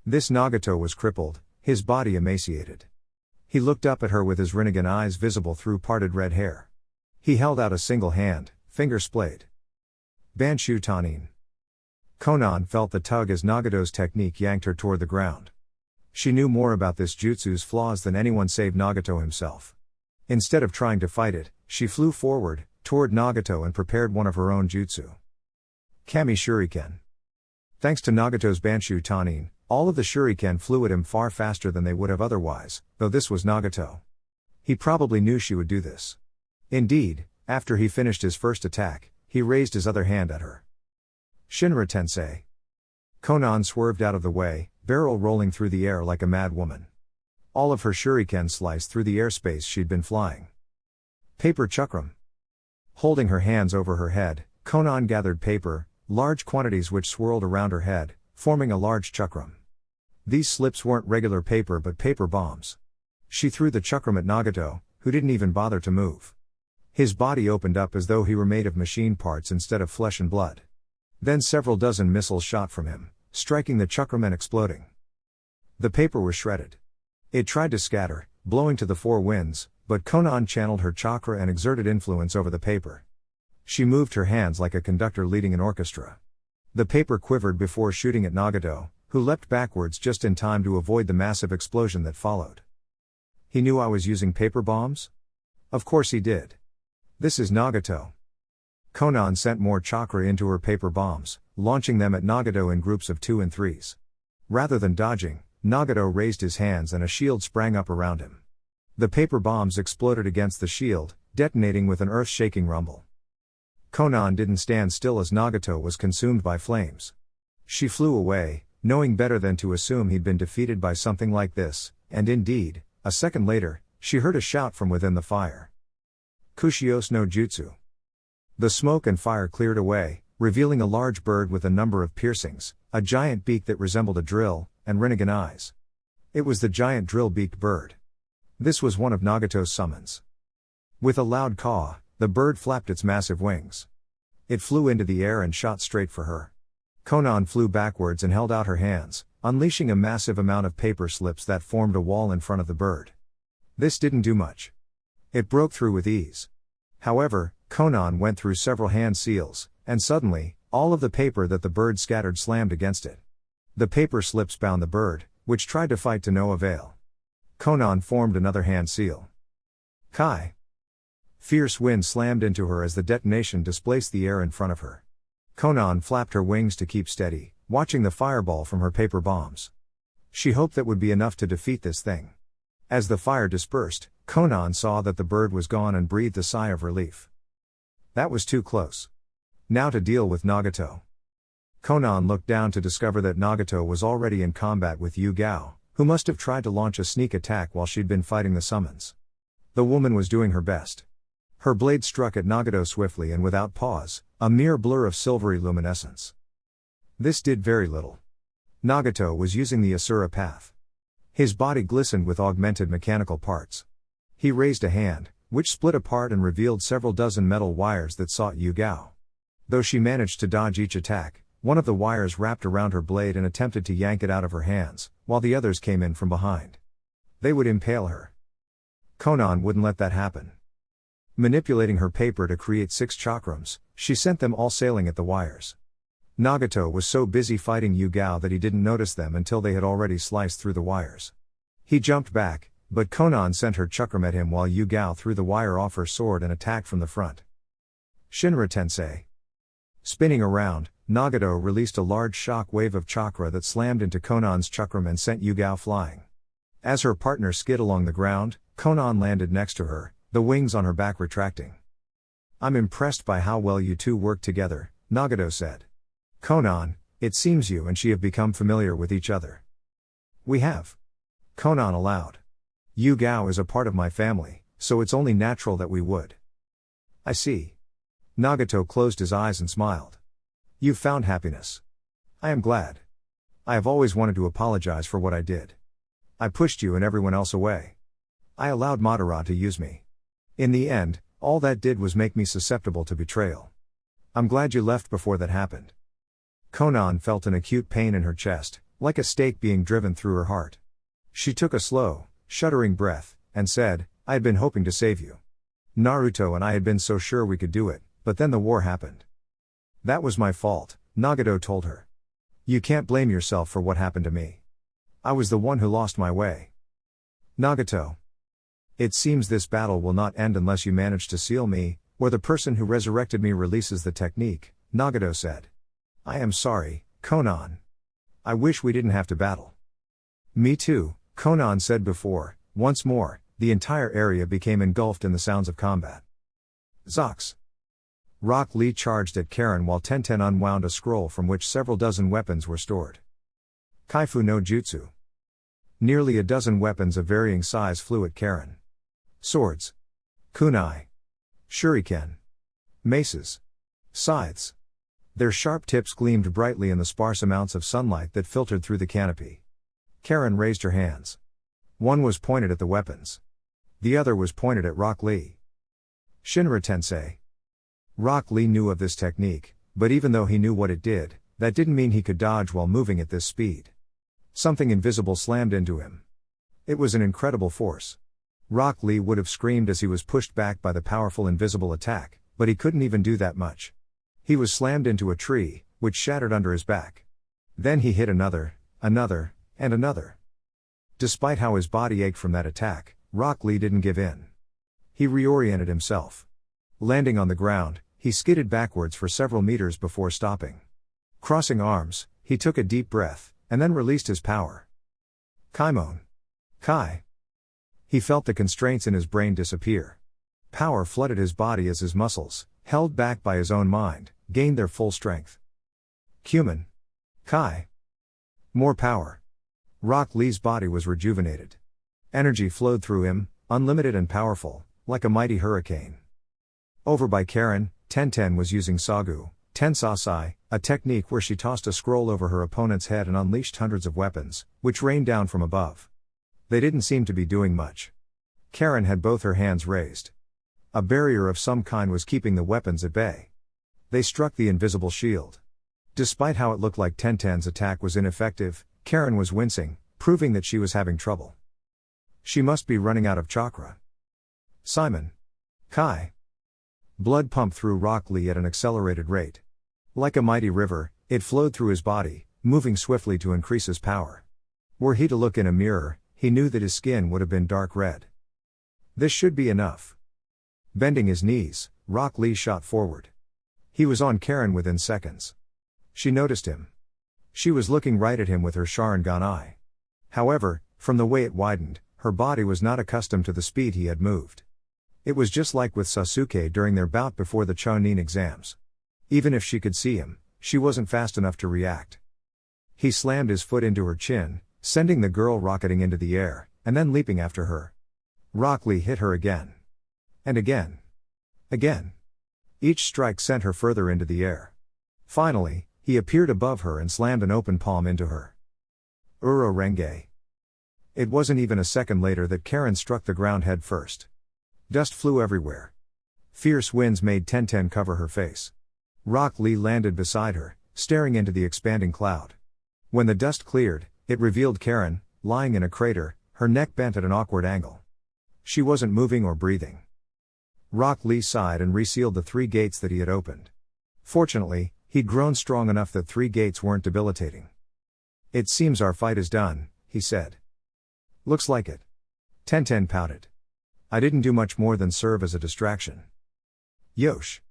This Nagato was crippled, his body emaciated. He looked up at her with his Rinnegan eyes visible through parted red hair. He held out a single hand, finger splayed. Banshu Tanin. Konan felt the tug as Nagato's technique yanked her toward the ground. She knew more about this jutsu's flaws than anyone save Nagato himself. Instead of trying to fight it, she flew forward, toward Nagato and prepared one of her own jutsu. Kami Shuriken. Thanks to Nagato's Banshu Tanin, all of the shuriken flew at him far faster than they would have otherwise, though this was Nagato. He probably knew she would do this. Indeed, after he finished his first attack, he raised his other hand at her. Shinra Tensei. Konan swerved out of the way, barrel rolling through the air like a mad woman. All of her shuriken sliced through the airspace she'd been flying. Paper Chakram. Holding her hands over her head, Konan gathered paper, large quantities which swirled around her head, forming a large chakram. These slips weren't regular paper but paper bombs. She threw the chakram at Nagato, who didn't even bother to move. His body opened up as though he were made of machine parts instead of flesh and blood. Then several dozen missiles shot from him, striking the chakram and exploding. The paper was shredded. It tried to scatter, blowing to the 4 winds, but Konan channeled her chakra and exerted influence over the paper. She moved her hands like a conductor leading an orchestra. The paper quivered before shooting at Nagato, who leapt backwards just in time to avoid the massive explosion that followed. He knew I was using paper bombs? Of course he did. This is Nagato. Konan sent more chakra into her paper bombs, launching them at Nagato in groups of 2 and 3s. Rather than dodging, Nagato raised his hands and a shield sprang up around him. The paper bombs exploded against the shield, detonating with an earth-shaking rumble. Konan didn't stand still as Nagato was consumed by flames. She flew away, knowing better than to assume he'd been defeated by something like this, and indeed, a second later, she heard a shout from within the fire. Kushios no Jutsu. The smoke and fire cleared away, revealing a large bird with a number of piercings, a giant beak that resembled a drill, and Rinnegan eyes. It was the giant drill-beaked bird. This was one of Nagato's summons. With a loud caw, the bird flapped its massive wings. It flew into the air and shot straight for her. Konan flew backwards and held out her hands, unleashing a massive amount of paper slips that formed a wall in front of the bird. This didn't do much. It broke through with ease. However, Konan went through several hand seals, and suddenly, all of the paper that the bird scattered slammed against it. The paper slips bound the bird, which tried to fight to no avail. Konan formed another hand seal. Kai! Fierce wind slammed into her as the detonation displaced the air in front of her. Konan flapped her wings to keep steady, watching the fireball from her paper bombs. She hoped that would be enough to defeat this thing. As the fire dispersed, Konan saw that the bird was gone and breathed a sigh of relief. That was too close. Now to deal with Nagato. Konan looked down to discover that Nagato was already in combat with Yu Gao, who must have tried to launch a sneak attack while she'd been fighting the summons. The woman was doing her best. Her blade struck at Nagato swiftly and without pause, a mere blur of silvery luminescence. This did very little. Nagato was using the Asura path. His body glistened with augmented mechanical parts. He raised a hand, which split apart and revealed several dozen metal wires that sought Yu Gao. Though she managed to dodge each attack, one of the wires wrapped around her blade and attempted to yank it out of her hands, while the others came in from behind. They would impale her. Konan wouldn't let that happen. Manipulating her paper to create 6 chakrams, she sent them all sailing at the wires. Nagato was so busy fighting Yu Gao that he didn't notice them until they had already sliced through the wires. He jumped back, but Konan sent her chakram at him while Yu Gao threw the wire off her sword and attacked from the front. Shinra Tensei. Spinning around, Nagato released a large shock wave of chakra that slammed into Konan's chakram and sent Yu Gao flying. As her partner skid along the ground, Konan landed next to her, the wings on her back retracting. I'm impressed by how well you two work together, Nagato said. Konan, it seems you and she have become familiar with each other. We have. Konan allowed. Yu Gao is a part of my family, so it's only natural that we would. I see. Nagato closed his eyes and smiled. You've found happiness. I am glad. I have always wanted to apologize for what I did. I pushed you and everyone else away. I allowed Madara to use me. In the end, all that did was make me susceptible to betrayal. I'm glad you left before that happened. Konan felt an acute pain in her chest, like a stake being driven through her heart. She took a slow, shuddering breath, and said, I had been hoping to save you. Naruto and I had been so sure we could do it, but then the war happened. That was my fault, Nagato told her. You can't blame yourself for what happened to me. I was the one who lost my way. Nagato. It seems this battle will not end unless you manage to seal me, or the person who resurrected me releases the technique, Nagato said. I am sorry, Konan. I wish we didn't have to battle. Me too, Konan said before. Once more, the entire area became engulfed in the sounds of combat. Zox. Rock Lee charged at Karen while Tenten unwound a scroll from which several dozen weapons were stored. Kaifu no Jutsu. Nearly a dozen weapons of varying size flew at Karen. Swords. Kunai. Shuriken. Maces. Scythes. Their sharp tips gleamed brightly in the sparse amounts of sunlight that filtered through the canopy. Karen raised her hands. One was pointed at the weapons. The other was pointed at Rock Lee. Shinra Tensei. Rock Lee knew of this technique, but even though he knew what it did, that didn't mean he could dodge while moving at this speed. Something invisible slammed into him. It was an incredible force. Rock Lee would have screamed as he was pushed back by the powerful invisible attack, but he couldn't even do that much. He was slammed into a tree, which shattered under his back. Then he hit another, another, and another. Despite how his body ached from that attack, Rock Lee didn't give in. He reoriented himself. Landing on the ground, he skidded backwards for several meters before stopping. Crossing arms, he took a deep breath, and then released his power. Kaimon. Kai. He felt the constraints in his brain disappear. Power flooded his body as his muscles, held back by his own mind, gained their full strength. Cumin. Kai. More power. Rock Lee's body was rejuvenated. Energy flowed through him, unlimited and powerful, like a mighty hurricane. Over by Karen, Tenten was using Sagu, Tensasai, a technique where she tossed a scroll over her opponent's head and unleashed hundreds of weapons, which rained down from above. They didn't seem to be doing much. Karen had both her hands raised. A barrier of some kind was keeping the weapons at bay. They struck the invisible shield. Despite how it looked like Tenten's attack was ineffective, Karen was wincing, proving that she was having trouble. She must be running out of chakra. Simon. Kai. Blood pumped through Rock Lee at an accelerated rate. Like a mighty river, it flowed through his body, moving swiftly to increase his power. Were he to look in a mirror, he knew that his skin would have been dark red. This should be enough. Bending his knees, Rock Lee shot forward. He was on Karen within seconds. She noticed him. She was looking right at him with her Sharingan eye. However, from the way it widened, her body was not accustomed to the speed he had moved. It was just like with Sasuke during their bout before the Chunin exams. Even if she could see him, she wasn't fast enough to react. He slammed his foot into her chin, sending the girl rocketing into the air, and then leaping after her. Rock Lee hit her again. And again. Again. Each strike sent her further into the air. Finally, he appeared above her and slammed an open palm into her. Uro Renge. It wasn't even a second later that Karen struck the ground head first. Dust flew everywhere. Fierce winds made Tenten cover her face. Rock Lee landed beside her, staring into the expanding cloud. When the dust cleared, it revealed Karen, lying in a crater, her neck bent at an awkward angle. She wasn't moving or breathing. Rock Lee sighed and resealed the 3 gates that he had opened. Fortunately, he'd grown strong enough that 3 gates weren't debilitating. "It seems our fight is done," he said. "Looks like it." Tenten pouted. "I didn't do much more than serve as a distraction." "Yosh.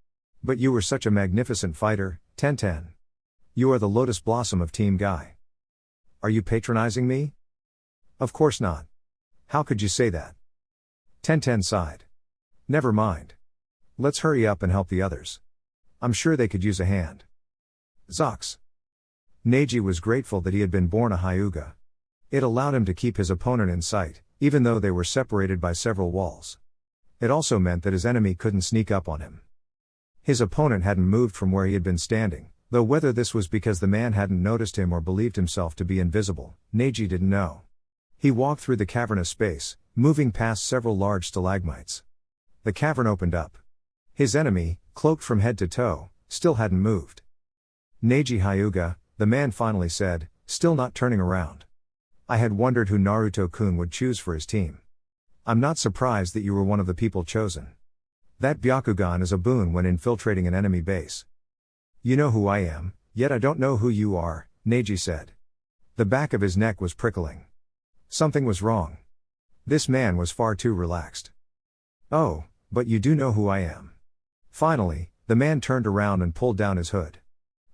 But you were such a magnificent fighter, Tenten. You are the lotus blossom of Team Guy." "Are you patronizing me?" "Of course not. How could you say that?" Tenten sighed. "Never mind. Let's hurry up and help the others. I'm sure they could use a hand." Zox. Neji was grateful that he had been born a Hyuga. It allowed him to keep his opponent in sight, even though they were separated by several walls. It also meant that his enemy couldn't sneak up on him. His opponent hadn't moved from where he had been standing, though whether this was because the man hadn't noticed him or believed himself to be invisible, Neji didn't know. He walked through the cavernous space, moving past several large stalagmites. The cavern opened up. His enemy, cloaked from head to toe, still hadn't moved. "Neji Hyuga," the man finally said, still not turning around. "I had wondered who Naruto-kun would choose for his team. I'm not surprised that you were one of the people chosen. That Byakugan is a boon when infiltrating an enemy base." "You know who I am, yet I don't know who you are," Neji said. The back of his neck was prickling. Something was wrong. This man was far too relaxed. "Oh, but you do know who I am." Finally, the man turned around and pulled down his hood.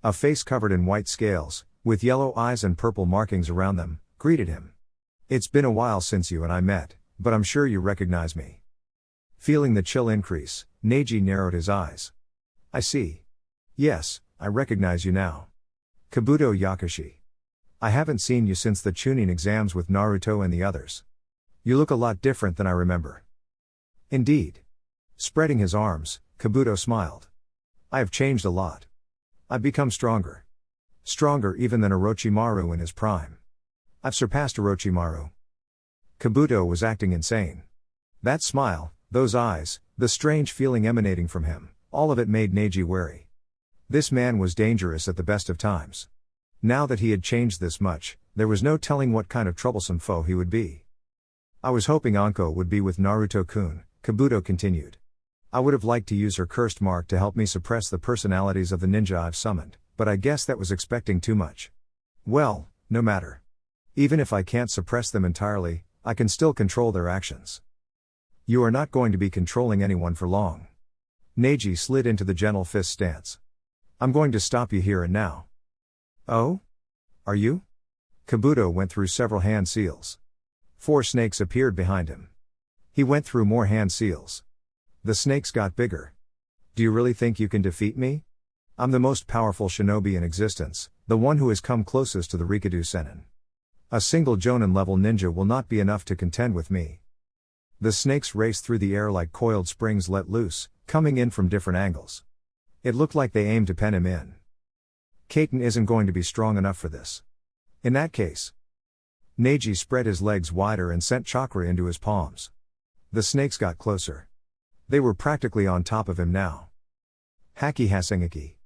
A face covered in white scales, with yellow eyes and purple markings around them, greeted him. "It's been a while since you and I met, but I'm sure you recognize me." Feeling the chill increase, Neji narrowed his eyes. "I see. Yes, I recognize you now. Kabuto Yakushi. I haven't seen you since the Chunin exams with Naruto and the others. You look a lot different than I remember." "Indeed." Spreading his arms, Kabuto smiled. "I have changed a lot. I've become stronger. Stronger even than Orochimaru in his prime. I've surpassed Orochimaru." Kabuto was acting insane. That smile, those eyes, the strange feeling emanating from him, all of it made Neji wary. This man was dangerous at the best of times. Now that he had changed this much, there was no telling what kind of troublesome foe he would be. "I was hoping Anko would be with Naruto-kun," Kabuto continued. "I would have liked to use her cursed mark to help me suppress the personalities of the ninja I've summoned, but I guess that was expecting too much. Well, no matter. Even if I can't suppress them entirely, I can still control their actions. You are not going to be controlling anyone for long. Neji slid into the gentle fist stance. I'm going to stop you here and now. Oh? Are you? Kabuto went through several hand seals. 4 snakes appeared behind him. He went through more hand seals. The snakes got bigger. Do you really think you can defeat me? I'm the most powerful shinobi in existence, the one who has come closest to the Rikadu Sennin. A single Jonin level ninja will not be enough to contend with me. The snakes raced through the air like coiled springs let loose, coming in from different angles. It looked like they aimed to pen him in. Kaiten isn't going to be strong enough for this. In that case, Neji spread his legs wider and sent chakra into his palms. The snakes got closer. They were practically on top of him now. Haki Hasengeki.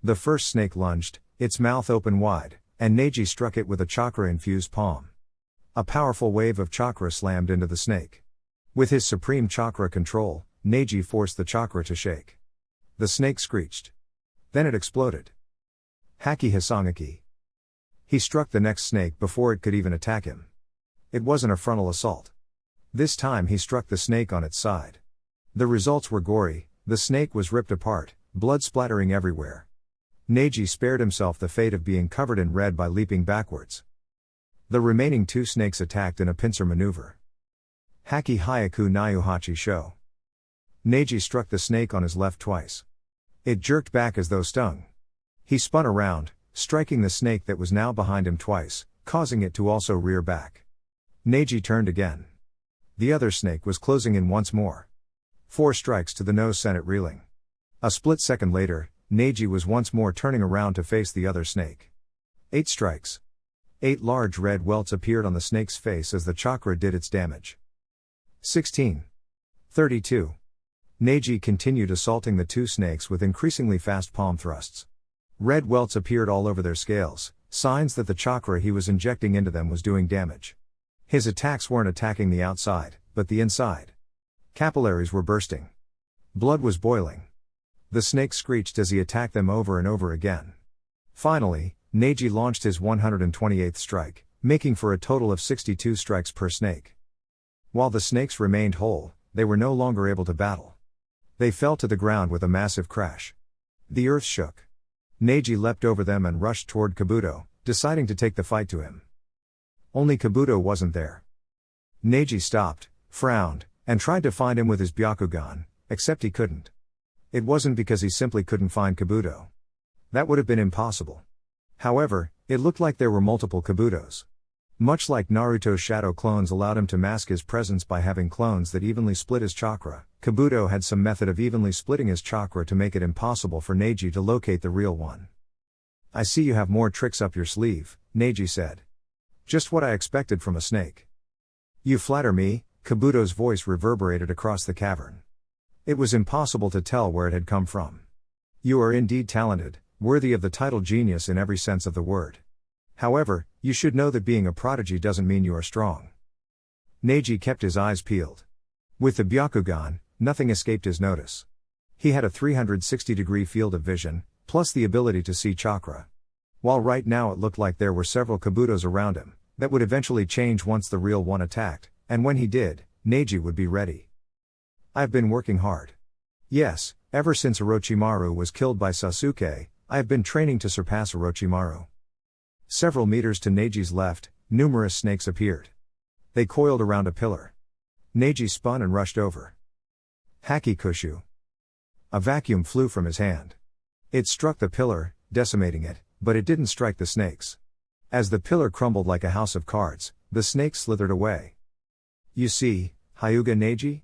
The first snake lunged, its mouth open wide, and Neji struck it with a chakra-infused palm. A powerful wave of chakra slammed into the snake. With his supreme chakra control, Neji forced the chakra to shake. The snake screeched. Then it exploded. Haki Hasengeki. He struck the next snake before it could even attack him. It wasn't a frontal assault. This time he struck the snake on its side. The results were gory, the snake was ripped apart, blood splattering everywhere. Neji spared himself the fate of being covered in red by leaping backwards. The remaining 2 snakes attacked in a pincer maneuver. Haki Hyaku Nayuhachi Sho. Neji struck the snake on his left twice. It jerked back as though stung. He spun around, striking the snake that was now behind him twice, causing it to also rear back. Neji turned again. The other snake was closing in once more. 4 strikes to the nose sent it reeling. A split second later, Neji was once more turning around to face the other snake. 8 strikes. 8 large red welts appeared on the snake's face as the chakra did its damage. 16. 32. Neji continued assaulting the 2 snakes with increasingly fast palm thrusts. Red welts appeared all over their scales, signs that the chakra he was injecting into them was doing damage. His attacks weren't attacking the outside, but the inside. Capillaries were bursting. Blood was boiling. The snakes screeched as he attacked them over and over again. Finally, Neji launched his 128th strike, making for a total of 62 strikes per snake. While the snakes remained whole, they were no longer able to battle. They fell to the ground with a massive crash. The earth shook. Neji leapt over them and rushed toward Kabuto, deciding to take the fight to him. Only Kabuto wasn't there. Neji stopped, frowned, and tried to find him with his Byakugan, except he couldn't. It wasn't because he simply couldn't find Kabuto. That would have been impossible. However, it looked like there were multiple Kabutos. Much like Naruto's shadow clones allowed him to mask his presence by having clones that evenly split his chakra, Kabuto had some method of evenly splitting his chakra to make it impossible for Neji to locate the real one. I see you have more tricks up your sleeve, Neji said. Just what I expected from a snake. You flatter me, Kabuto's voice reverberated across the cavern. It was impossible to tell where it had come from. You are indeed talented, worthy of the title genius in every sense of the word. However, you should know that being a prodigy doesn't mean you are strong. Neji kept his eyes peeled. With the Byakugan, nothing escaped his notice. He had a 360-degree field of vision, plus the ability to see chakra. While right now it looked like there were several Kabutos around him, that would eventually change once the real one attacked, and when he did, Neji would be ready. I've been working hard. Yes, ever since Orochimaru was killed by Sasuke, I have been training to surpass Orochimaru. Several meters to Neji's left, numerous snakes appeared. They coiled around a pillar. Neji spun and rushed over. Haki Kushu. A vacuum flew from his hand. It struck the pillar, decimating it, but it didn't strike the snakes. As the pillar crumbled like a house of cards, the snakes slithered away. You see, Hyuga Neji?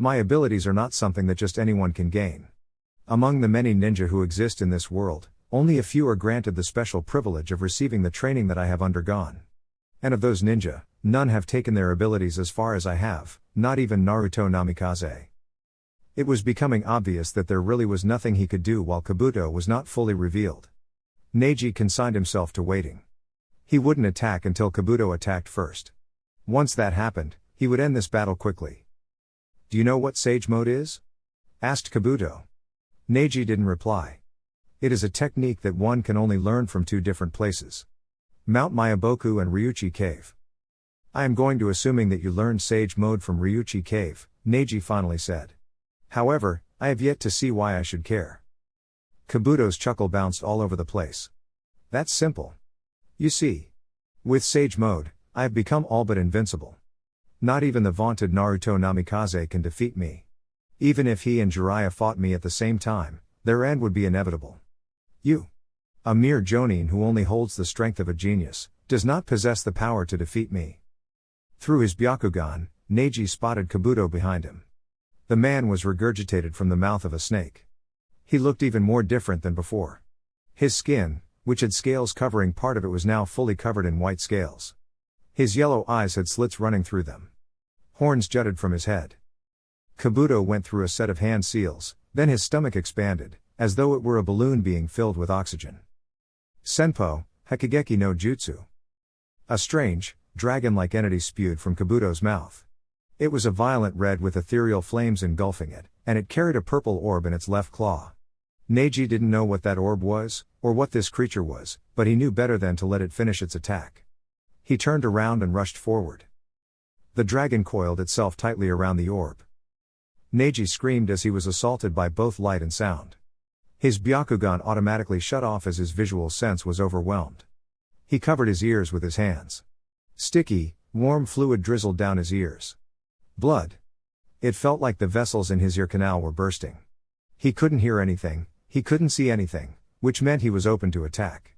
My abilities are not something that just anyone can gain. Among the many ninja who exist in this world, only a few are granted the special privilege of receiving the training that I have undergone. And of those ninja, none have taken their abilities as far as I have, not even Naruto Namikaze. It was becoming obvious that there really was nothing he could do while Kabuto was not fully revealed. Neji consigned himself to waiting. He wouldn't attack until Kabuto attacked first. Once that happened, he would end this battle quickly. Do you know what Sage Mode is? Asked Kabuto. Neji didn't reply. It is a technique that one can only learn from 2 different places. Mount Mayaboku and Ryuchi Cave. I am going to assuming that you learned Sage Mode from Ryuchi Cave, Neji finally said. However, I have yet to see why I should care. Kabuto's chuckle bounced all over the place. That's simple. You see. With Sage Mode, I have become all but invincible. Not even the vaunted Naruto Namikaze can defeat me. Even if he and Jiraiya fought me at the same time, their end would be inevitable. You, a mere jonin who only holds the strength of a genius, does not possess the power to defeat me. Through his Byakugan, Neji spotted Kabuto behind him. The man was regurgitated from the mouth of a snake. He looked even more different than before. His skin, which had scales covering part of it, was now fully covered in white scales. His yellow eyes had slits running through them. Horns jutted from his head. Kabuto went through a set of hand seals, then his stomach expanded, as though it were a balloon being filled with oxygen. Senpo, Hekigeki no Jutsu. A strange, dragon-like entity spewed from Kabuto's mouth. It was a violent red with ethereal flames engulfing it, and it carried a purple orb in its left claw. Neji didn't know what that orb was, or what this creature was, but he knew better than to let it finish its attack. He turned around and rushed forward. The dragon coiled itself tightly around the orb. Neji screamed as he was assaulted by both light and sound. His Byakugan automatically shut off as his visual sense was overwhelmed. He covered his ears with his hands. Sticky, warm fluid drizzled down his ears. Blood. It felt like the vessels in his ear canal were bursting. He couldn't hear anything, he couldn't see anything, which meant he was open to attack.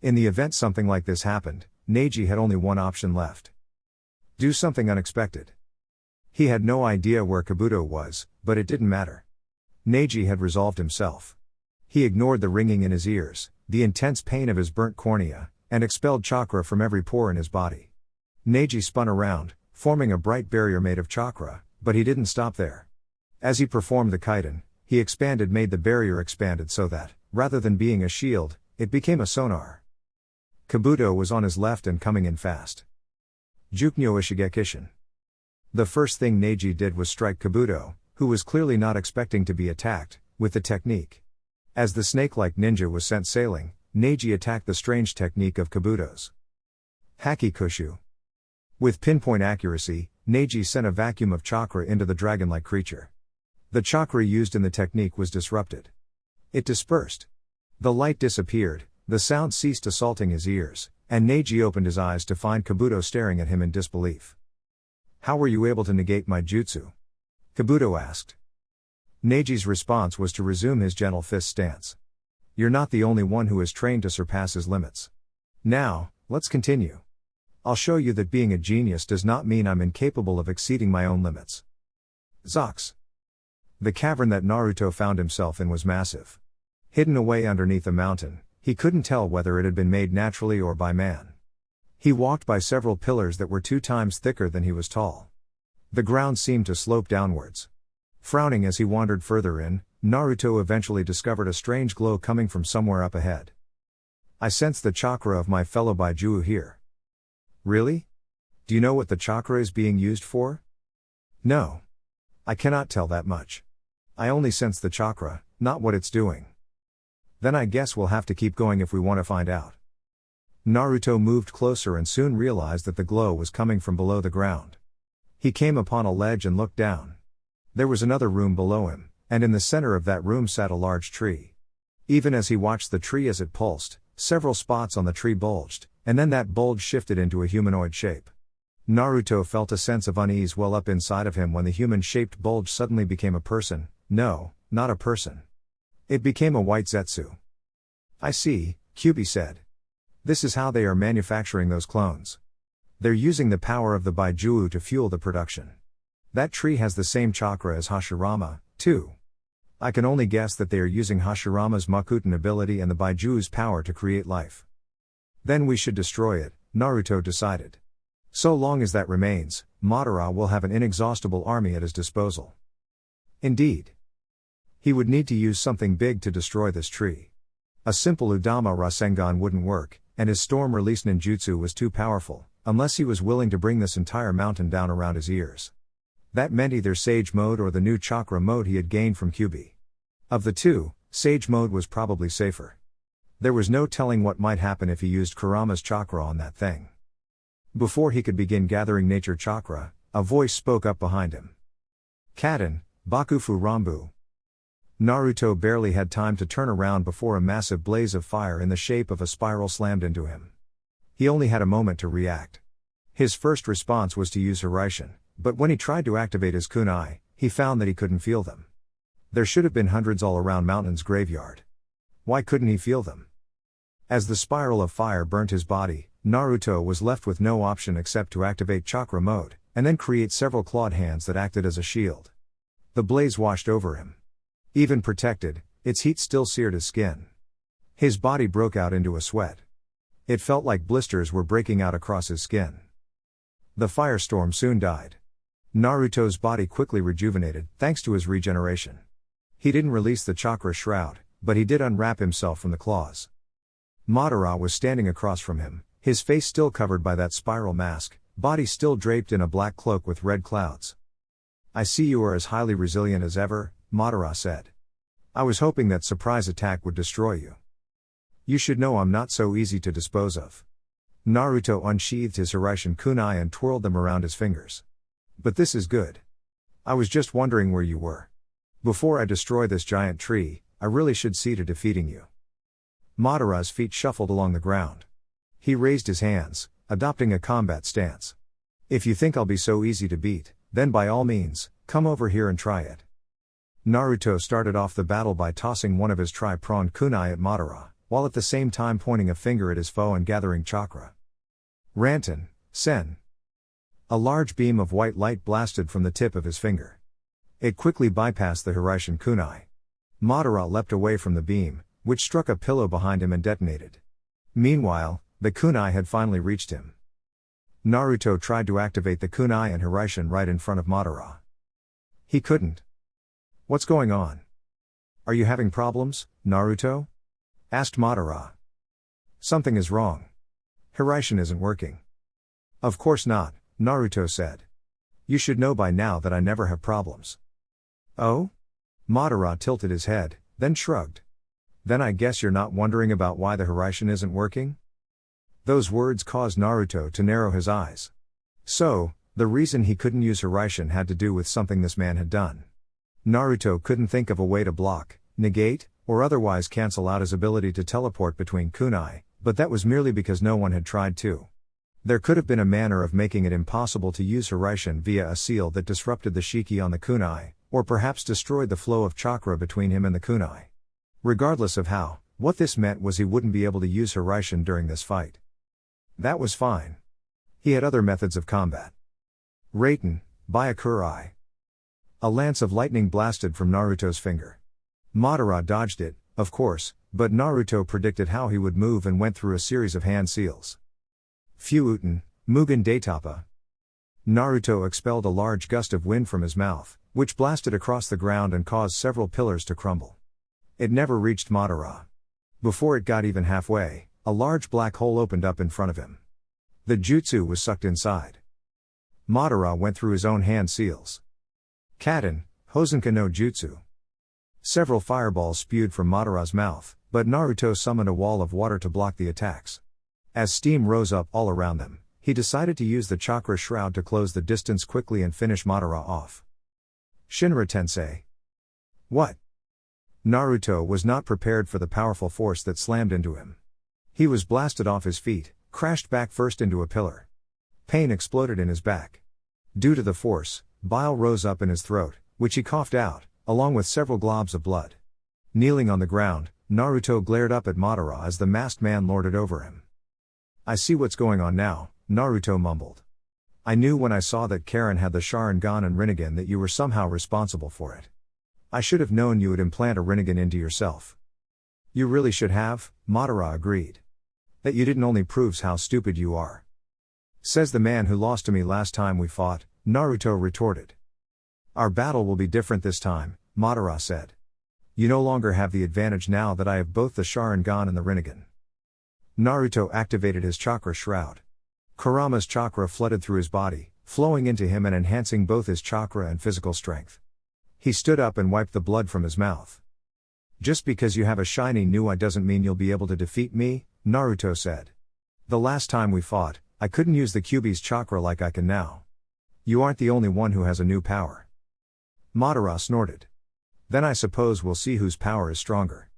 In the event something like this happened, Neji had only one option left. Do something unexpected. He had no idea where Kabuto was, but it didn't matter. Neji had resolved himself. He ignored the ringing in his ears, the intense pain of his burnt cornea, and expelled chakra from every pore in his body. Neji spun around, forming a bright barrier made of chakra, but he didn't stop there. As he performed the kaidan, he made the barrier expanded so that, rather than being a shield, it became a sonar. Kabuto was on his left and coming in fast. Juknyo Ishigekishin. The first thing Neji did was strike Kabuto, who was clearly not expecting to be attacked, with the technique. As the snake-like ninja was sent sailing, Neji attacked the strange technique of Kabuto's. Haki Kushu. With pinpoint accuracy, Neji sent a vacuum of chakra into the dragon-like creature. The chakra used in the technique was disrupted. It dispersed. The light disappeared, the sound ceased assaulting his ears, and Neji opened his eyes to find Kabuto staring at him in disbelief. How were you able to negate my jutsu? Kabuto asked. Neji's response was to resume his gentle fist stance. You're not the only one who is trained to surpass his limits. Now, let's continue. I'll show you that being a genius does not mean I'm incapable of exceeding my own limits. Zox. The cavern that Naruto found himself in was massive. Hidden away underneath a mountain, he couldn't tell whether it had been made naturally or by man. He walked by several pillars that were 2 times thicker than he was tall. The ground seemed to slope downwards. Frowning as he wandered further in, Naruto eventually discovered a strange glow coming from somewhere up ahead. I sense the chakra of my fellow Baijuu here. Really? Do you know what the chakra is being used for? No. I cannot tell that much. I only sense the chakra, not what it's doing. Then I guess we'll have to keep going if we want to find out. Naruto moved closer and soon realized that the glow was coming from below the ground. He came upon a ledge and looked down. There was another room below him, and in the center of that room sat a large tree. Even as he watched the tree as it pulsed, several spots on the tree bulged, and then that bulge shifted into a humanoid shape. Naruto felt a sense of unease well up inside of him when the human-shaped bulge suddenly became a person. No, not a person. It became a white Zetsu. I see, Kyubi said. This is how they are manufacturing those clones. They're using the power of the Baijuu to fuel the production. That tree has the same chakra as Hashirama, too. I can only guess that they are using Hashirama's Makuten ability and the Baijuu's power to create life. Then we should destroy it, Naruto decided. So long as that remains, Madara will have an inexhaustible army at his disposal. Indeed. He would need to use something big to destroy this tree. A simple Udama Rasengan wouldn't work, and his storm-release ninjutsu was too powerful, unless he was willing to bring this entire mountain down around his ears. That meant either Sage Mode or the new Chakra Mode he had gained from Kyubi. Of the two, Sage Mode was probably safer. There was no telling what might happen if he used Kurama's chakra on that thing. Before he could begin gathering nature chakra, a voice spoke up behind him. Kaden, Bakufu Rambu. Naruto barely had time to turn around before a massive blaze of fire in the shape of a spiral slammed into him. He only had a moment to react. His first response was to use Hiraishin, but when he tried to activate his kunai, he found that he couldn't feel them. There should have been hundreds all around Mountain's graveyard. Why couldn't he feel them? As the spiral of fire burnt his body, Naruto was left with no option except to activate chakra mode, and then create several clawed hands that acted as a shield. The blaze washed over him. Even protected, its heat still seared his skin. His body broke out into a sweat. It felt like blisters were breaking out across his skin. The firestorm soon died. Naruto's body quickly rejuvenated, thanks to his regeneration. He didn't release the chakra shroud, but he did unwrap himself from the claws. Madara was standing across from him, his face still covered by that spiral mask, body still draped in a black cloak with red clouds. "I see you are as highly resilient as ever," Madara said. "I was hoping that surprise attack would destroy you. You should know I'm not so easy to dispose of." Naruto unsheathed his Hiraishin kunai and twirled them around his fingers. "But this is good. I was just wondering where you were. Before I destroy this giant tree, I really should see to defeating you." Madara's feet shuffled along the ground. He raised his hands, adopting a combat stance. "If you think I'll be so easy to beat, then by all means, come over here and try it." Naruto started off the battle by tossing one of his tri-pronged kunai at Madara, while at the same time pointing a finger at his foe and gathering chakra. Rantan, Sen. A large beam of white light blasted from the tip of his finger. It quickly bypassed the Hiraishin kunai. Madara leapt away from the beam, which struck a pillow behind him and detonated. Meanwhile, the kunai had finally reached him. Naruto tried to activate the kunai and Hiraishin right in front of Madara. He couldn't. "What's going on? Are you having problems, Naruto?" asked Madara. "Something is wrong. Hiraishin isn't working." "Of course not," Naruto said. "You should know by now that I never have problems." "Oh?" Madara tilted his head, then shrugged. "Then I guess you're not wondering about why the Hiraishin isn't working?" Those words caused Naruto to narrow his eyes. So, the reason he couldn't use Hiraishin had to do with something this man had done. Naruto couldn't think of a way to block, negate, or otherwise cancel out his ability to teleport between kunai, but that was merely because no one had tried to. There could have been a manner of making it impossible to use Hiraishin via a seal that disrupted the shiki on the kunai, or perhaps destroyed the flow of chakra between him and the kunai. Regardless of how, what this meant was he wouldn't be able to use Hiraishin during this fight. That was fine. He had other methods of combat. Raiten, Byakurai. A lance of lightning blasted from Naruto's finger. Madara dodged it, of course, but Naruto predicted how he would move and went through a series of hand seals. Fuuten, Mugen Daitapa. Naruto expelled a large gust of wind from his mouth, which blasted across the ground and caused several pillars to crumble. It never reached Madara. Before it got even halfway, a large black hole opened up in front of him. The jutsu was sucked inside. Madara went through his own hand seals. Kaden, Hosenka no Jutsu. Several fireballs spewed from Madara's mouth, but Naruto summoned a wall of water to block the attacks. As steam rose up all around them, he decided to use the chakra shroud to close the distance quickly and finish Madara off. Shinra Tensei. What? Naruto was not prepared for the powerful force that slammed into him. He was blasted off his feet, crashed back first into a pillar. Pain exploded in his back. Due to the force, bile rose up in his throat, which he coughed out, along with several globs of blood. Kneeling on the ground, Naruto glared up at Madara as the masked man lorded over him. "I see what's going on now," Naruto mumbled. "I knew when I saw that Karen had the Sharingan and Rinnegan that you were somehow responsible for it. I should have known you would implant a Rinnegan into yourself." "You really should have," Madara agreed. "That you didn't only proves how stupid you are. Says the man who lost to me last time we fought," Naruto retorted. "Our battle will be different this time," Madara said. "You no longer have the advantage now that I have both the Sharingan and the Rinnegan." Naruto activated his chakra shroud. Kurama's chakra flooded through his body, flowing into him and enhancing both his chakra and physical strength. He stood up and wiped the blood from his mouth. Just because you have a shiny new eye doesn't mean you'll be able to defeat me, Naruto said. The last time we fought, I couldn't use the Kyuubi's chakra like I can now. You aren't the only one who has a new power. Madara snorted. Then I suppose we'll see whose power is stronger.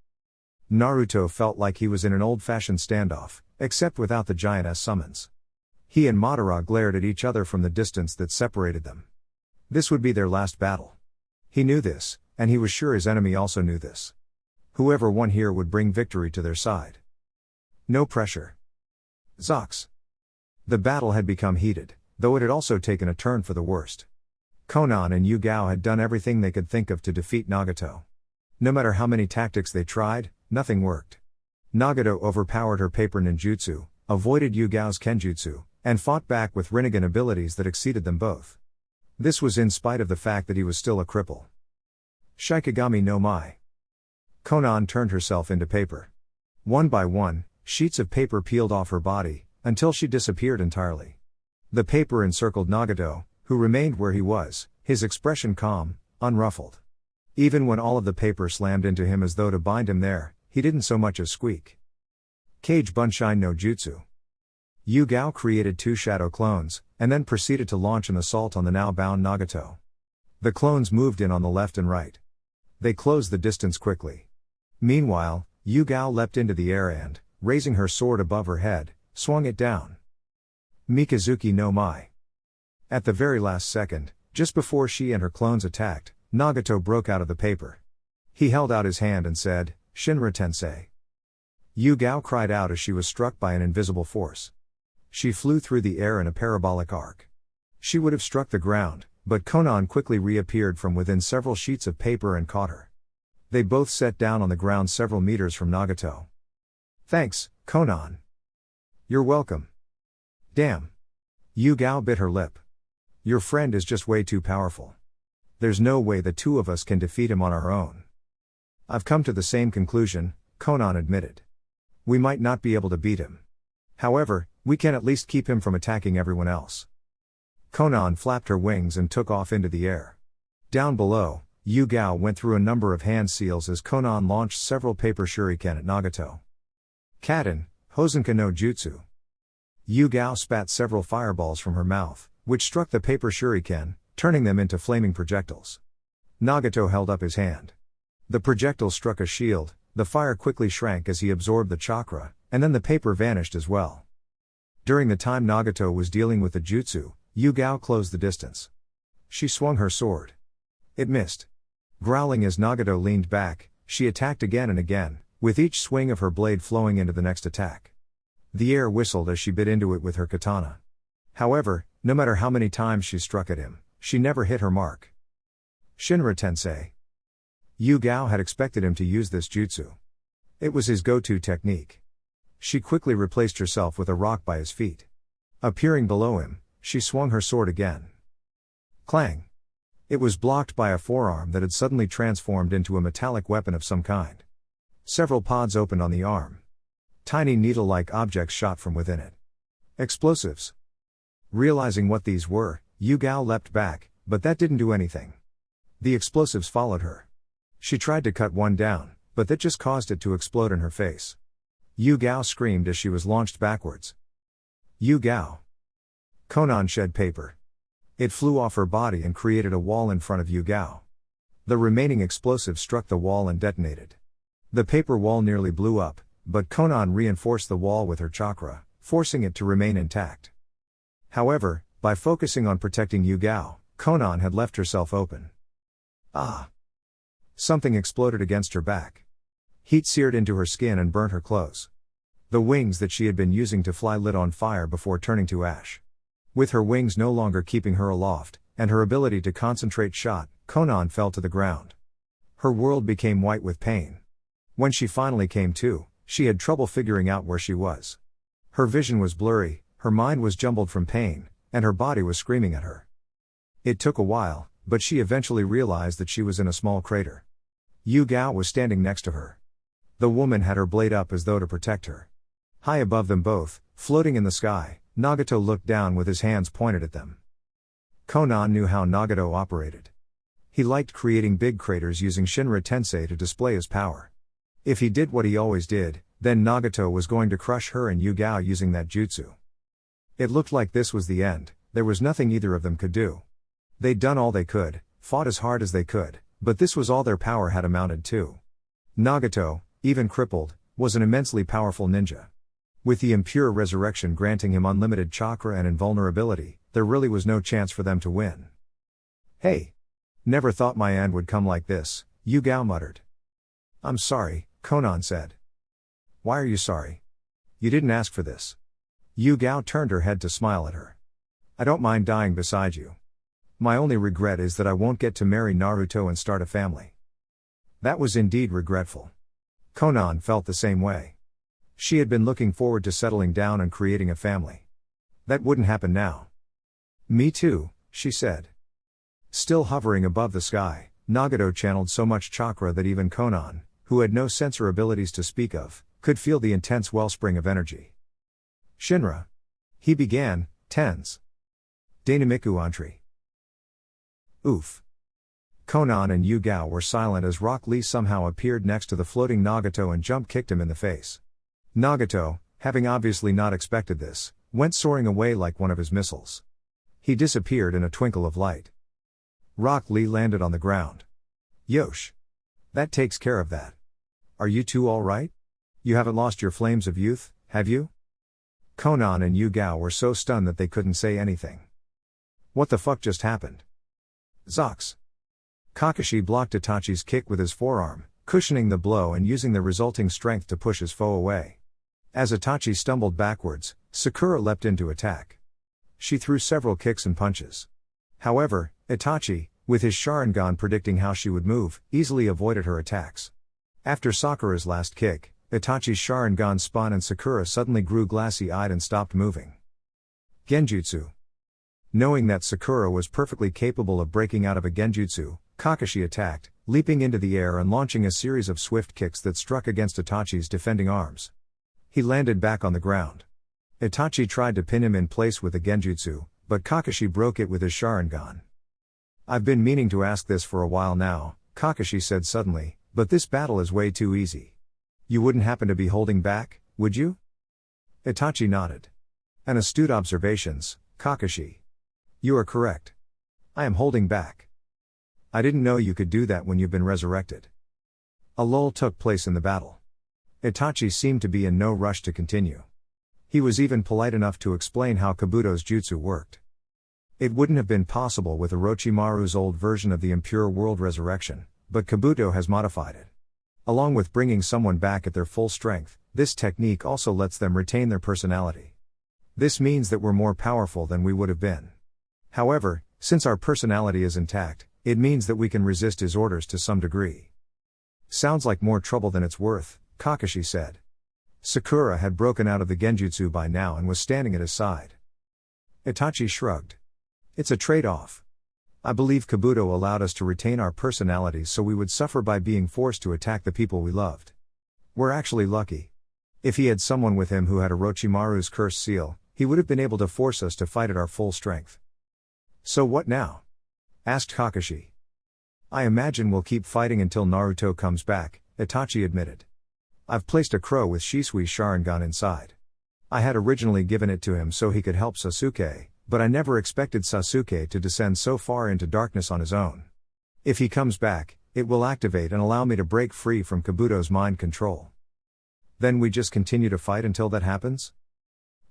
Naruto felt like he was in an old-fashioned standoff, except without the giantess summons. He and Madara glared at each other from the distance that separated them. This would be their last battle. He knew this, and he was sure his enemy also knew this. Whoever won here would bring victory to their side. No pressure. Zox. The battle had become heated, though it had also taken a turn for the worst. Konan and Yugao had done everything they could think of to defeat Nagato. No matter how many tactics they tried, nothing worked. Nagato overpowered her paper ninjutsu, avoided Yugao's kenjutsu, and fought back with Rinnegan abilities that exceeded them both. This was in spite of the fact that he was still a cripple. Shikigami no Mai. Konan turned herself into paper. One by one, sheets of paper peeled off her body, until she disappeared entirely. The paper encircled Nagato, who remained where he was, his expression calm, unruffled. Even when all of the paper slammed into him as though to bind him there, he didn't so much as squeak. Kage Bunshin no Jutsu. Yugao created 2 shadow clones, and then proceeded to launch an assault on the now bound Nagato. The clones moved in on the left and right. They closed the distance quickly. Meanwhile, Yugao leapt into the air and, raising her sword above her head, swung it down. Mikazuki no Mai. At the very last second, just before she and her clones attacked, Nagato broke out of the paper. He held out his hand and said, Shinra Tensei. Yugao cried out as she was struck by an invisible force. She flew through the air in a parabolic arc. She would have struck the ground, but Konan quickly reappeared from within several sheets of paper and caught her. They both sat down on the ground several meters from Nagato. Thanks, Konan. You're welcome. Damn. Yugao bit her lip. Your friend is just way too powerful. There's no way the two of us can defeat him on our own. I've come to the same conclusion, Konan admitted. We might not be able to beat him. However, we can at least keep him from attacking everyone else. Konan flapped her wings and took off into the air. Down below, Yugao went through a number of hand seals as Konan launched several paper shuriken at Nagato. Katen, Hosenka no Jutsu. Yugao spat several fireballs from her mouth, which struck the paper shuriken, turning them into flaming projectiles. Nagato held up his hand. The projectile struck a shield, the fire quickly shrank as he absorbed the chakra, and then the paper vanished as well. During the time Nagato was dealing with the jutsu, Yugao closed the distance. She swung her sword. It missed. Growling as Nagato leaned back, she attacked again and again, with each swing of her blade flowing into the next attack. The air whistled as she bit into it with her katana. However, no matter how many times she struck at him, she never hit her mark. Shinra Tensei. Yugao had expected him to use this jutsu. It was his go-to technique. She quickly replaced herself with a rock by his feet. Appearing below him, she swung her sword again. Clang! It was blocked by a forearm that had suddenly transformed into a metallic weapon of some kind. Several pods opened on the arm. Tiny needle-like objects shot from within it. Explosives. Realizing what these were, Yugao leapt back, but that didn't do anything. The explosives followed her. She tried to cut one down, but that just caused it to explode in her face. Yugao screamed as she was launched backwards. Yugao. Konan shed paper. It flew off her body and created a wall in front of Yugao. The remaining explosive struck the wall and detonated. The paper wall nearly blew up, but Konan reinforced the wall with her chakra, forcing it to remain intact. However, by focusing on protecting Yugao, Konan had left herself open. Ah! Something exploded against her back. Heat seared into her skin and burnt her clothes. The wings that she had been using to fly lit on fire before turning to ash. With her wings no longer keeping her aloft, and her ability to concentrate shot, Konan fell to the ground. Her world became white with pain. When she finally came to, she had trouble figuring out where she was. Her vision was blurry, her mind was jumbled from pain, and her body was screaming at her. It took a while, but she eventually realized that she was in a small crater. Yugao was standing next to her. The woman had her blade up as though to protect her. High above them both, floating in the sky, Nagato looked down with his hands pointed at them. Konan knew how Nagato operated. He liked creating big craters using Shinra Tensei to display his power. If he did what he always did, then Nagato was going to crush her and Yugao using that jutsu. It looked like this was the end. There was nothing either of them could do. They'd done all they could, fought as hard as they could, but this was all their power had amounted to. Nagato, even crippled, was an immensely powerful ninja. With the impure resurrection granting him unlimited chakra and invulnerability, there really was no chance for them to win. Hey! Never thought my end would come like this, Yugao muttered. I'm sorry, Konan said. Why are you sorry? You didn't ask for this. Yugao turned her head to smile at her. I don't mind dying beside you. My only regret is that I won't get to marry Naruto and start a family. That was indeed regretful. Konan felt the same way. She had been looking forward to settling down and creating a family. That wouldn't happen now. Me too, she said. Still hovering above the sky, Nagato channeled so much chakra that even Konan, who had no sensor abilities to speak of, could feel the intense wellspring of energy. Shinra. He began, tens. Dainamiku entry. Oof. Konan and Yugao were silent as Rock Lee somehow appeared next to the floating Nagato and jump-kicked him in the face. Nagato, having obviously not expected this, went soaring away like one of his missiles. He disappeared in a twinkle of light. Rock Lee landed on the ground. Yosh. That takes care of that. Are you two all right? You haven't lost your flames of youth, have you? Konan and Yugao were so stunned that they couldn't say anything. What the fuck just happened? Zox. Kakashi blocked Itachi's kick with his forearm, cushioning the blow and using the resulting strength to push his foe away. As Itachi stumbled backwards, Sakura leapt in to attack. She threw several kicks and punches. However, Itachi, with his Sharingan predicting how she would move, easily avoided her attacks. After Sakura's last kick, Itachi's Sharingan spun and Sakura suddenly grew glassy-eyed and stopped moving. Genjutsu. Knowing that Sakura was perfectly capable of breaking out of a genjutsu, Kakashi attacked, leaping into the air and launching a series of swift kicks that struck against Itachi's defending arms. He landed back on the ground. Itachi tried to pin him in place with a genjutsu, but Kakashi broke it with his Sharingan. I've been meaning to ask this for a while now, Kakashi said suddenly, but this battle is way too easy. You wouldn't happen to be holding back, would you? Itachi nodded. An astute observations, Kakashi. You are correct. I am holding back. I didn't know you could do that when you've been resurrected. A lull took place in the battle. Itachi seemed to be in no rush to continue. He was even polite enough to explain how Kabuto's jutsu worked. It wouldn't have been possible with Orochimaru's old version of the impure world resurrection, but Kabuto has modified it. Along with bringing someone back at their full strength, this technique also lets them retain their personality. This means that we're more powerful than we would have been. However, since our personality is intact, it means that we can resist his orders to some degree. Sounds like more trouble than it's worth, Kakashi said. Sakura had broken out of the genjutsu by now and was standing at his side. Itachi shrugged. It's a trade-off. I believe Kabuto allowed us to retain our personalities so we would suffer by being forced to attack the people we loved. We're actually lucky. If he had someone with him who had Orochimaru's cursed seal, he would have been able to force us to fight at our full strength. So what now? Asked Kakashi. I imagine we'll keep fighting until Naruto comes back, Itachi admitted. I've placed a crow with Shisui's Sharingan inside. I had originally given it to him so he could help Sasuke, but I never expected Sasuke to descend so far into darkness on his own. If he comes back, it will activate and allow me to break free from Kabuto's mind control. Then we just continue to fight until that happens?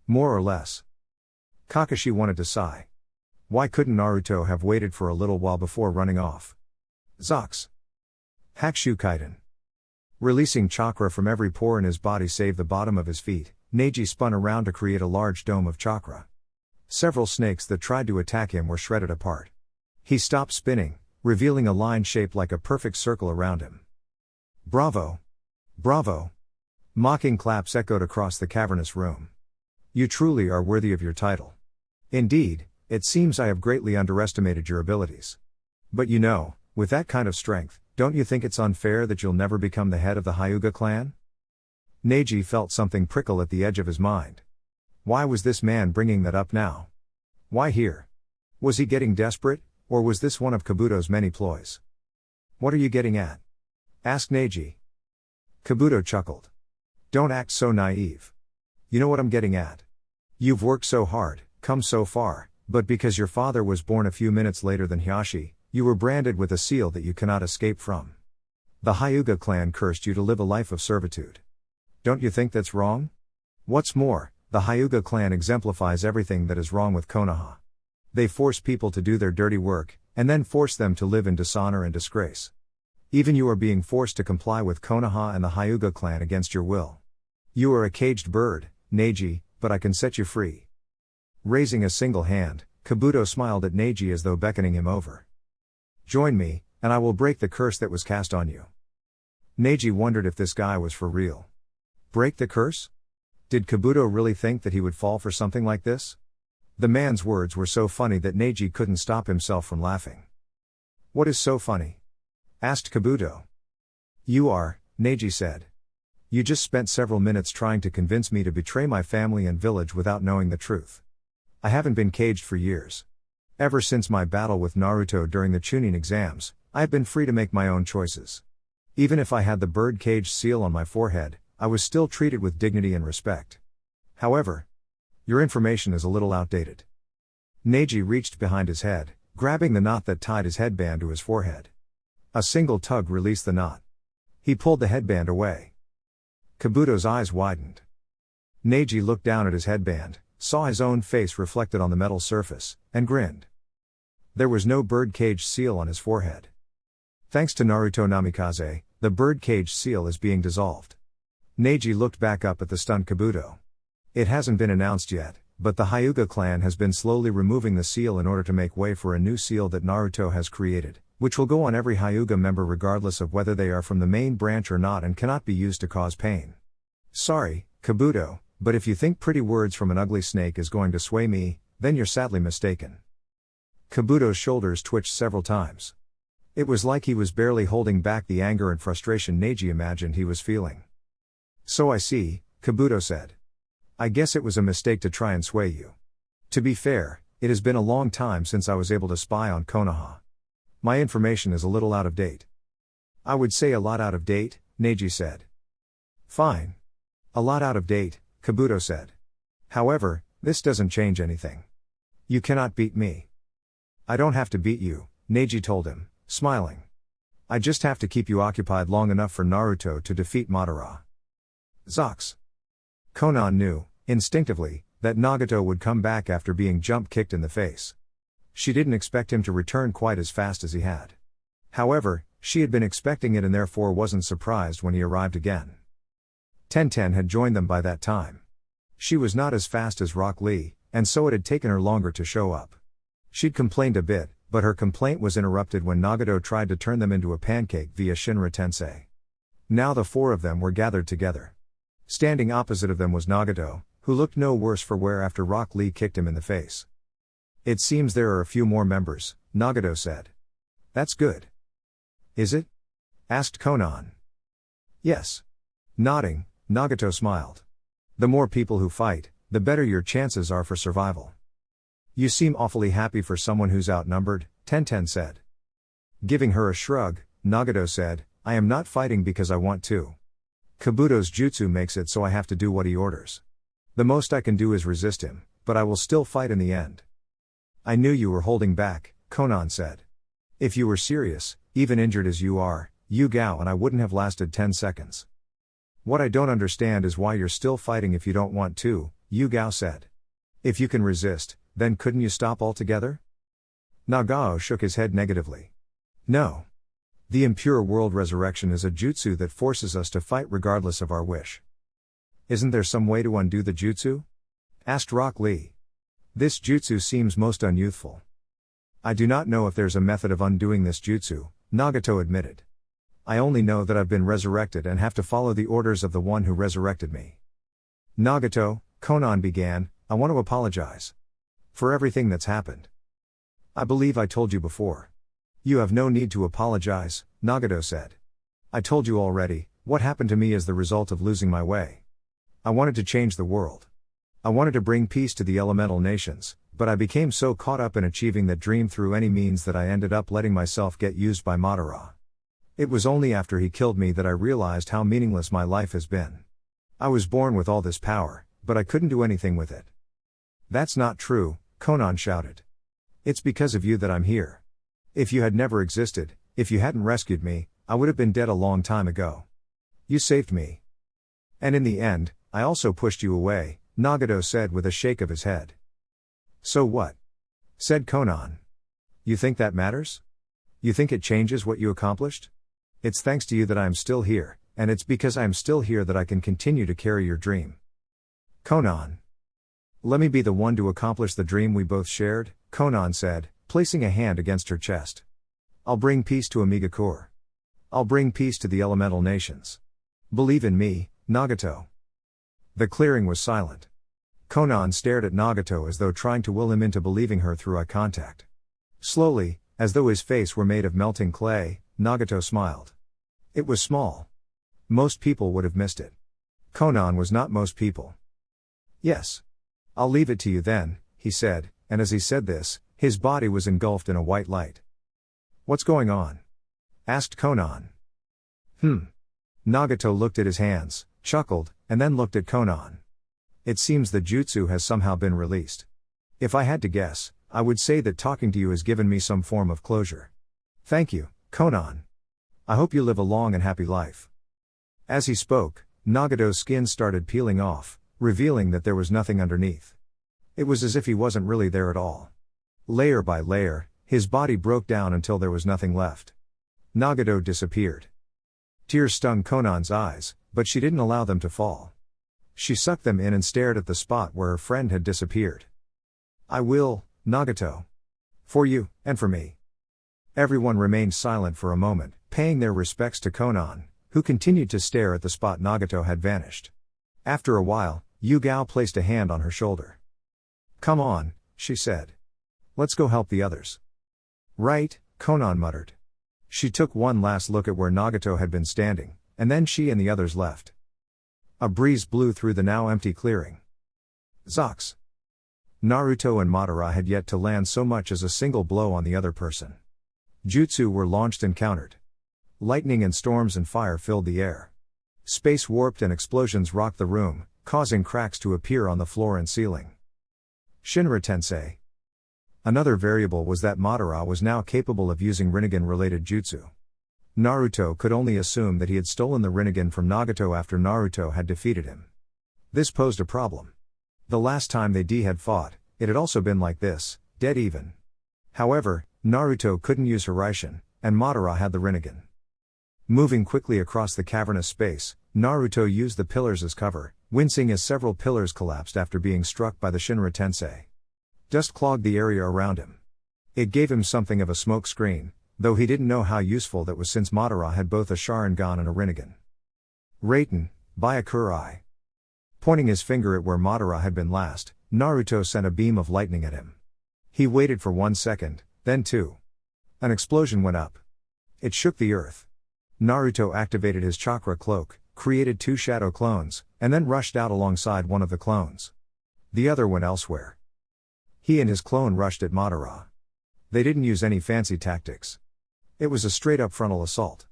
More or less. Kakashi wanted to sigh. Why couldn't Naruto have waited for a little while before running off? Zox. Hakushu Kaiden. Releasing chakra from every pore in his body save the bottom of his feet, Neji spun around to create a large dome of chakra. Several snakes that tried to attack him were shredded apart. He stopped spinning, revealing a line shaped like a perfect circle around him. Bravo! Bravo! Mocking claps echoed across the cavernous room. You truly are worthy of your title. Indeed, it seems I have greatly underestimated your abilities. But you know, with that kind of strength, don't you think it's unfair that you'll never become the head of the Hyuga clan? Neji felt something prickle at the edge of his mind. Why was this man bringing that up now? Why here? Was he getting desperate, Or was this one of Kabuto's many ploys? What are you getting at? Asked Neji. Kabuto chuckled. Don't act so naive. You know what I'm getting at. You've worked so hard, come so far, but because your father was born a few minutes later than Hiraishin, you were branded with a seal that you cannot escape from. The Hyuga clan cursed you to live a life of servitude. Don't you think that's wrong? What's more, the Hyuga clan exemplifies everything that is wrong with Konoha. They force people to do their dirty work, and then force them to live in dishonor and disgrace. Even you are being forced to comply with Konoha and the Hyuga clan against your will. You are a caged bird, Neji, but I can set you free. Raising a single hand, Kabuto smiled at Neji as though beckoning him over. Join me, and I will break the curse that was cast on you. Neji wondered if this guy was for real. Break the curse? Did Kabuto really think that he would fall for something like this? The man's words were so funny that Neji couldn't stop himself from laughing. What is so funny? Asked Kabuto. You are, Neji said. You just spent several minutes trying to convince me to betray my family and village without knowing the truth. I haven't been caged for years. Ever since my battle with Naruto during the Chunin exams, I have been free to make my own choices. Even if I had the bird cage seal on my forehead, I was still treated with dignity and respect. However, your information is a little outdated. Neji reached behind his head, grabbing the knot that tied his headband to his forehead. A single tug released the knot. He pulled the headband away. Kabuto's eyes widened. Neji looked down at his headband, saw his own face reflected on the metal surface, and grinned. There was no birdcage seal on his forehead. Thanks to Naruto Namikaze, the birdcage seal is being dissolved. Neji looked back up at the stunned Kabuto. It hasn't been announced yet, but the Hyuga clan has been slowly removing the seal in order to make way for a new seal that Naruto has created, which will go on every Hyuga member regardless of whether they are from the main branch or not and cannot be used to cause pain. Sorry, Kabuto, but if you think pretty words from an ugly snake is going to sway me, then you're sadly mistaken. Kabuto's shoulders twitched several times. It was like he was barely holding back the anger and frustration Neji imagined he was feeling. So I see, Kabuto said. I guess it was a mistake to try and sway you. To be fair, it has been a long time since I was able to spy on Konoha. My information is a little out of date. I would say a lot out of date, Neji said. Fine. A lot out of date, Kabuto said. However, this doesn't change anything. You cannot beat me. I don't have to beat you, Neji told him, smiling. I just have to keep you occupied long enough for Naruto to defeat Madara. Zox. Konan knew, instinctively, that Nagato would come back after being jump-kicked in the face. She didn't expect him to return quite as fast as he had. However, she had been expecting it and therefore wasn't surprised when he arrived again. Tenten had joined them by that time. She was not as fast as Rock Lee, and so it had taken her longer to show up. She'd complained a bit, but her complaint was interrupted when Nagato tried to turn them into a pancake via Shinra Tensei. Now the four of them were gathered together. Standing opposite of them was Nagato, who looked no worse for wear after Rock Lee kicked him in the face. It seems there are a few more members, Nagato said. That's good. Is it? Asked Konan. Yes. Nodding, Nagato smiled. The more people who fight, the better your chances are for survival. You seem awfully happy for someone who's outnumbered, Tenten said. Giving her a shrug, Nagato said, I am not fighting because I want to. Kabuto's jutsu makes it so I have to do what he orders. The most I can do is resist him, but I will still fight in the end. I knew you were holding back, Konan said. If you were serious, even injured as you are, Yu-Gao and I wouldn't have lasted 10 seconds. What I don't understand is why you're still fighting if you don't want to, Yu-Gao said. If you can resist, then couldn't you stop altogether? Nagao shook his head negatively. No. The impure world resurrection is a jutsu that forces us to fight regardless of our wish. Isn't there some way to undo the jutsu? Asked Rock Lee. This jutsu seems most unyouthful. I do not know if there's a method of undoing this jutsu, Nagato admitted. I only know that I've been resurrected and have to follow the orders of the one who resurrected me. Nagato, Konan began, I want to apologize. For everything that's happened. I believe I told you before. You have no need to apologize, Nagato said. I told you already, what happened to me is the result of losing my way. I wanted to change the world. I wanted to bring peace to the elemental nations, but I became so caught up in achieving that dream through any means that I ended up letting myself get used by Madara. It was only after he killed me that I realized how meaningless my life has been. I was born with all this power, but I couldn't do anything with it. That's not true, Konan shouted. It's because of you that I'm here. If you had never existed, if you hadn't rescued me, I would have been dead a long time ago. You saved me. And in the end, I also pushed you away, Nagato said with a shake of his head. So what? Said Konan. You think that matters? You think it changes what you accomplished? It's thanks to you that I am still here, and it's because I am still here that I can continue to carry your dream. Konan. Let me be the one to accomplish the dream we both shared, Konan said, placing a hand against her chest. I'll bring peace to Amigakure. I'll bring peace to the elemental nations. Believe in me, Nagato. The clearing was silent. Konan stared at Nagato as though trying to will him into believing her through eye contact. Slowly, as though his face were made of melting clay, Nagato smiled. It was small. Most people would have missed it. Konan was not most people. Yes. I'll leave it to you then, he said, and as he said this, his body was engulfed in a white light. What's going on? Asked Konan. Nagato looked at his hands, chuckled, and then looked at Konan. It seems the jutsu has somehow been released. If I had to guess, I would say that talking to you has given me some form of closure. Thank you, Konan. I hope you live a long and happy life. As he spoke, Nagato's skin started peeling off, revealing that there was nothing underneath. It was as if he wasn't really there at all. Layer by layer, his body broke down until there was nothing left. Nagato disappeared. Tears stung Konan's eyes, but she didn't allow them to fall. She sucked them in and stared at the spot where her friend had disappeared. I will, Nagato. For you, and for me. Everyone remained silent for a moment, paying their respects to Konan, who continued to stare at the spot Nagato had vanished. After a while, Yugao placed a hand on her shoulder. Come on, she said. Let's go help the others. Right, Konan muttered. She took one last look at where Nagato had been standing, and then she and the others left. A breeze blew through the now empty clearing. Zox. Naruto and Madara had yet to land so much as a single blow on the other person. Jutsu were launched and countered. Lightning and storms and fire filled the air. Space warped and explosions rocked the room, causing cracks to appear on the floor and ceiling. Shinra Tensei. Another variable was that Madara was now capable of using Rinnegan-related jutsu. Naruto could only assume that he had stolen the Rinnegan from Nagato after Naruto had defeated him. This posed a problem. The last time they had fought, it had also been like this, dead even. However, Naruto couldn't use Hiraishin, and Madara had the Rinnegan. Moving quickly across the cavernous space, Naruto used the pillars as cover, wincing as several pillars collapsed after being struck by the Shinra Tensei. Dust clogged the area around him. It gave him something of a smoke screen, though he didn't know how useful that was since Madara had both a Sharingan and a Rinnegan. Raiten, Byakurai. Pointing his finger at where Madara had been last, Naruto sent a beam of lightning at him. He waited for 1 second, then 2. An explosion went up. It shook the earth. Naruto activated his chakra cloak, created 2 shadow clones, and then rushed out alongside one of the clones. The other went elsewhere. He and his clone rushed at Madara. They didn't use any fancy tactics. It was a straight-up frontal assault.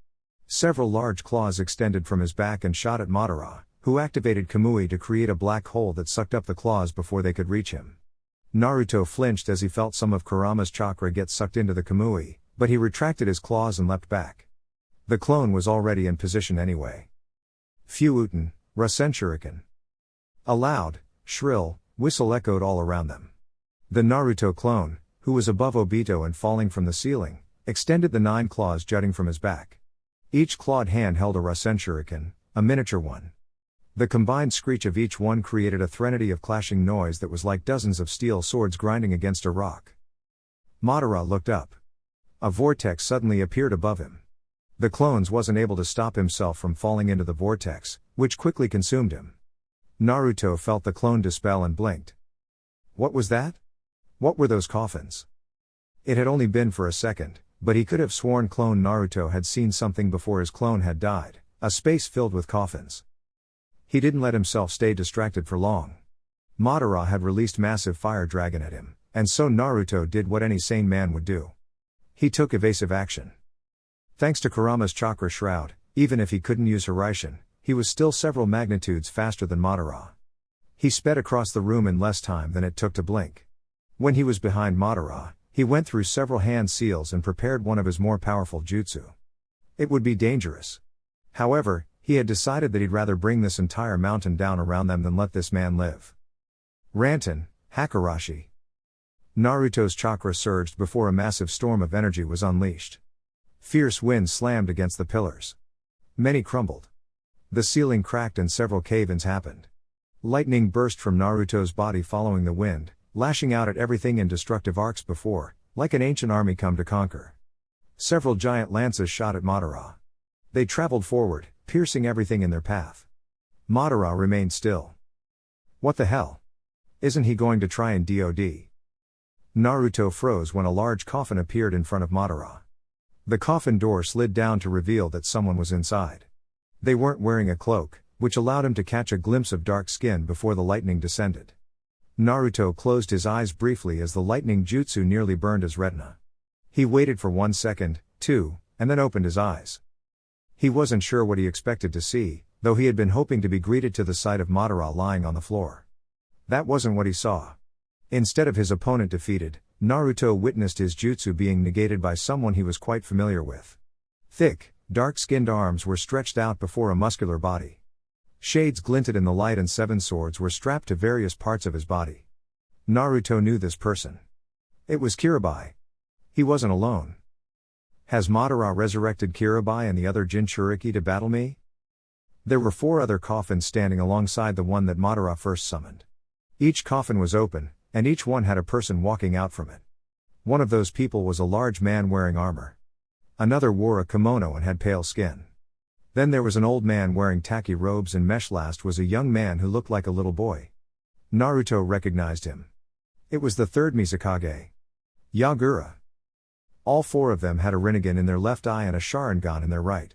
Several large claws extended from his back and shot at Madara, who activated Kamui to create a black hole that sucked up the claws before they could reach him. Naruto flinched as he felt some of Kurama's chakra get sucked into the Kamui, but he retracted his claws and leapt back. The clone was already in position anyway. Fuuten, Rasen Shuriken. A loud, shrill whistle echoed all around them. The Naruto clone, who was above Obito and falling from the ceiling, extended the 9 claws jutting from his back. Each clawed hand held a Rasen Shuriken, a miniature one. The combined screech of each one created a threnody of clashing noise that was like dozens of steel swords grinding against a rock. Madara looked up. A vortex suddenly appeared above him. The clones wasn't able to stop himself from falling into the vortex, which quickly consumed him. Naruto felt the clone dispel and blinked. What was that? What were those coffins? It had only been for a second, but he could have sworn clone Naruto had seen something before his clone had died, a space filled with coffins. He didn't let himself stay distracted for long. Madara had released massive fire dragon at him, And so Naruto did what any sane man would do. He took evasive action. Thanks to Kurama's chakra shroud, even if he couldn't use Hiraishin, he was still several magnitudes faster than Madara. He sped across the room in less time than it took to blink. When he was behind Madara, he went through several hand seals and prepared one of his more powerful jutsu. It would be dangerous. However, he had decided that he'd rather bring this entire mountain down around them than let this man live. Rantan, Hakarashi. Naruto's chakra surged before a massive storm of energy was unleashed. Fierce winds slammed against the pillars. Many crumbled. The ceiling cracked and several cave-ins happened. Lightning burst from Naruto's body following the wind, lashing out at everything in destructive arcs before, like an ancient army come to conquer. Several giant lances shot at Madara. They traveled forward, piercing everything in their path. Madara remained still. What the hell? Isn't he going to try and DOD? Naruto froze when a large coffin appeared in front of Madara. The coffin door slid down to reveal that someone was inside. They weren't wearing a cloak, which allowed him to catch a glimpse of dark skin before the lightning descended. Naruto closed his eyes briefly as the lightning jutsu nearly burned his retina. He waited for 1 second, 2, and then opened his eyes. He wasn't sure what he expected to see, though he had been hoping to be greeted to the sight of Madara lying on the floor. That wasn't what he saw. Instead of his opponent defeated, Naruto witnessed his jutsu being negated by someone he was quite familiar with. Thick, dark-skinned arms were stretched out before a muscular body. Shades glinted in the light and 7 swords were strapped to various parts of his body. Naruto knew this person. It was Kirabai. He wasn't alone. Has Madara resurrected Kirabai and the other Jinchuriki to battle me? There were 4 other coffins standing alongside the one that Madara first summoned. Each coffin was open, and each one had a person walking out from it. One of those people was a large man wearing armor. Another wore a kimono and had pale skin. Then there was an old man wearing tacky robes, and mesh. Last was a young man who looked like a little boy. Naruto recognized him. It was the 3rd Mizukage. Yagura. All 4 of them had a Rinnegan in their left eye and a Sharingan in their right.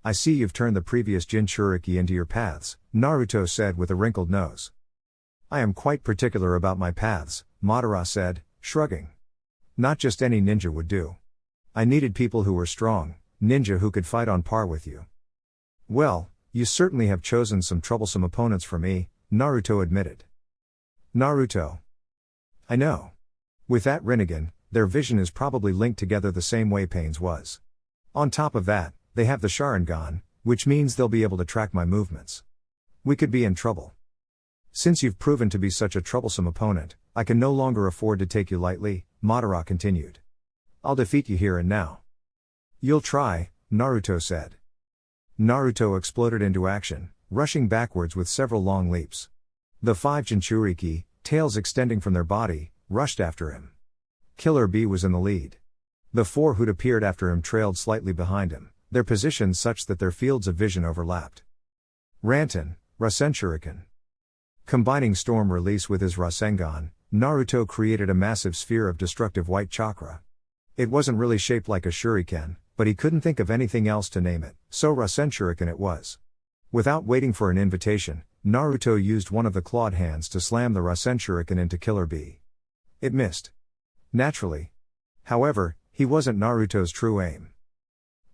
I see you've turned the previous Jinchuriki into your paths, Naruto said with a wrinkled nose. I am quite particular about my paths, Madara said, shrugging. Not just any ninja would do. I needed people who were strong, ninja who could fight on par with you. Well, you certainly have chosen some troublesome opponents for me, Naruto admitted. Naruto. I know. With that Rinnegan, their vision is probably linked together the same way Pain's was. On top of that, they have the Sharingan, which means they'll be able to track my movements. We could be in trouble. Since you've proven to be such a troublesome opponent, I can no longer afford to take you lightly, Madara continued. I'll defeat you here and now. You'll try, Naruto said. Naruto exploded into action, rushing backwards with several long leaps. The 5 Jinchuriki, tails extending from their body, rushed after him. Killer Bee was in the lead. The 4 who'd appeared after him trailed slightly behind him, their positions such that their fields of vision overlapped. Rantan, Rasen Shuriken. Combining Storm Release with his Rasengan, Naruto created a massive sphere of destructive white chakra. It wasn't really shaped like a shuriken, but he couldn't think of anything else to name it, so Rasen Shuriken it was. Without waiting for an invitation, Naruto used one of the clawed hands to slam the Rasen Shuriken into Killer Bee. It missed. Naturally. However, he wasn't Naruto's true aim.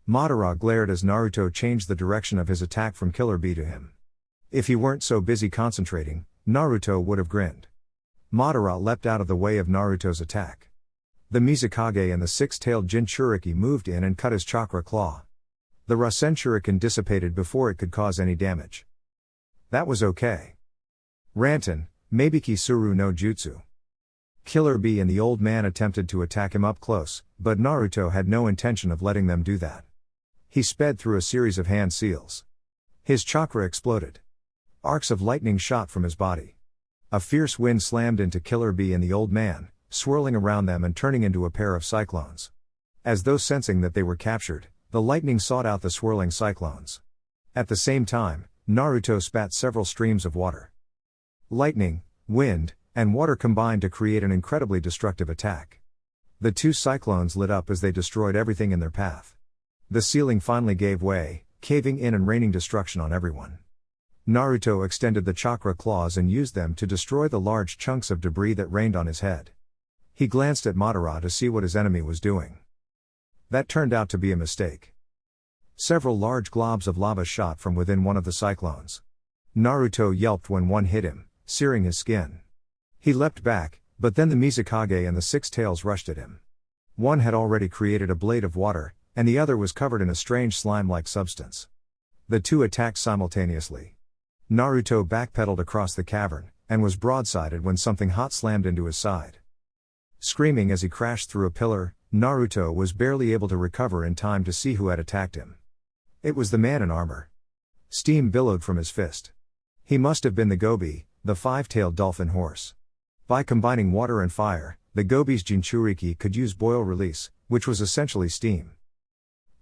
Madara glared as Naruto changed the direction of his attack from Killer Bee to him. If he weren't so busy concentrating, Naruto would have grinned. Madara leapt out of the way of Naruto's attack. The Mizukage and the 6-tailed Jinchuriki moved in and cut his chakra claw. The Rasen Shuriken dissipated before it could cause any damage. That was okay. Rantan, Mabiki Suru no Jutsu. Killer Bee and the old man attempted to attack him up close, but Naruto had no intention of letting them do that. He sped through a series of hand seals. His chakra exploded. Arcs of lightning shot from his body. A fierce wind slammed into Killer Bee and the old man, swirling around them and turning into a pair of cyclones. As though sensing that they were captured, the lightning sought out the swirling cyclones. At the same time, Naruto spat several streams of water. Lightning, wind, and water combined to create an incredibly destructive attack. The 2 cyclones lit up as they destroyed everything in their path. The ceiling finally gave way, caving in and raining destruction on everyone. Naruto extended the chakra claws and used them to destroy the large chunks of debris that rained on his head. He glanced at Madara to see what his enemy was doing. That turned out to be a mistake. Several large globs of lava shot from within one of the cyclones. Naruto yelped when one hit him, searing his skin. He leapt back, but then the Mizukage and the Six Tails rushed at him. One had already created a blade of water, and the other was covered in a strange slime-like substance. The two attacked simultaneously. Naruto backpedaled across the cavern, and was broadsided when something hot slammed into his side. Screaming as he crashed through a pillar, Naruto was barely able to recover in time to see who had attacked him. It was the man in armor. Steam billowed from his fist. He must have been the Gobi, the five-tailed dolphin horse. By combining water and fire, the Gobi's Jinchuriki could use boil release, which was essentially steam.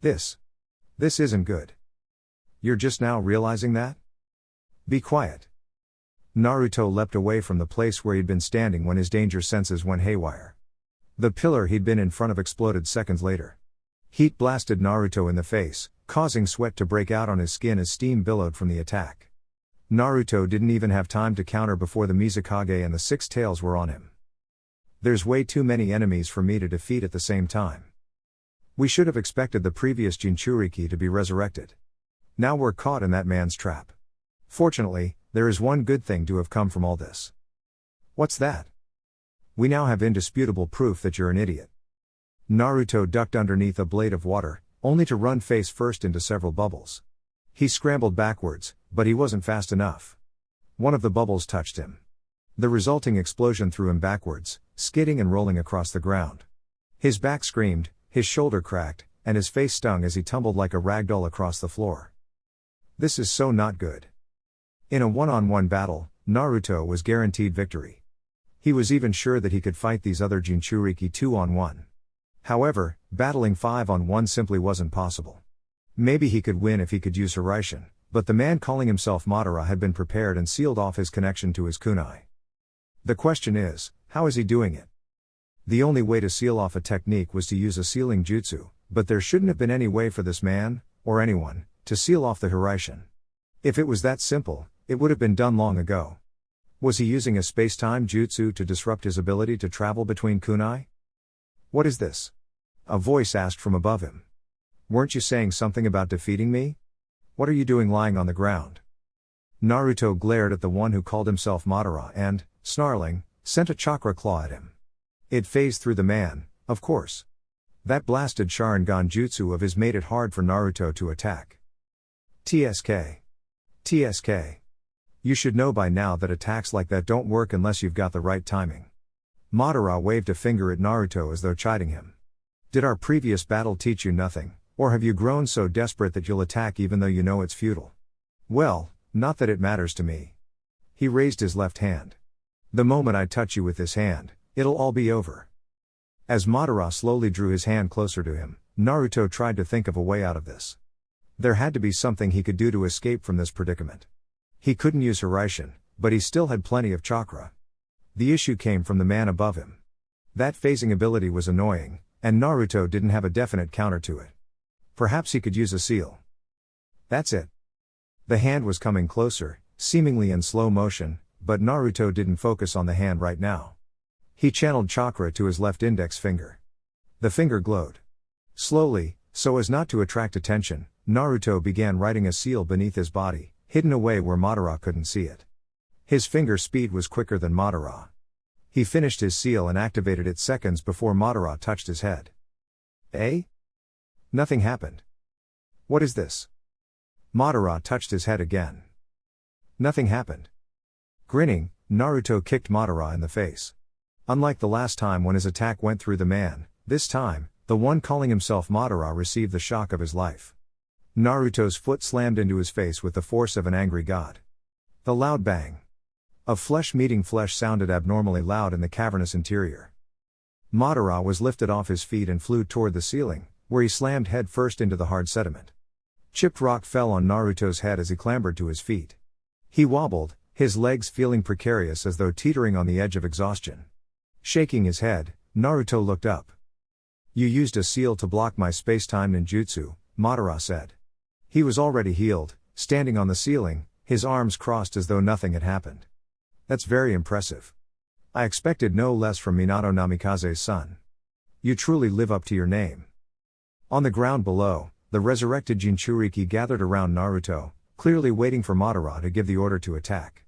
This isn't good. You're just now realizing that? Be quiet. Naruto leapt away from the place where he'd been standing when his danger senses went haywire. The pillar he'd been in front of exploded seconds later. Heat blasted Naruto in the face, causing sweat to break out on his skin as steam billowed from the attack. Naruto didn't even have time to counter before the Mizukage and the Six Tails were on him. There's way too many enemies for me to defeat at the same time. We should have expected the previous Jinchuriki to be resurrected. Now we're caught in that man's trap. Fortunately, there is one good thing to have come from all this. What's that? We now have indisputable proof that you're an idiot. Naruto ducked underneath a blade of water, only to run face first into several bubbles. He scrambled backwards, but he wasn't fast enough. One of the bubbles touched him. The resulting explosion threw him backwards, skidding and rolling across the ground. His back screamed, his shoulder cracked, and his face stung as he tumbled like a ragdoll across the floor. This is so not good. In a one-on-one battle, Naruto was guaranteed victory. He was even sure that he could fight these other Jinchuriki 2-on-1. However, battling 5-on-1 simply wasn't possible. Maybe he could win if he could use Hiraishin, but the man calling himself Madara had been prepared and sealed off his connection to his kunai. The question is, how is he doing it? The only way to seal off a technique was to use a sealing jutsu, but there shouldn't have been any way for this man, or anyone, to seal off the Hiraishin. If it was that simple, it would have been done long ago. Was he using a space-time jutsu to disrupt his ability to travel between kunai? What is this? A voice asked from above him. Weren't you saying something about defeating me? What are you doing lying on the ground? Naruto glared at the one who called himself Madara and, snarling, sent a chakra claw at him. It phased through the man, of course. That blasted Sharingan jutsu of his made it hard for Naruto to attack. TSK. You should know by now that attacks like that don't work unless you've got the right timing. Madara waved a finger at Naruto as though chiding him. Did our previous battle teach you nothing, or have you grown so desperate that you'll attack even though you know it's futile? Well, not that it matters to me. He raised his left hand. The moment I touch you with this hand, it'll all be over. As Madara slowly drew his hand closer to him, Naruto tried to think of a way out of this. There had to be something he could do to escape from this predicament. He couldn't use Hiraishin, but he still had plenty of chakra. The issue came from the man above him. That phasing ability was annoying, and Naruto didn't have a definite counter to it. Perhaps he could use a seal. That's it. The hand was coming closer, seemingly in slow motion, but Naruto didn't focus on the hand right now. He channeled chakra to his left index finger. The finger glowed. Slowly, so as not to attract attention, Naruto began writing a seal beneath his body, hidden away where Madara couldn't see it. His finger speed was quicker than Madara. He finished his seal and activated it seconds before Madara touched his head. Eh? Nothing happened. What is this? Madara touched his head again. Nothing happened. Grinning, Naruto kicked Madara in the face. Unlike the last time when his attack went through the man, this time, the one calling himself Madara received the shock of his life. Naruto's foot slammed into his face with the force of an angry god. The loud bang of flesh meeting flesh sounded abnormally loud in the cavernous interior. Madara was lifted off his feet and flew toward the ceiling, where he slammed head first into the hard sediment. Chipped rock fell on Naruto's head as he clambered to his feet. He wobbled, his legs feeling precarious as though teetering on the edge of exhaustion. Shaking his head, Naruto looked up. You used a seal to block my space-time ninjutsu, Madara said. He was already healed, standing on the ceiling, his arms crossed as though nothing had happened. That's very impressive. I expected no less from Minato Namikaze's son. You truly live up to your name. On the ground below, the resurrected Jinchuriki gathered around Naruto, clearly waiting for Madara to give the order to attack.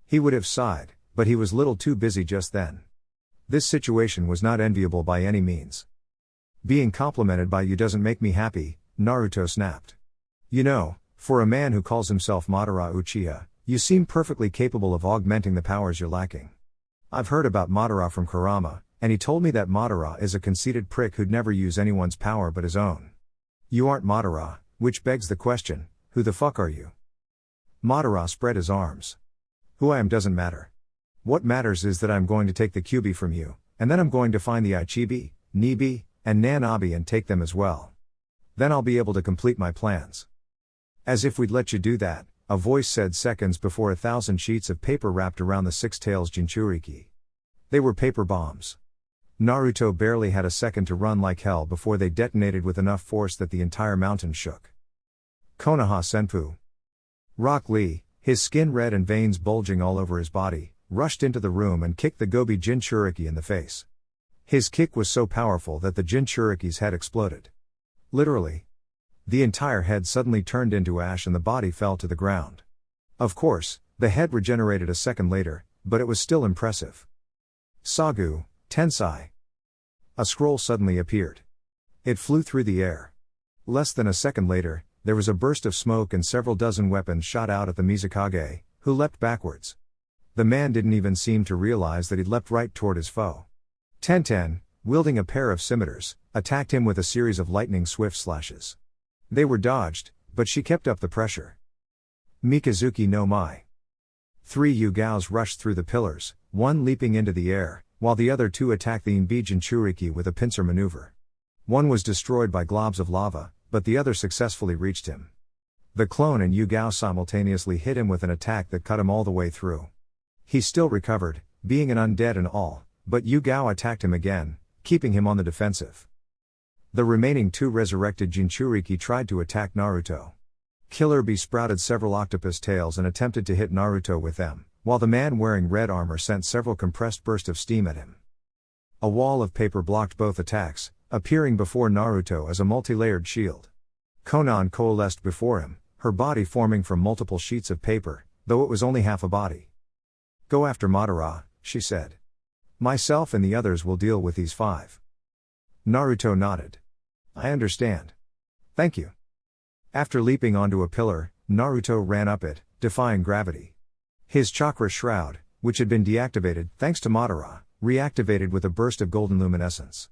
He would have sighed, but he was little too busy just then. This situation was not enviable by any means. Being complimented by you doesn't make me happy, Naruto snapped. You know, for a man who calls himself Madara Uchiha, you seem perfectly capable of augmenting the powers you're lacking. I've heard about Madara from Kurama, and he told me that Madara is a conceited prick who'd never use anyone's power but his own. You aren't Madara, which begs the question, who the fuck are you? Madara spread his arms. Who I am doesn't matter. What matters is that I'm going to take the Kyuubi from you, and then I'm going to find the Ichibi, Nibi, and Nanabi and take them as well. Then I'll be able to complete my plans. As if we'd let you do that, a voice said seconds before 1,000 sheets of paper wrapped around the Six Tails Jinchuriki. They were paper bombs. Naruto barely had a second to run like hell before they detonated with enough force that the entire mountain shook. Konoha Senpu. Rock Lee, his skin red and veins bulging all over his body, rushed into the room and kicked the Gobi Jinchuriki in the face. His kick was so powerful that the Jinchuriki's head exploded. Literally. The entire head suddenly turned into ash and the body fell to the ground. Of course, the head regenerated a second later, but it was still impressive. Sagu, Tensai. A scroll suddenly appeared. It flew through the air. Less than a second later, there was a burst of smoke and several dozen weapons shot out at the Mizukage, who leapt backwards. The man didn't even seem to realize that he'd leapt right toward his foe. Tenten, wielding a pair of scimitars, attacked him with a series of lightning-swift slashes. They were dodged, but she kept up the pressure. Mikazuki no Mai. 3 Yugaos rushed through the pillars, one leaping into the air, while the other 2 attacked the Inbi Jinchuriki with a pincer maneuver. One was destroyed by globs of lava, but the other successfully reached him. The clone and Yugao simultaneously hit him with an attack that cut him all the way through. He still recovered, being an undead and all, but Yugao attacked him again, keeping him on the defensive. The remaining 2 resurrected Jinchuriki tried to attack Naruto. Killer Bee sprouted several octopus tails and attempted to hit Naruto with them, while the man wearing red armor sent several compressed bursts of steam at him. A wall of paper blocked both attacks, appearing before Naruto as a multi-layered shield. Konan coalesced before him, her body forming from multiple sheets of paper, though it was only half a body. Go after Madara, she said. Myself and the others will deal with these 5. Naruto nodded. I understand. Thank you. After leaping onto a pillar, Naruto ran up it, defying gravity. His chakra shroud, which had been deactivated thanks to Madara, reactivated with a burst of golden luminescence.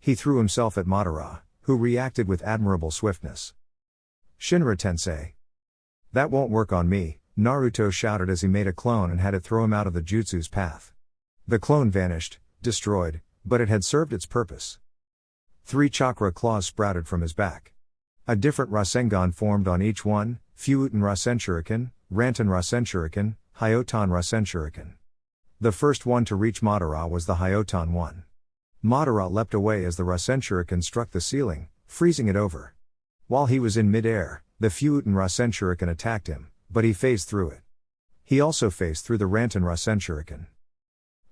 He threw himself at Madara, who reacted with admirable swiftness. Shinra Tensei. That won't work on me, Naruto shouted as he made a clone and had it throw him out of the jutsu's path. The clone vanished, destroyed, but it had served its purpose. 3 chakra claws sprouted from his back. A different Rasengan formed on each one, Fuuten Rasen Shuriken, Ranten Rasen Shuriken, Hyoton Rasen Shuriken. The first one to reach Madara was the Hyoton one. Madara leapt away as the Rasen Shuriken struck the ceiling, freezing it over. While he was in mid-air, the Fuuten Rasen Shuriken attacked him, but he phased through it. He also phased through the Ranten Rasen Shuriken.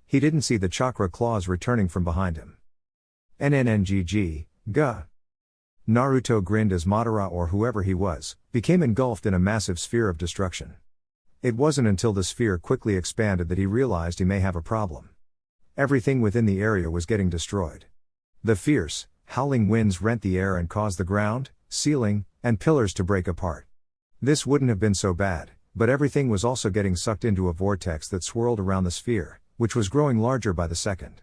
He didn't see the chakra claws returning from behind him. NNNGG, Ga. Naruto grinned as Madara or whoever he was, became engulfed in a massive sphere of destruction. It wasn't until the sphere quickly expanded that he realized he may have a problem. Everything within the area was getting destroyed. The fierce, howling winds rent the air and caused the ground, ceiling, and pillars to break apart. This wouldn't have been so bad, but everything was also getting sucked into a vortex that swirled around the sphere, which was growing larger by the second.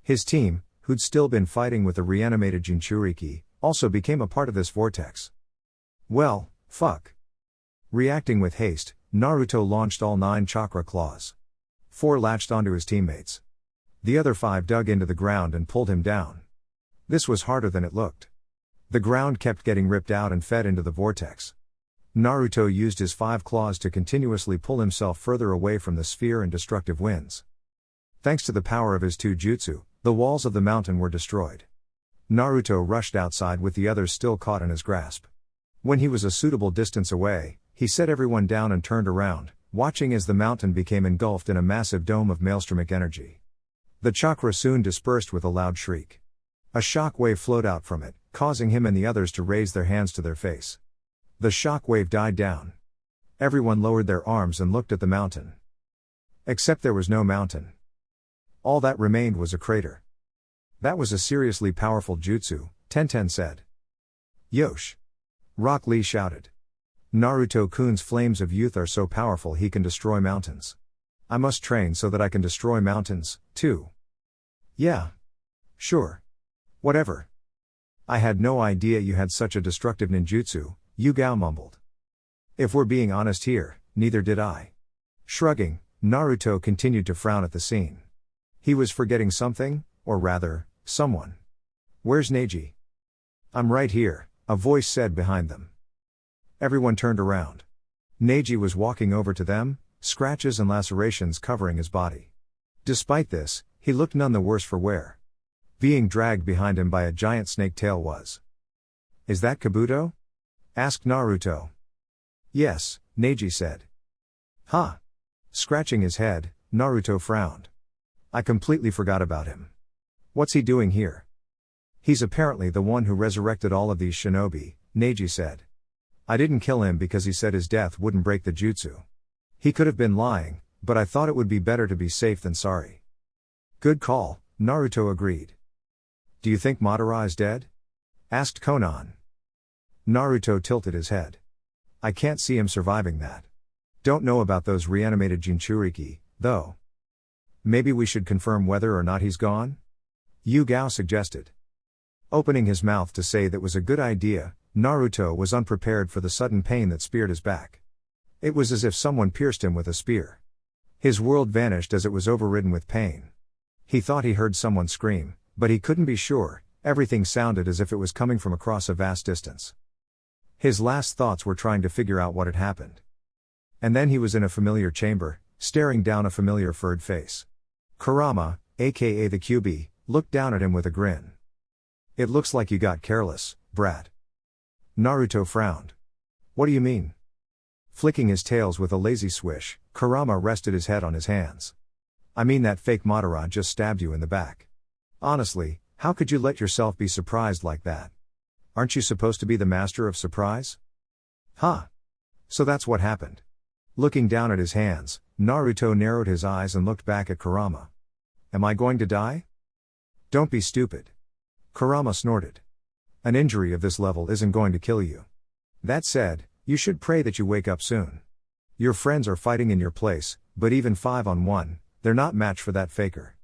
His team, who'd still been fighting with the reanimated Jinchuriki, also became a part of this vortex. Well, fuck. Reacting with haste, Naruto launched all 9 chakra claws. 4 latched onto his teammates. The other 5 dug into the ground and pulled him down. This was harder than it looked. The ground kept getting ripped out and fed into the vortex. Naruto used his 5 claws to continuously pull himself further away from the sphere and destructive winds. Thanks to the power of his 2 jutsu, the walls of the mountain were destroyed. Naruto rushed outside with the others still caught in his grasp. When he was a suitable distance away, he set everyone down and turned around, watching as the mountain became engulfed in a massive dome of maelstromic energy. The chakra soon dispersed with a loud shriek. A shock wave flowed out from it, causing him and the others to raise their hands to their face. The shock wave died down. Everyone lowered their arms and looked at the mountain. Except there was no mountain. All that remained was a crater. That was a seriously powerful jutsu, Tenten said. Yosh! Rock Lee shouted. Naruto-kun's flames of youth are so powerful he can destroy mountains. I must train so that I can destroy mountains, too. Yeah. Sure. Whatever. I had no idea you had such a destructive ninjutsu, Yugao mumbled. If we're being honest here, neither did I. Shrugging, Naruto continued to frown at the scene. He was forgetting something, or rather, someone. Where's Neji? I'm right here, a voice said behind them. Everyone turned around. Neji was walking over to them, scratches and lacerations covering his body. Despite this, he looked none the worse for wear. Being dragged behind him by a giant snake tail was. Is that Kabuto? Asked Naruto. Yes, Neji said. Huh? Scratching his head, Naruto frowned. I completely forgot about him. What's he doing here? He's apparently the one who resurrected all of these shinobi, Neji said. I didn't kill him because he said his death wouldn't break the jutsu. He could have been lying, but I thought it would be better to be safe than sorry. Good call, Naruto agreed. Do you think Madara is dead? Asked Konan. Naruto tilted his head. I can't see him surviving that. Don't know about those reanimated Jinchuriki, though. Maybe we should confirm whether or not he's gone? Yugao suggested. Opening his mouth to say that was a good idea, Naruto was unprepared for the sudden pain that speared his back. It was as if someone pierced him with a spear. His world vanished as it was overridden with pain. He thought he heard someone scream, but he couldn't be sure. Everything sounded as if it was coming from across a vast distance. His last thoughts were trying to figure out what had happened. And then he was in a familiar chamber, staring down a familiar furred face. Kurama, aka the QB, looked down at him with a grin. It looks like you got careless, brat. Naruto frowned. What do you mean? Flicking his tails with a lazy swish, Kurama rested his head on his hands. I mean that fake Madara just stabbed you in the back. Honestly, how could you let yourself be surprised like that? Aren't you supposed to be the master of surprise? Huh? So that's what happened. Looking down at his hands, Naruto narrowed his eyes and looked back at Kurama. Am I going to die? Don't be stupid. Kurama snorted. An injury of this level isn't going to kill you. That said, you should pray that you wake up soon. Your friends are fighting in your place, but even 5-on-1, they're not match for that faker.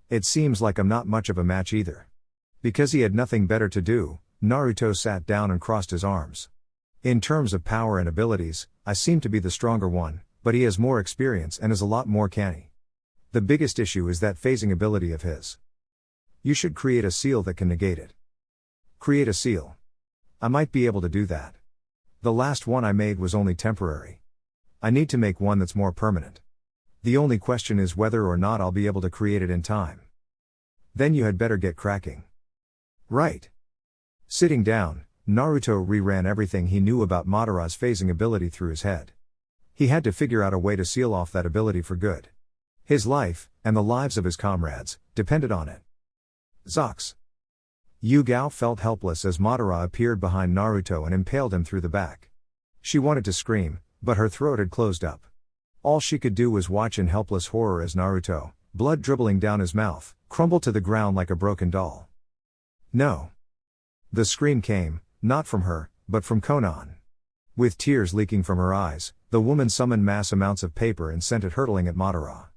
It seems like I'm not much of a match either. Because he had nothing better to do, Naruto sat down and crossed his arms. In terms of power and abilities, I seem to be the stronger one, but he has more experience and is a lot more canny. The biggest issue is that phasing ability of his. You should create a seal that can negate it. Create a seal. I might be able to do that. The last one I made was only temporary. I need to make one that's more permanent. The only question is whether or not I'll be able to create it in time. Then you had better get cracking. Right. Sitting down, Naruto reran everything he knew about Madara's phasing ability through his head. He had to figure out a way to seal off that ability for good. His life, and the lives of his comrades, depended on it. Zox. Yugao felt helpless as Madara appeared behind Naruto and impaled him through the back. She wanted to scream, but her throat had closed up. All she could do was watch in helpless horror as Naruto, blood dribbling down his mouth, crumbled to the ground like a broken doll. No. The scream came, not from her, but from Konan. With tears leaking from her eyes, the woman summoned mass amounts of paper and sent it hurtling at Madara.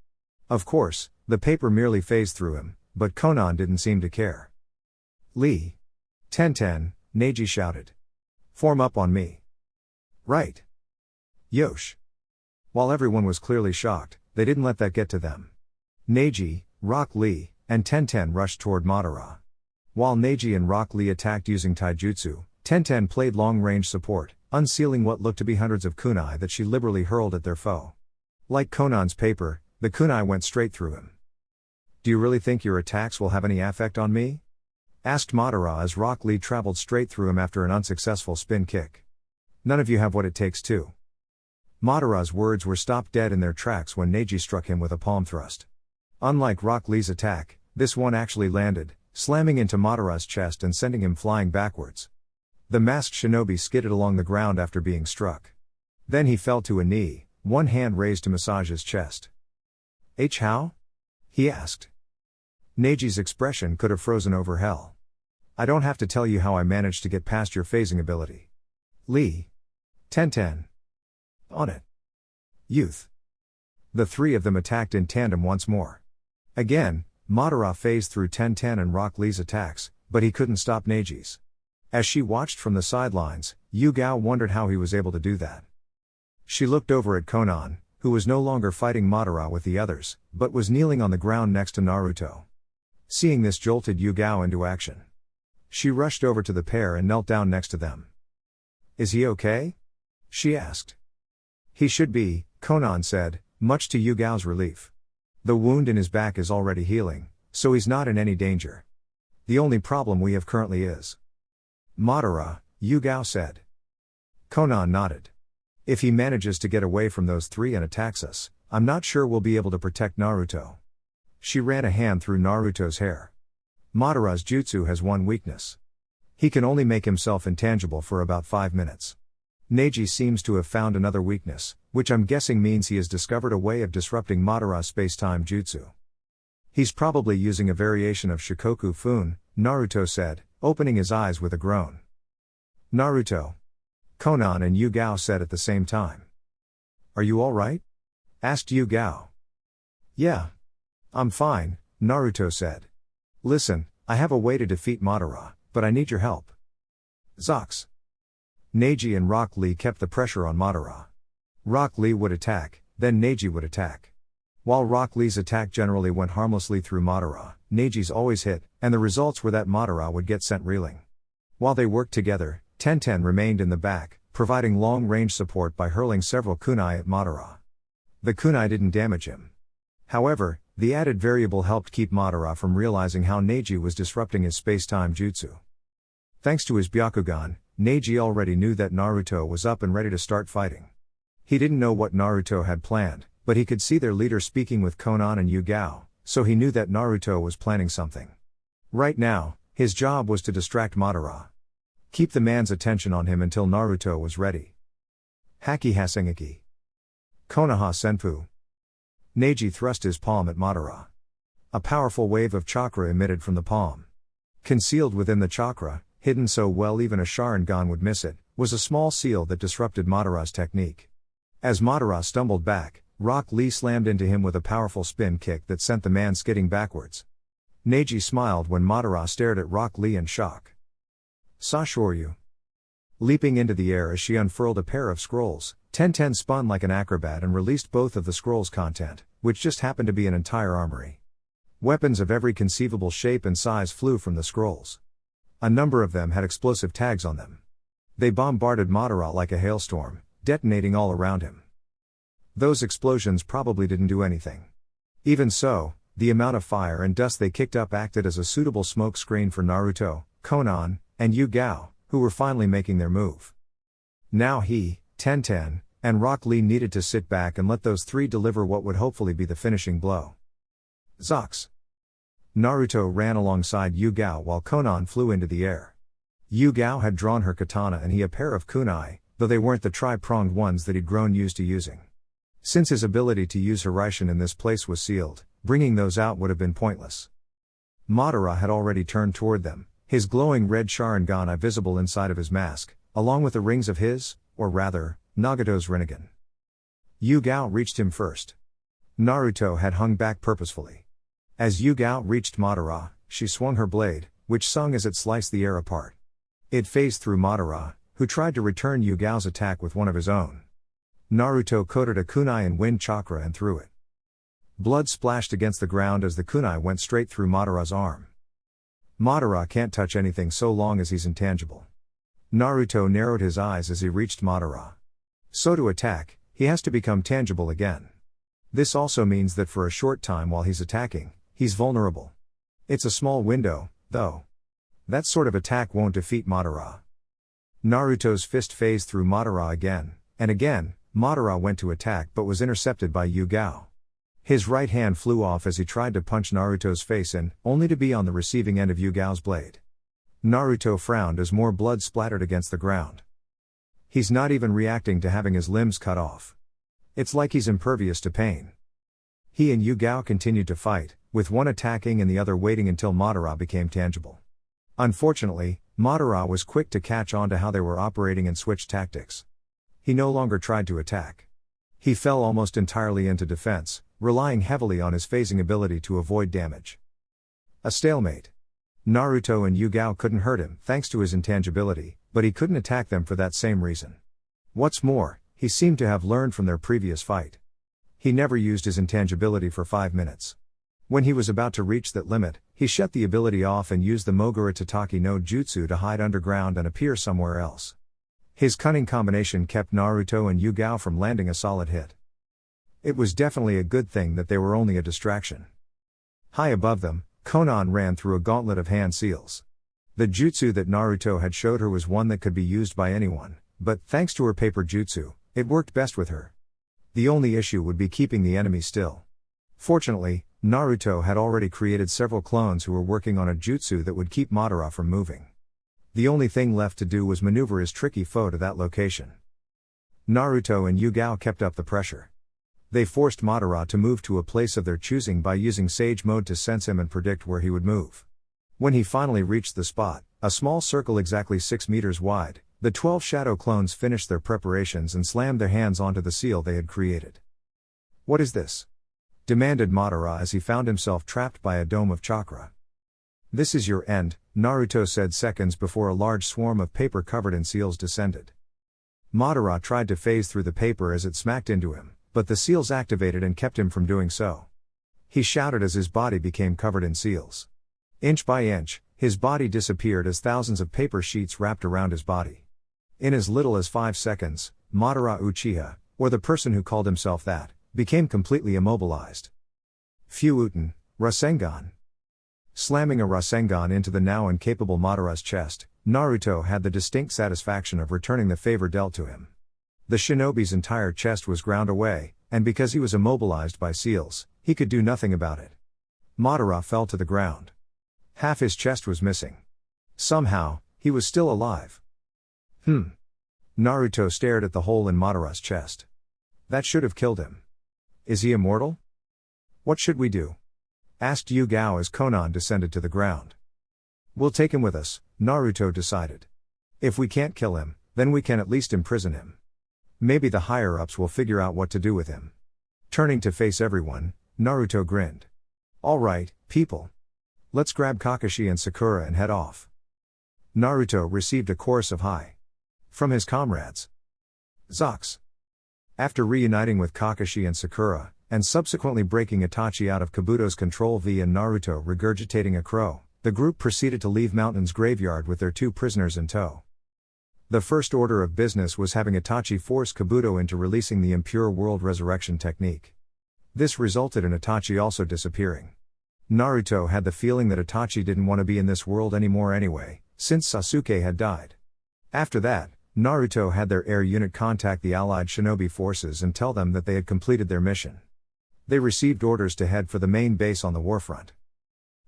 Of course, the paper merely phased through him, but Konan didn't seem to care. Lee. Tenten, Neji shouted. Form up on me. Right. Yosh. While everyone was clearly shocked, they didn't let that get to them. Neji, Rock Lee, and Tenten rushed toward Madara. While Neji and Rock Lee attacked using taijutsu, Tenten played long-range support, unsealing what looked to be hundreds of kunai that she liberally hurled at their foe. Like Konan's paper, the kunai went straight through him. Do you really think your attacks will have any effect on me? Asked Madara as Rock Lee traveled straight through him after an unsuccessful spin kick. None of you have what it takes to. Madara's words were stopped dead in their tracks when Neji struck him with a palm thrust. Unlike Rock Lee's attack, this one actually landed, slamming into Madara's chest and sending him flying backwards. The masked shinobi skidded along the ground after being struck. Then he fell to a knee, one hand raised to massage his chest. How? He asked. Neji's expression could have frozen over hell. I don't have to tell you how I managed to get past your phasing ability. Lee. Ten. On it. Youth. The three of them attacked in tandem once more. Again, Madara phased through Ten and Rock Lee's attacks, but he couldn't stop Neji's. As she watched from the sidelines, Yugao wondered how he was able to do that. She looked over at Konan, who was no longer fighting Madara with the others, but was kneeling on the ground next to Naruto. Seeing this jolted Yugao into action. She rushed over to the pair and knelt down next to them. Is he okay? She asked. He should be, Konan said, much to Yugao's relief. The wound in his back is already healing, so he's not in any danger. The only problem we have currently is Madara, Yugao said. Konan nodded. If he manages to get away from those three and attacks us, I'm not sure we'll be able to protect Naruto. She ran a hand through Naruto's hair. Madara's jutsu has one weakness. He can only make himself intangible for about 5 minutes. Neji seems to have found another weakness, which I'm guessing means he has discovered a way of disrupting Madara's space-time jutsu. He's probably using a variation of Shikoku Fun, Naruto said, opening his eyes with a groan. Naruto. Konan and Yugao said at the same time. Are you alright? Asked Yugao. Yeah. I'm fine, Naruto said. Listen, I have a way to defeat Madara, but I need your help. Zox. Neji and Rock Lee kept the pressure on Madara. Rock Lee would attack, then Neji would attack. While Rock Lee's attack generally went harmlessly through Madara, Neji's always hit, and the results were that Madara would get sent reeling. While they worked together, Ten remained in the back, providing long-range support by hurling several kunai at Madara. The kunai didn't damage him. However, the added variable helped keep Madara from realizing how Neji was disrupting his space-time jutsu. Thanks to his Byakugan, Neji already knew that Naruto was up and ready to start fighting. He didn't know what Naruto had planned, but he could see their leader speaking with Konan and Yugao, so he knew that Naruto was planning something. Right now, his job was to distract Madara. Keep the man's attention on him until Naruto was ready. Haki Hasengeki. Konoha Senpu. Neji thrust his palm at Madara. A powerful wave of chakra emitted from the palm. Concealed within the chakra, hidden so well even a Sharingan would miss it, was a small seal that disrupted Madara's technique. As Madara stumbled back, Rock Lee slammed into him with a powerful spin kick that sent the man skidding backwards. Neji smiled when Madara stared at Rock Lee in shock. Sashoryu. Leaping into the air as she unfurled a pair of scrolls, Ten spun like an acrobat and released both of the scrolls' content, which just happened to be an entire armory. Weapons of every conceivable shape and size flew from the scrolls. A number of them had explosive tags on them. They bombarded Madara like a hailstorm, detonating all around him. Those explosions probably didn't do anything. Even so, the amount of fire and dust they kicked up acted as a suitable smoke screen for Naruto, Konan, and Yugao, who were finally making their move. Now he, Ten, and Rock Lee needed to sit back and let those three deliver what would hopefully be the finishing blow. Zox. Naruto ran alongside Yugao while Konan flew into the air. Yugao had drawn her katana and he a pair of kunai, though they weren't the tri-pronged ones that he'd grown used to using. Since his ability to use Hiraishin in this place was sealed, bringing those out would have been pointless. Madara had already turned toward them, his glowing red Sharingan visible inside of his mask, along with the rings of his, or rather, Nagato's Rinnegan. Yugao reached him first. Naruto had hung back purposefully. As Yugao reached Madara, she swung her blade, which sung as it sliced the air apart. It phased through Madara, who tried to return Yugao's attack with one of his own. Naruto coated a kunai in wind chakra and threw it. Blood splashed against the ground as the kunai went straight through Madara's arm. Madara can't touch anything so long as he's intangible. Naruto narrowed his eyes as he reached Madara. So to attack, he has to become tangible again. This also means that for a short time while he's attacking, he's vulnerable. It's a small window, though. That sort of attack won't defeat Madara. Naruto's fist phased through Madara again, and again, Madara went to attack but was intercepted by Yugao. His right hand flew off as he tried to punch Naruto's face in, only to be on the receiving end of Yugao's blade. Naruto frowned as more blood splattered against the ground. He's not even reacting to having his limbs cut off. It's like he's impervious to pain. He and Yugao continued to fight, with one attacking and the other waiting until Madara became tangible. Unfortunately, Madara was quick to catch on to how they were operating and switched tactics. He no longer tried to attack. He fell almost entirely into defense, relying heavily on his phasing ability to avoid damage. A stalemate. Naruto and Yugao couldn't hurt him thanks to his intangibility, but he couldn't attack them for that same reason. What's more, he seemed to have learned from their previous fight. He never used his intangibility for 5 minutes. When he was about to reach that limit, he shut the ability off and used the Mogura Tataki no Jutsu to hide underground and appear somewhere else. His cunning combination kept Naruto and Yugao from landing a solid hit. It was definitely a good thing that they were only a distraction. High above them, Konoha ran through a gauntlet of hand seals. The jutsu that Naruto had showed her was one that could be used by anyone, but thanks to her paper jutsu, it worked best with her. The only issue would be keeping the enemy still. Fortunately, Naruto had already created several clones who were working on a jutsu that would keep Madara from moving. The only thing left to do was maneuver his tricky foe to that location. Naruto and Yugao kept up the pressure. They forced Madara to move to a place of their choosing by using Sage Mode to sense him and predict where he would move. When he finally reached the spot, a small circle exactly 6 meters wide, the 12 shadow clones finished their preparations and slammed their hands onto the seal they had created. "What is this?" demanded Madara as he found himself trapped by a dome of chakra. "This is your end," Naruto said seconds before a large swarm of paper covered in seals descended. Madara tried to phase through the paper as it smacked into him, but the seals activated and kept him from doing so. He shouted as his body became covered in seals. Inch by inch, his body disappeared as thousands of paper sheets wrapped around his body. In as little as 5 seconds, Madara Uchiha, or the person who called himself that, became completely immobilized. Fuuten, Rasengan. Slamming a Rasengan into the now incapable Madara's chest, Naruto had the distinct satisfaction of returning the favor dealt to him. The shinobi's entire chest was ground away, and because he was immobilized by seals, he could do nothing about it. Madara fell to the ground. Half his chest was missing. Somehow, he was still alive. Naruto stared at the hole in Madara's chest. That should have killed him. Is he immortal? What should we do? Asked Yugao as Konoha descended to the ground. We'll take him with us, Naruto decided. If we can't kill him, then we can at least imprison him. Maybe the higher-ups will figure out what to do with him. Turning to face everyone, Naruto grinned. All right, people. Let's grab Kakashi and Sakura and head off. Naruto received a chorus of hi from his comrades. Zox. After reuniting with Kakashi and Sakura, and subsequently breaking Itachi out of Kabuto's control via Naruto regurgitating a crow, the group proceeded to leave Mountain's graveyard with their 2 prisoners in tow. The first order of business was having Itachi force Kabuto into releasing the impure world resurrection technique. This resulted in Itachi also disappearing. Naruto had the feeling that Itachi didn't want to be in this world anymore anyway, since Sasuke had died. After that, Naruto had their air unit contact the allied shinobi forces and tell them that they had completed their mission. They received orders to head for the main base on the warfront.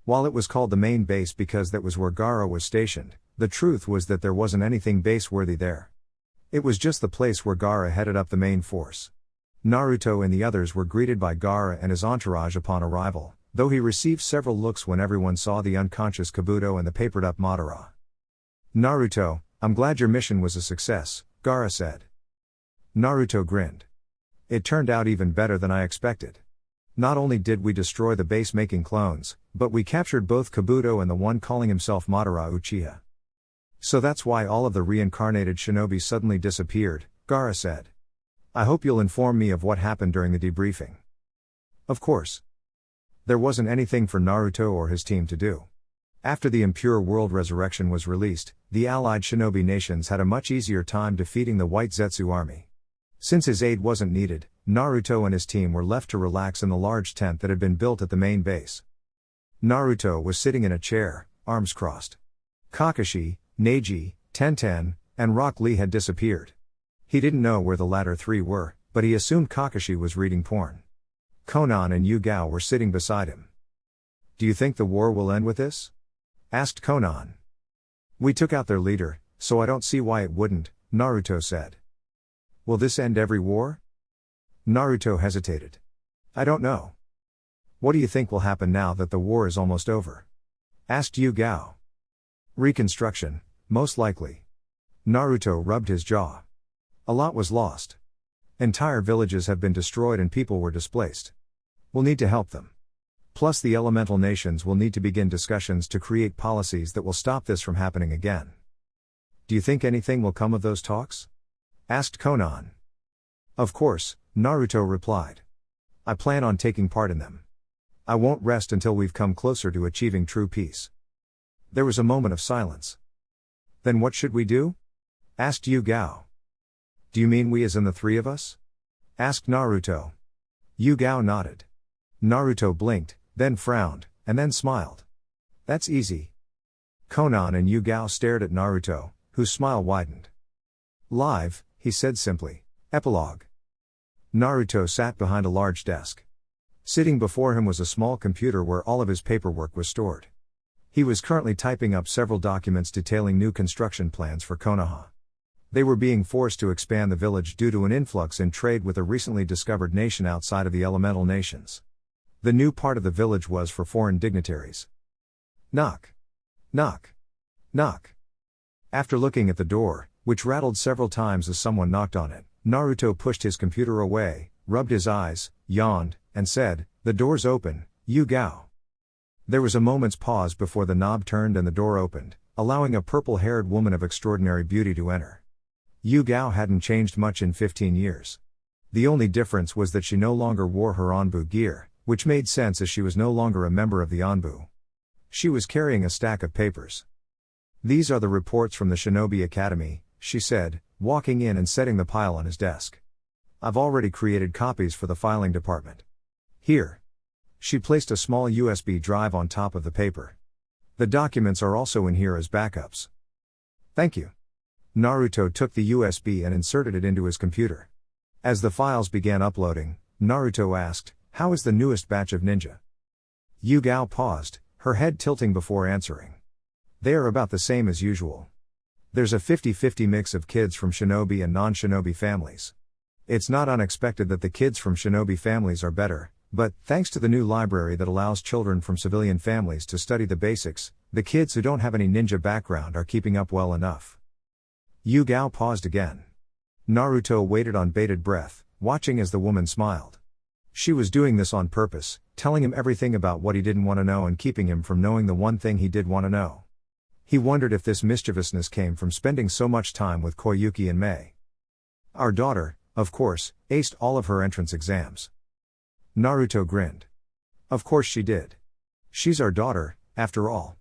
While it was called the main base because that was where Gaara was stationed, the truth was that there wasn't anything base-worthy there. It was just the place where Gaara headed up the main force. Naruto and the others were greeted by Gaara and his entourage upon arrival, though he received several looks when everyone saw the unconscious Kabuto and the papered-up Madara. Naruto, I'm glad your mission was a success, Gaara said. Naruto grinned. It turned out even better than I expected. Not only did we destroy the base making clones, but we captured both Kabuto and the one calling himself Madara Uchiha. So that's why all of the reincarnated shinobi suddenly disappeared, Gaara said. I hope you'll inform me of what happened during the debriefing. Of course. There wasn't anything for Naruto or his team to do. After the impure world resurrection was released, the allied shinobi nations had a much easier time defeating the White Zetsu army. Since his aid wasn't needed, Naruto and his team were left to relax in the large tent that had been built at the main base. Naruto was sitting in a chair, arms crossed. Kakashi, Neji, Tenten, and Rock Lee had disappeared. He didn't know where the latter 3 were, but he assumed Kakashi was reading porn. Konan and Yugao were sitting beside him. Do you think the war will end with this? Asked Konan. We took out their leader, so I don't see why it wouldn't, Naruto said. Will this end every war? Naruto hesitated. I don't know. What do you think will happen now that the war is almost over? Asked Yugao. Reconstruction, most likely. Naruto rubbed his jaw. A lot was lost. Entire villages have been destroyed and people were displaced. We'll need to help them. Plus the elemental nations will need to begin discussions to create policies that will stop this from happening again. Do you think anything will come of those talks? Asked Konan. Of course, Naruto replied. I plan on taking part in them. I won't rest until we've come closer to achieving true peace. There was a moment of silence. Then what should we do? Asked Yugao. Do you mean we as in the three of us? Asked Naruto. Yugao nodded. Naruto blinked, then frowned, and then smiled. That's easy. Konan and Yugao stared at Naruto, whose smile widened. Live, he said simply. Epilogue. Naruto sat behind a large desk. Sitting before him was a small computer where all of his paperwork was stored. He was currently typing up several documents detailing new construction plans for Konoha. They were being forced to expand the village due to an influx in trade with a recently discovered nation outside of the elemental nations. The new part of the village was for foreign dignitaries. Knock. Knock. Knock. After looking at the door, which rattled several times as someone knocked on it, Naruto pushed his computer away, rubbed his eyes, yawned, and said, "The door's open, Yugao." There was a moment's pause before the knob turned and the door opened, allowing a purple-haired woman of extraordinary beauty to enter. Yugao hadn't changed much in 15 years. The only difference was that she no longer wore her Anbu gear, which made sense as she was no longer a member of the Anbu. She was carrying a stack of papers. These are the reports from the Shinobi Academy, she said, walking in and setting the pile on his desk. I've already created copies for the filing department. Here. She placed a small USB drive on top of the paper. The documents are also in here as backups. Thank you. Naruto took the USB and inserted it into his computer. As the files began uploading, Naruto asked, "How is the newest batch of ninja?" Yugao paused, her head tilting before answering. They are about the same as usual. There's a 50-50 mix of kids from shinobi and non-shinobi families. It's not unexpected that the kids from shinobi families are better, but, thanks to the new library that allows children from civilian families to study the basics, the kids who don't have any ninja background are keeping up well enough. Yugao paused again. Naruto waited on bated breath, watching as the woman smiled. She was doing this on purpose, telling him everything about what he didn't want to know and keeping him from knowing the one thing he did want to know. He wondered if this mischievousness came from spending so much time with Koyuki and Mei. Our daughter, of course, aced all of her entrance exams. Naruto grinned. Of course she did. She's our daughter, after all.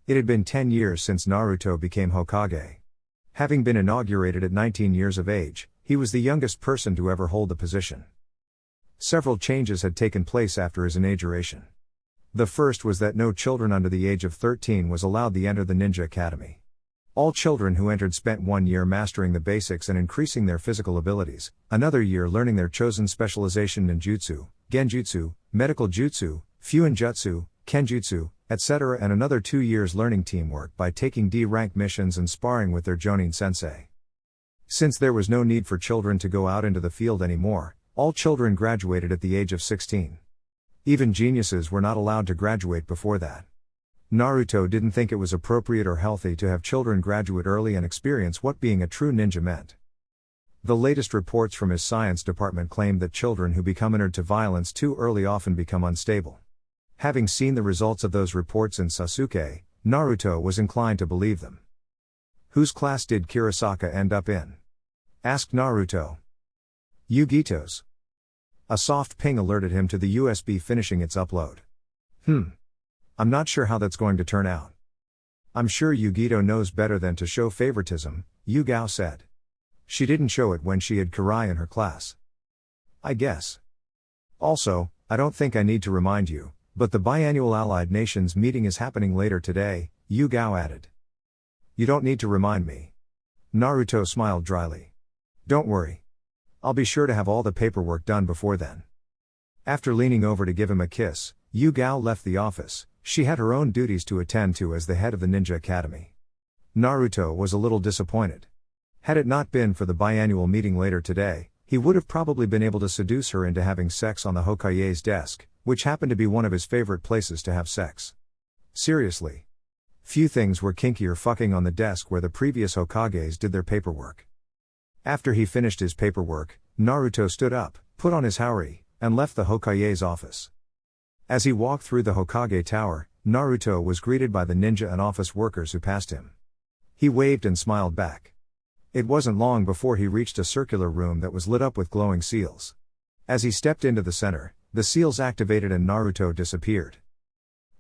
It had been 10 years since Naruto became Hokage. Having been inaugurated at 19 years of age, he was the youngest person to ever hold the position. Several changes had taken place after his inauguration. The first was that no children under the age of 13 was allowed to enter the Ninja Academy. All children who entered spent 1 year mastering the basics and increasing their physical abilities, another year learning their chosen specialization ninjutsu, genjutsu, medical jutsu, fuinjutsu, kenjutsu, etc., and another 2 years learning teamwork by taking D-rank missions and sparring with their Jonin sensei. Since there was no need for children to go out into the field anymore, all children graduated at the age of 16. Even geniuses were not allowed to graduate before that. Naruto didn't think it was appropriate or healthy to have children graduate early and experience what being a true ninja meant. The latest reports from his science department claimed that children who become inured to violence too early often become unstable. Having seen the results of those reports in Sasuke, Naruto was inclined to believe them. Whose class did Kurosaka end up in? Asked Naruto. Yugito's. A soft ping alerted him to the USB finishing its upload. I'm not sure how that's going to turn out. I'm sure Yugito knows better than to show favoritism, Yugao said. She didn't show it when she had Kirai in her class. I guess. Also, I don't think I need to remind you, but the biannual Allied Nations meeting is happening later today, Yugao added. You don't need to remind me. Naruto smiled dryly. Don't worry. I'll be sure to have all the paperwork done before then. After leaning over to give him a kiss, Yu-Gao left the office. She had her own duties to attend to as the head of the Ninja Academy. Naruto was a little disappointed. Had it not been for the biannual meeting later today, he would have probably been able to seduce her into having sex on the Hokage's desk, which happened to be one of his favorite places to have sex. Seriously. Few things were kinkier fucking on the desk where the previous Hokages did their paperwork. After he finished his paperwork, Naruto stood up, put on his haori, and left the Hokage's office. As he walked through the Hokage tower, Naruto was greeted by the ninja and office workers who passed him. He waved and smiled back. It wasn't long before he reached a circular room that was lit up with glowing seals. As he stepped into the center, the seals activated and Naruto disappeared.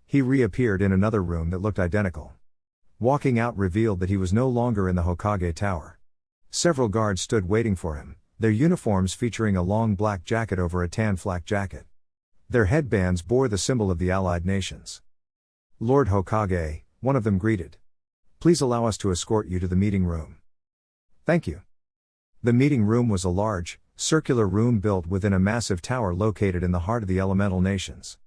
He reappeared in another room that looked identical. Walking out revealed that he was no longer in the Hokage tower. Several guards stood waiting for him, their uniforms featuring a long black jacket over a tan flak jacket. Their headbands bore the symbol of the Allied Nations. "Lord Hokage," one of them greeted. "Please allow us to escort you to the meeting room." "Thank you." The meeting room was a large, circular room built within a massive tower located in the heart of the Elemental Nations.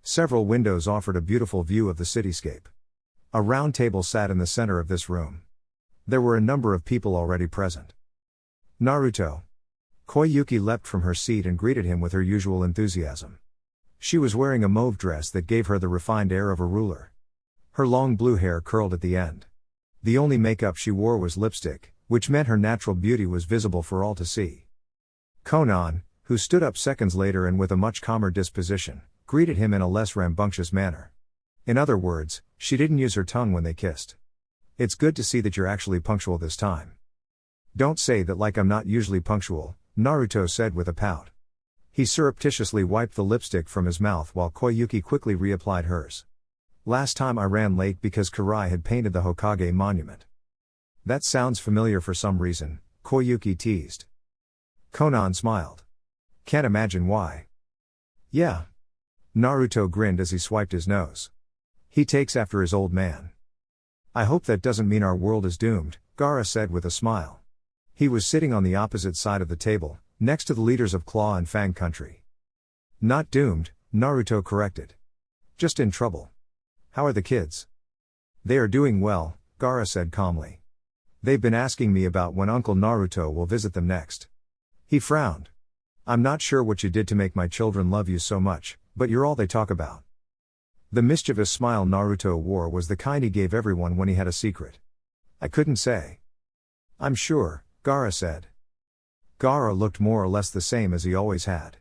Several windows offered a beautiful view of the cityscape. A round table sat in the center of this room. There were a number of people already present. "Naruto." Koyuki leapt from her seat and greeted him with her usual enthusiasm. She was wearing a mauve dress that gave her the refined air of a ruler. Her long blue hair curled at the end. The only makeup she wore was lipstick, which meant her natural beauty was visible for all to see. Konan, who stood up seconds later and with a much calmer disposition, greeted him in a less rambunctious manner. In other words, she didn't use her tongue when they kissed. "It's good to see that you're actually punctual this time." "Don't say that like I'm not usually punctual," Naruto said with a pout. He surreptitiously wiped the lipstick from his mouth while Koyuki quickly reapplied hers. "Last time I ran late because Kurai had painted the Hokage monument." "That sounds familiar for some reason," Koyuki teased. Konan smiled. "Can't imagine why." "Yeah." Naruto grinned as he swiped his nose. "He takes after his old man." "I hope that doesn't mean our world is doomed," Gaara said with a smile. He was sitting on the opposite side of the table, next to the leaders of Claw and Fang country. "Not doomed," Naruto corrected. "Just in trouble." "How are the kids?" "They are doing well," Gaara said calmly. "They've been asking me about when Uncle Naruto will visit them next." He frowned. "I'm not sure what you did to make my children love you so much, but you're all they talk about." The mischievous smile Naruto wore was the kind he gave everyone when he had a secret. "I couldn't say." "I'm sure," Gaara said. Gaara looked more or less the same as he always had.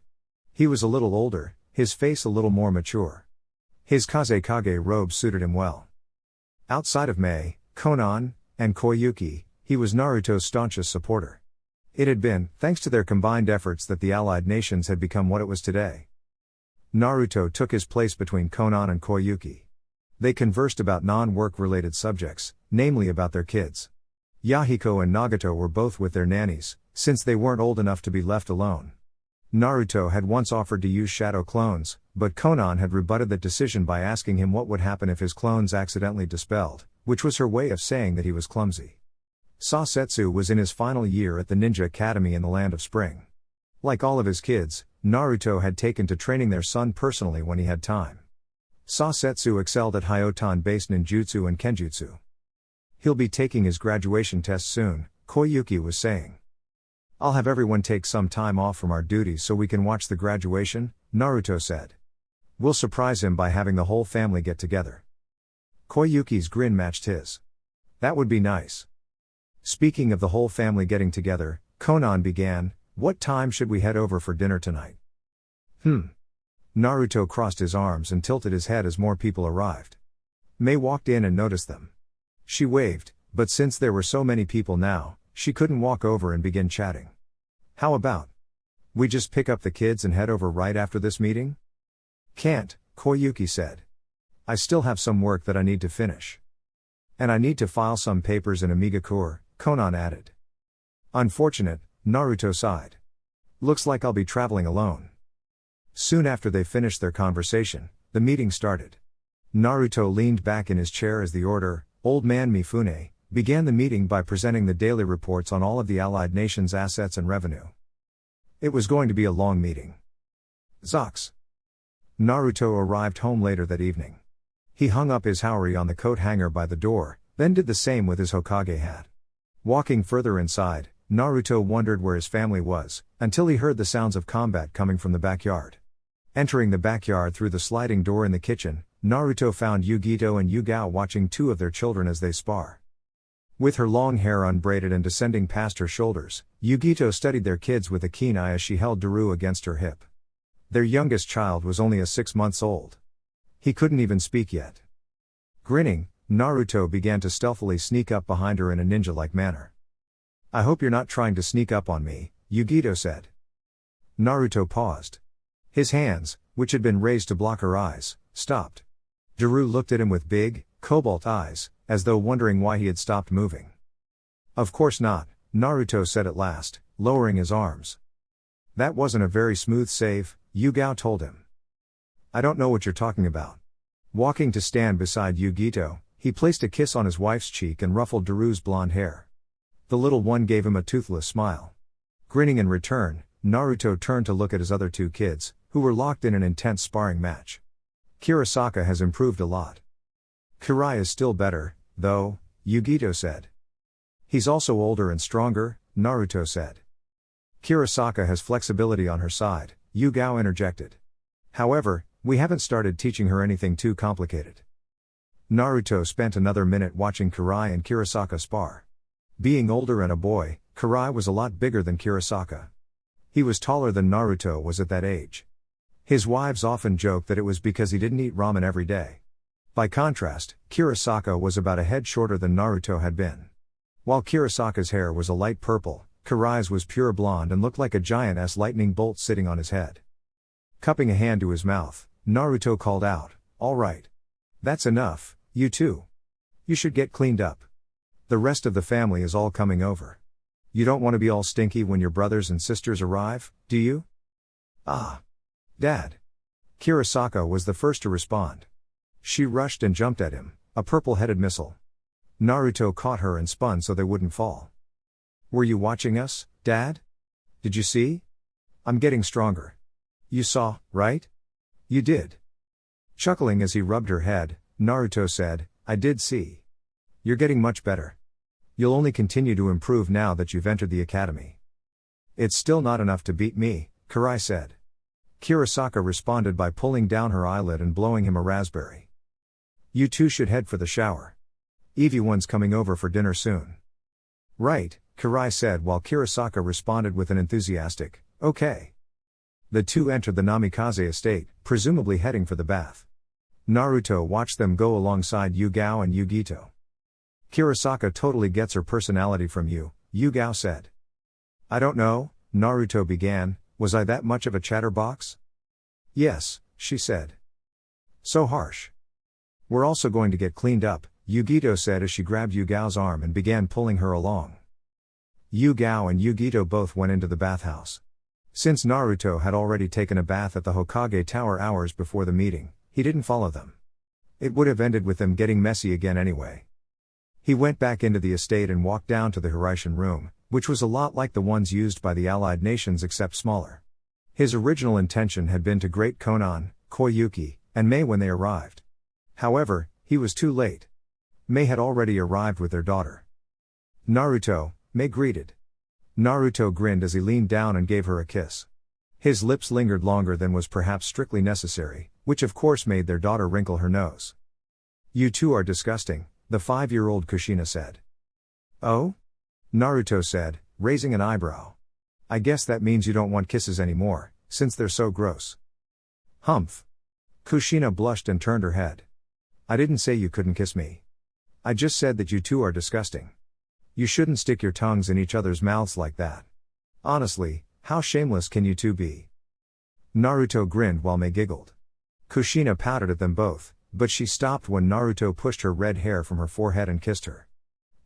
He was a little older, his face a little more mature. His Kazekage robe suited him well. Outside of Mei, Konan, and Koyuki, he was Naruto's staunchest supporter. It had been, thanks to their combined efforts, that the Allied Nations had become what it was today. Naruto took his place between Konan and Koyuki. They conversed about non-work related subjects, namely about their kids. Yahiko and Nagato were both with their nannies, since they weren't old enough to be left alone. Naruto had once offered to use shadow clones, but Konan had rebutted that decision by asking him what would happen if his clones accidentally dispelled, which was her way of saying that he was clumsy. Sasetsu was in his final year at the Ninja Academy in the Land of Spring. Like all of his kids, Naruto had taken to training their son personally when he had time. Sasetsu excelled at Hyotan-based ninjutsu and kenjutsu. "He'll be taking his graduation test soon," Koyuki was saying. "I'll have everyone take some time off from our duties so we can watch the graduation," Naruto said. "We'll surprise him by having the whole family get together." Koyuki's grin matched his. "That would be nice." Speaking of the whole family getting together, Konan began, "What time should we head over for dinner tonight?" Naruto crossed his arms and tilted his head as more people arrived. Mei walked in and noticed them. She waved, but since there were so many people now, she couldn't walk over and begin chatting. "How about we just pick up the kids and head over right after this meeting?" "Can't," Koyuki said. "I still have some work that I need to finish. And I need to file some papers in Amigakure," Konan added. "Unfortunate," Naruto sighed. "Looks like I'll be traveling alone." Soon after they finished their conversation, the meeting started. Naruto leaned back in his chair as the order, Old Man Mifune, began the meeting by presenting the daily reports on all of the Allied Nations' assets and revenue. It was going to be a long meeting. Zox. Naruto arrived home later that evening. He hung up his haori on the coat hanger by the door, then did the same with his Hokage hat. Walking further inside, Naruto wondered where his family was, until he heard the sounds of combat coming from the backyard. Entering the backyard through the sliding door in the kitchen, Naruto found Yugito and Yugao watching two of their children as they spar. With her long hair unbraided and descending past her shoulders, Yugito studied their kids with a keen eye as she held Daru against her hip. Their youngest child was only 6 months old. He couldn't even speak yet. Grinning, Naruto began to stealthily sneak up behind her in a ninja-like manner. "I hope you're not trying to sneak up on me," Yugito said. Naruto paused. His hands, which had been raised to block her eyes, stopped. Daru looked at him with big, cobalt eyes, as though wondering why he had stopped moving. "Of course not," Naruto said at last, lowering his arms. "That wasn't a very smooth save," Yugao told him. "I don't know what you're talking about." Walking to stand beside Yugito, he placed a kiss on his wife's cheek and ruffled Daru's blonde hair. The little one gave him a toothless smile. Grinning in return, Naruto turned to look at his other two kids, who were locked in an intense sparring match. "Kurosaka has improved a lot." "Kirai is still better, though," Yugito said. "He's also older and stronger," Naruto said. "Kurosaka has flexibility on her side," Yugao interjected. "However, we haven't started teaching her anything too complicated." Naruto spent another minute watching Kirai and Kurosaka spar. Being older and a boy, Kirai was a lot bigger than Kurosaka. He was taller than Naruto was at that age. His wives often joked that it was because he didn't eat ramen every day. By contrast, Kurosaka was about a head shorter than Naruto had been. While Kurosaka's hair was a light purple, Kirai's was pure blonde and looked like a giant-ass lightning bolt sitting on his head. Cupping a hand to his mouth, Naruto called out, "All right. That's enough, you two. You should get cleaned up. The rest of the family is all coming over. You don't want to be all stinky when your brothers and sisters arrive, do you?" "Ah. Dad." Kurosaka was the first to respond. She rushed and jumped at him, a purple-headed missile. Naruto caught her and spun so they wouldn't fall. "Were you watching us, Dad? Did you see? I'm getting stronger. You saw, right? You did." Chuckling as he rubbed her head, Naruto said, "I did see. You're getting much better. You'll only continue to improve now that you've entered the academy." "It's still not enough to beat me," Kirai said. Kurosaka responded by pulling down her eyelid and blowing him a raspberry. "You two should head for the shower. Everyone's coming over for dinner soon." "Right," Kirai said while Kurosaka responded with an enthusiastic, "Okay." The two entered the Namikaze estate, presumably heading for the bath. Naruto watched them go alongside Yugao and Yugito. "Kurosaka totally gets her personality from you," Yugao said. "I don't know," Naruto began, "was I that much of a chatterbox?" "Yes," she said. "So harsh." "We're also going to get cleaned up," Yugito said as she grabbed Yugao's arm and began pulling her along. Yugao and Yugito both went into the bathhouse. Since Naruto had already taken a bath at the Hokage Tower hours before the meeting, he didn't follow them. It would have ended with them getting messy again anyway. He went back into the estate and walked down to the Hiraishin room, which was a lot like the ones used by the Allied nations except smaller. His original intention had been to greet Konan, Koyuki, and Mei when they arrived. However, he was too late. Mei had already arrived with their daughter. "Naruto," Mei greeted. Naruto grinned as he leaned down and gave her a kiss. His lips lingered longer than was perhaps strictly necessary, which of course made their daughter wrinkle her nose. "You two are disgusting," the 5-year-old Kushina said. "Oh?" Naruto said, raising an eyebrow. "I guess that means you don't want kisses anymore, since they're so gross." "Humph." Kushina blushed and turned her head. "I didn't say you couldn't kiss me. I just said that you two are disgusting. You shouldn't stick your tongues in each other's mouths like that. Honestly, how shameless can you two be?" Naruto grinned while Mei giggled. Kushina pouted at them both, but she stopped when Naruto pushed her red hair from her forehead and kissed her.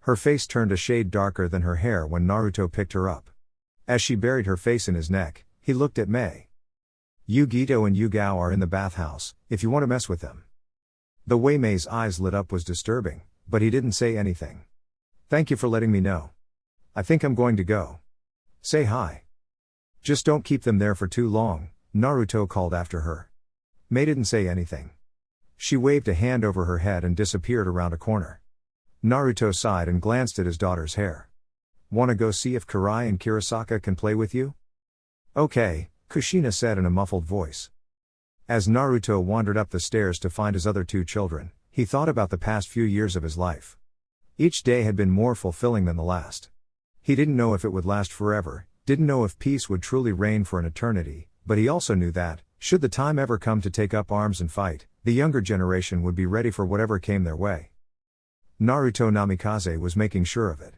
Her face turned a shade darker than her hair when Naruto picked her up. As she buried her face in his neck, he looked at Mei. "Yugito and Yugao are in the bathhouse, if you want to mess with them." The way Mei's eyes lit up was disturbing, but he didn't say anything. "Thank you for letting me know. I think I'm going to go. Say hi. Just don't keep them there for too long," Naruto called after her. Mei didn't say anything. She waved a hand over her head and disappeared around a corner. Naruto sighed and glanced at his daughter's hair. "Wanna go see if Karai and Kurosaka can play with you?" "Okay," Kushina said in a muffled voice. As Naruto wandered up the stairs to find his other two children, he thought about the past few years of his life. Each day had been more fulfilling than the last. He didn't know if it would last forever, didn't know if peace would truly reign for an eternity, but he also knew that, should the time ever come to take up arms and fight, the younger generation would be ready for whatever came their way. Naruto Namikaze was making sure of it.